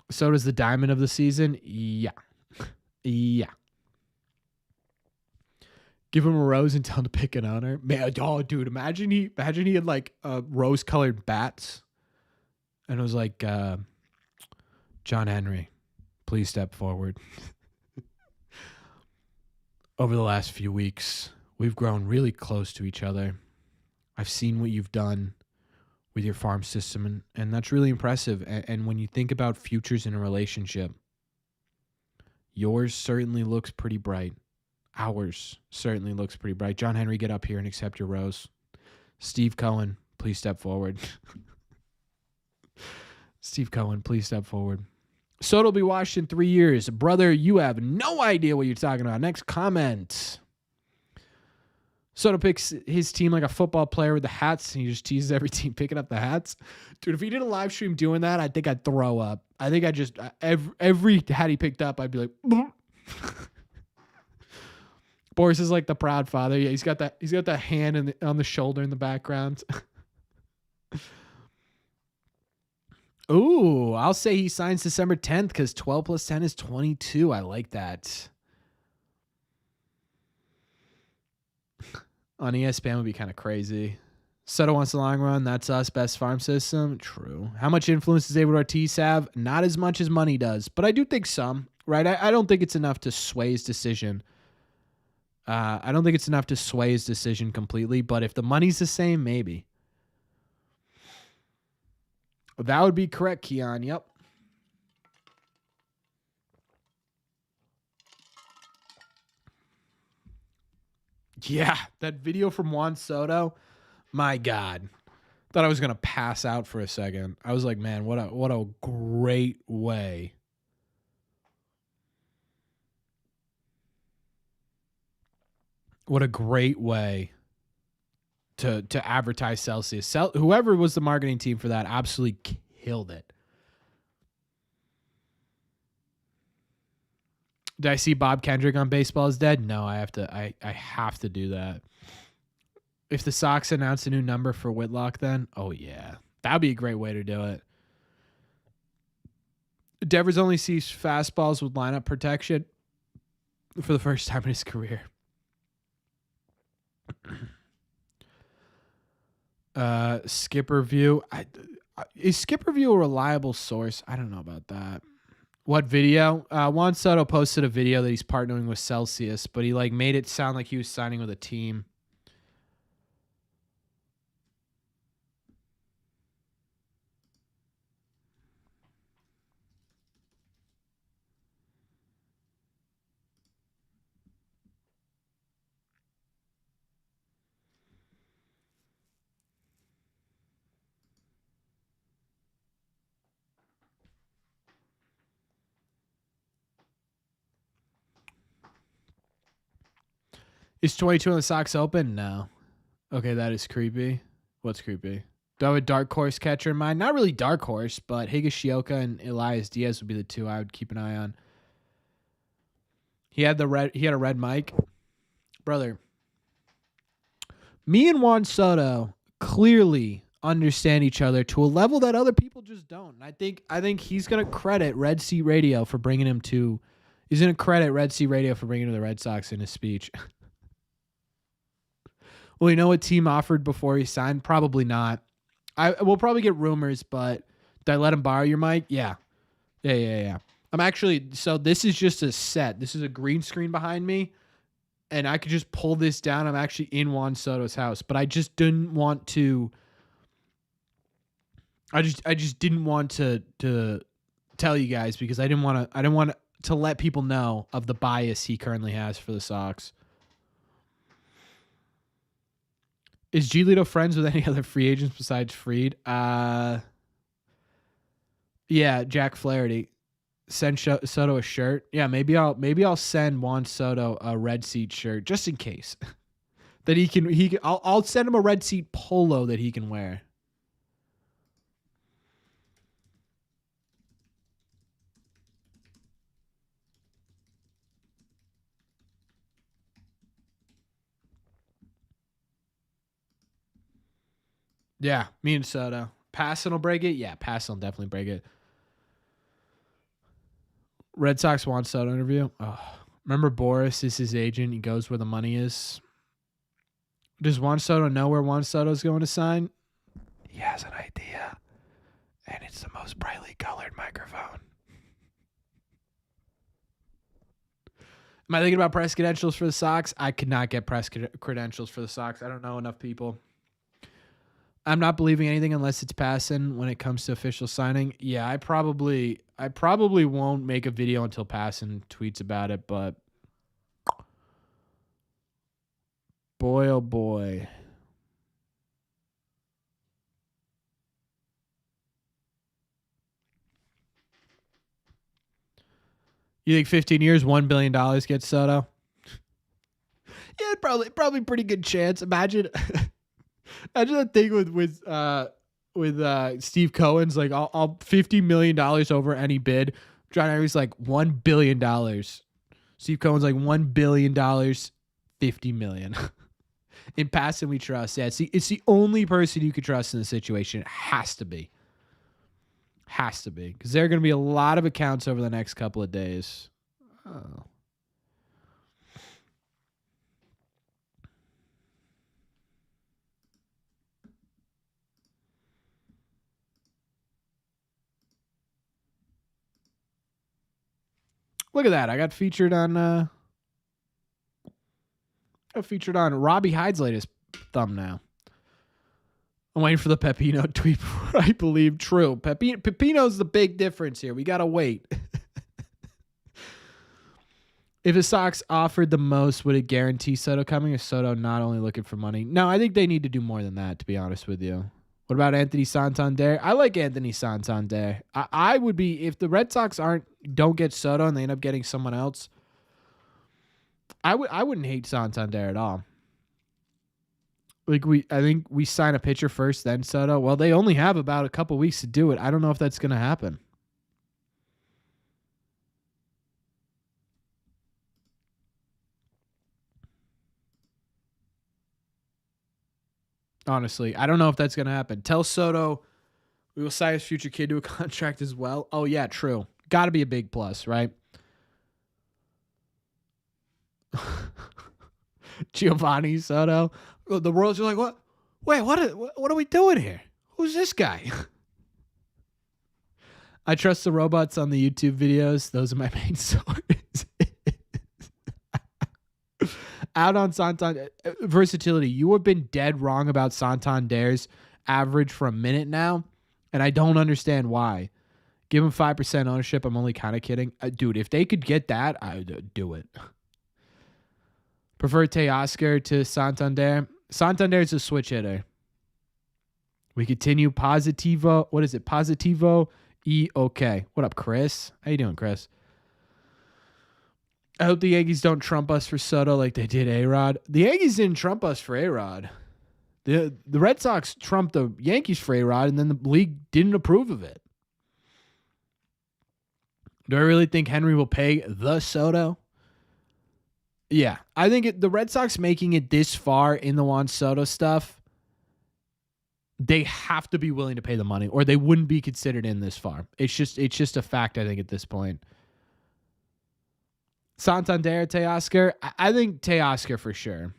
Soto's the diamond of the season? Yeah. Yeah. Give him a rose and tell him to pick an owner. Man, oh, dude, imagine he had like rose-colored bats, and it was like, John Henry, please step forward. Over the last few weeks, we've grown really close to each other. I've seen what you've done with your farm system, and that's really impressive. And when you think about futures in a relationship, yours certainly looks pretty bright. Ours certainly looks pretty bright. John Henry, get up here and accept your rose. Steve Cohen, please step forward. Steve Cohen, please step forward. Soto will be washed in 3 years. Brother, you have no idea what you're talking about. Next comment. Soto picks his team like a football player with the hats, and he just teases every team picking up the hats. Dude, if he did a live stream doing that, I think I'd throw up. I think I just every hat he picked up, I'd be like, Boris is like the proud father. Yeah, he's got that hand on the shoulder in the background. Ooh, I'll say he signs December 10th because 12 plus 10 is 22. I like that. On ESPN would be kind of crazy. Soto wants the long run. That's us. Best farm system. True. How much influence does David Ortiz have? Not as much as money does, but I do think some, right? I don't think it's enough to sway his decision. I don't think it's enough to sway his decision completely, but if the money's the same, maybe. That would be correct, Keon. Yep. Yeah, that video from Juan Soto, my God. Thought I was going to pass out for a second. I was like, man, what a great way. What a great way to advertise Celsius. Whoever was the marketing team for that absolutely killed it. Did I see Bob Kendrick on Baseball is Dead? No, I have to do that. If the Sox announce a new number for Whitlock, then yeah, that'd be a great way to do it. Devers only sees fastballs with lineup protection for the first time in his career. Skipper View. Is Skipper View a reliable source? I don't know about that. What video? Juan Soto posted a video that he's partnering with Celsius, but he made it sound like he was signing with a team. Is 22 on the Sox open? No. Okay, that is creepy. What's creepy? Do I have a dark horse catcher in mind? Not really dark horse, but Higashioka and Elias Diaz would be the two I would keep an eye on. He had a red mic. Brother, Me and Juan Soto clearly understand each other to a level that other people just don't. And I think he's gonna credit Red Sea Radio for bringing him to. He's gonna credit Red Sea Radio for bringing him to the Red Sox in his speech. Well, you know what team offered before he signed? Probably not. We'll probably get rumors, but did I let him borrow your mic? Yeah. I'm actually, so this is just a set. This is a green screen behind me, and I could just pull this down. I'm actually in Juan Soto's house, but I just didn't want to. I just didn't want to tell you guys because I didn't want to let people know of the bias he currently has for the Sox. Is Giolito friends with any other free agents besides Fried? Yeah, Jack Flaherty. Send Soto a shirt. Yeah, maybe I'll send Juan Soto a red seat shirt just in case. That he can I'll send him a red seat polo that he can wear. Yeah, me and Soto. Passan will break it? Yeah, Passan will definitely break it. Red Sox Juan Soto interview. Oh, remember Boris is his agent. He goes where the money is. Does Juan Soto know where Juan Soto's going to sign? He has an idea. And it's the most brightly colored microphone. Am I thinking about press credentials for the Sox? I could not get press credentials for the Sox. I don't know enough people. I'm not believing anything unless it's Passan when it comes to official signing. Yeah, I probably won't make a video until Passan tweets about it, but boy, oh boy. You think 15 years, $1 billion gets Soto? Yeah, probably pretty good chance. Imagine that thing with Steve Cohen's like I'll $50 million over any bid. John Henry's like $1 billion. Steve Cohen's like $1 billion, $50 million. In Passan we trust. Yeah, it's the only person you could trust in the situation. It has to be. Because there are going to be a lot of accounts over the next couple of days. Oh. Look at that. I got featured on Robbie Hyde's latest thumbnail. I'm waiting for the Pepino tweet before I believe true. Pepino's the big difference here. We got to wait. If the Sox offered the most, would it guarantee Soto coming, or Soto not only looking for money? No, I think they need to do more than that, to be honest with you. What about Anthony Santander? I like Anthony Santander. I would be, if the Red Sox don't get Soto and they end up getting someone else, I wouldn't hate Santander at all. I think we sign a pitcher first, then Soto. Well, they only have about a couple weeks to do it. I don't know if that's going to happen. Honestly, I don't know if that's going to happen. Tell Soto we will sign his future kid to a contract as well. Oh, yeah, true. Got to be a big plus, right? Giovanni Soto. The Royals are like, what? Wait, what are we doing here? Who's this guy? I trust the robots on the YouTube videos. Those are my main sources. Out on Santander. Versatility. You have been dead wrong about Santander's average for a minute now, and I don't understand why. Give him 5% ownership. I'm only kind of kidding. Dude, if they could get that, I would do it. Prefer Teoscar to Santander. Santander is a switch hitter. We continue. Positivo. What is it? Positivo E-OK. What up, Chris? How you doing, Chris? I hope the Yankees don't trump us for Soto like they did A-Rod. The Yankees didn't trump us for A-Rod. The Red Sox trumped the Yankees for A-Rod, and then the league didn't approve of it. Do I really think Henry will pay the Soto? Yeah, I think the Red Sox making it this far in the Juan Soto stuff, they have to be willing to pay the money, or they wouldn't be considered in this far. It's just a fact, I think, at this point. Santander, Teoscar. I think Teoscar for sure.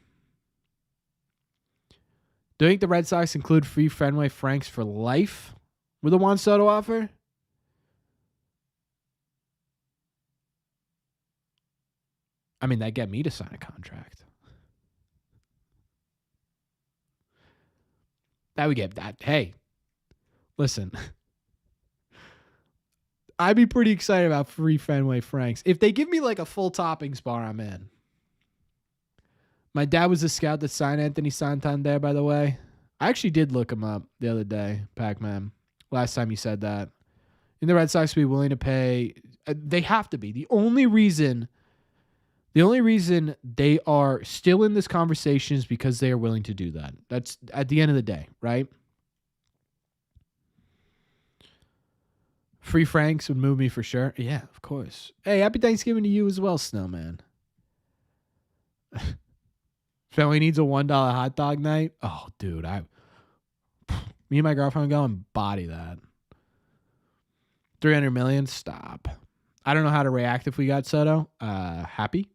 Do you think the Red Sox include free Fenway Franks for life with a Juan Soto offer? I mean, that'd get me to sign a contract. That would get that. Hey, listen. I'd be pretty excited about free Fenway Franks. If they give me like a full toppings bar, I'm in. My dad was a scout that signed Anthony Santander, by the way. I actually did look him up the other day, Pac-Man. Last time you said that. And the Red Sox be willing to pay. They have to be. The only reason they are still in this conversation is because they are willing to do that. That's at the end of the day, right? Free Franks would move me for sure. Yeah, of course. Hey, happy Thanksgiving to you as well, Snowman. Family needs a $1 hot dog night. Oh, dude, me and my girlfriend go and body that. 300 million. Stop. I don't know how to react if we got Soto. Happy,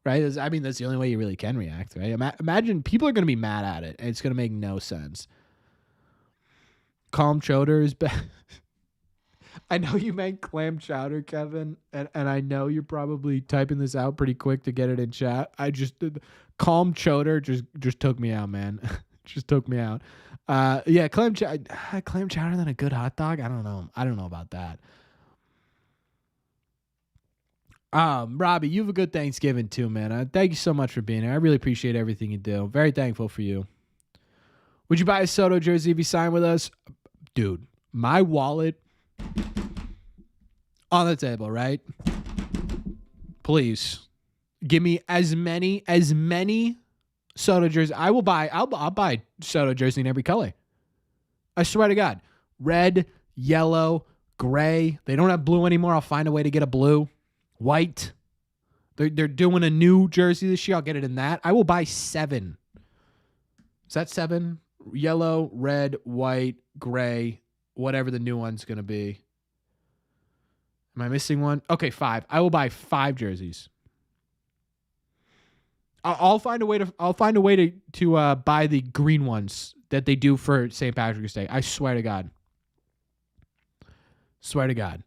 right? I mean, that's the only way you really can react, right? Imagine people are going to be mad at it, and it's going to make no sense. Calm chowder is bad. I know you meant clam chowder, Kevin, and I know you're probably typing this out pretty quick to get it in chat. I just calm chowder just took me out, man. Just took me out. Yeah, clam chowder than a good hot dog. I don't know about that. Robbie, you have a good Thanksgiving too, man. Thank you so much for being here. I really appreciate everything you do. Very thankful for you. Would you buy a Soto jersey if you signed with us? Dude, my wallet on the table, right? Please give me as many Soto jerseys. I'll buy Soto jersey in every color. I swear to God. Red, yellow, gray. They don't have blue anymore. I'll find a way to get a blue. White. They're doing a new jersey this year. I'll get it in that. I will buy 7. Is that 7? Yellow, red, white, gray, whatever the new one's going to be. Am I missing one? Okay, 5. I will buy 5 jerseys. I'll find a way to buy the green ones that they do for St. Patrick's Day. I swear to God. Swear to God.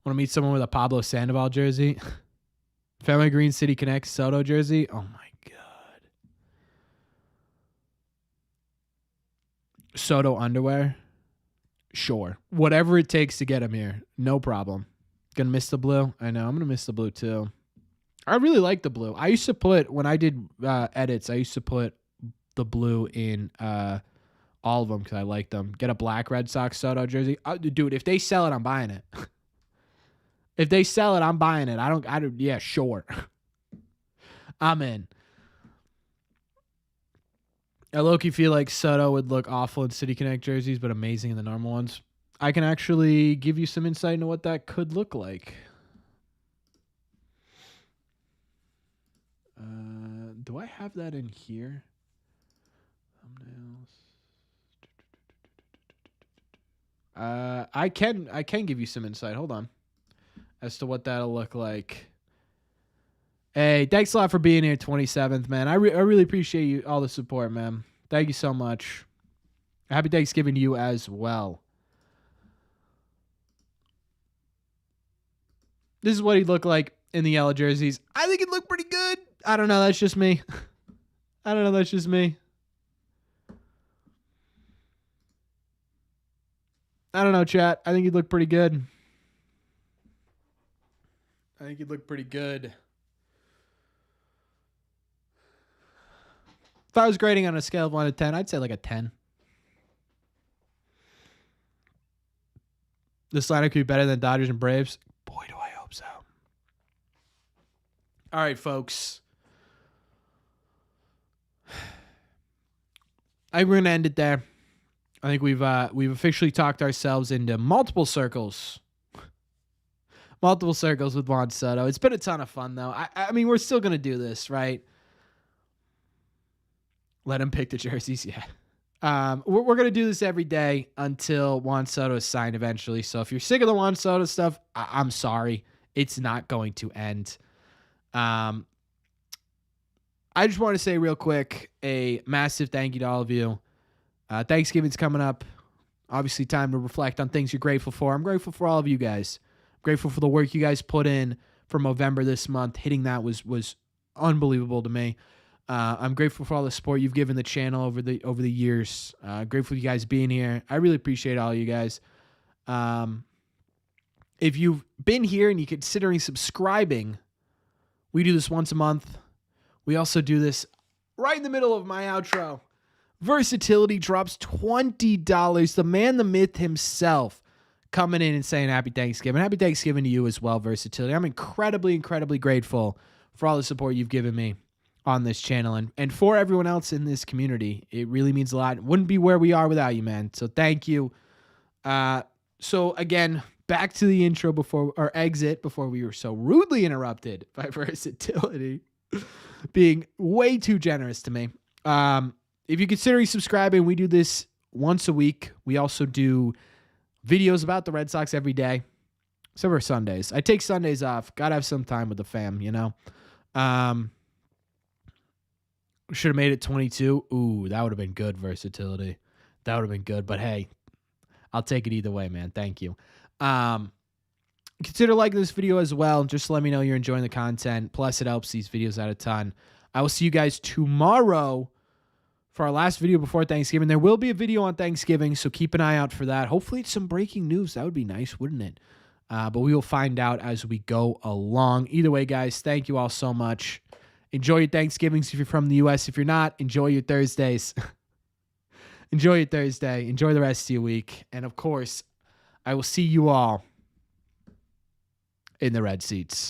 Want to meet someone with a Pablo Sandoval jersey? Family Green City Connect Soto jersey? Oh my God. Soto underwear? Sure. Whatever it takes to get him here. No problem. Gonna miss the blue? I know. I'm gonna miss the blue too. I really like the blue. I used to put, when I did edits, I used to put the blue in all of them because I like them. Get a black Red Sox Soto jersey. Dude, if they sell it, I'm buying it. If they sell it, I'm buying it. Yeah, sure. I'm in. I low-key feel like Soto would look awful in City Connect jerseys, but amazing in the normal ones. I can actually give you some insight into what that could look like. Do I have that in here? Thumbnails. I can give you some insight. Hold on. As to what that'll look like. Hey, thanks a lot for being here, 27th, man. I really appreciate you, all the support, man. Thank you so much. Happy Thanksgiving to you as well. This is what he'd look like in the yellow jerseys. I think it'd look pretty good. I don't know. That's just me. I don't know. That's just me. I don't know, chat. I think he'd look pretty good. I think he'd look pretty good. If I was grading on a scale of 1 to 10, I'd say like a 10. This lineup could be better than Dodgers and Braves. Boy, do I hope so. All right, folks. I think we're going to end it there. I think we've officially talked ourselves into multiple circles. multiple circles with Juan Soto. It's been a ton of fun, though. I mean, we're still going to do this, right? Let him pick the jerseys, yeah. We're going to do this every day until Juan Soto is signed eventually. So if you're sick of the Juan Soto stuff, I'm sorry. It's not going to end. I just want to say real quick, a massive thank you to all of you. Thanksgiving's coming up. Obviously, time to reflect on things you're grateful for. I'm grateful for all of you guys. I'm grateful for the work you guys put in for Movember this month. Hitting that was unbelievable to me. I'm grateful for all the support you've given the channel over the years. Grateful for you guys being here. I really appreciate all you guys. If you've been here and you're considering subscribing, we do this once a month. We also do this right in the middle of my outro. Versatility drops $20. The man, the myth himself, coming in and saying happy Thanksgiving. Happy Thanksgiving to you as well, Versatility. I'm incredibly, incredibly grateful for all the support you've given me on this channel and for everyone else in this community. It really means a lot. It wouldn't be where we are without you, man. So thank you. So again, back to the intro exit before we were so rudely interrupted by Versatility being way too generous to me. If you're considering subscribing, we do this once a week. We also do videos about the Red Sox every day, except for Sundays. I take Sundays off. Gotta have some time with the fam, you know? Should have made it 22. Ooh, that would have been good, Versatility. That would have been good. But hey, I'll take it either way, man. Thank you. Consider liking this video as well. Just let me know you're enjoying the content. Plus, it helps these videos out a ton. I will see you guys tomorrow for our last video before Thanksgiving. There will be a video on Thanksgiving, so keep an eye out for that. Hopefully, it's some breaking news. That would be nice, wouldn't it? But we will find out as we go along. Either way, guys, thank you all so much. Enjoy your Thanksgivings if you're from the U.S. If you're not, enjoy your Thursdays. Enjoy your Thursday. Enjoy the rest of your week. And, of course, I will see you all in the red seats.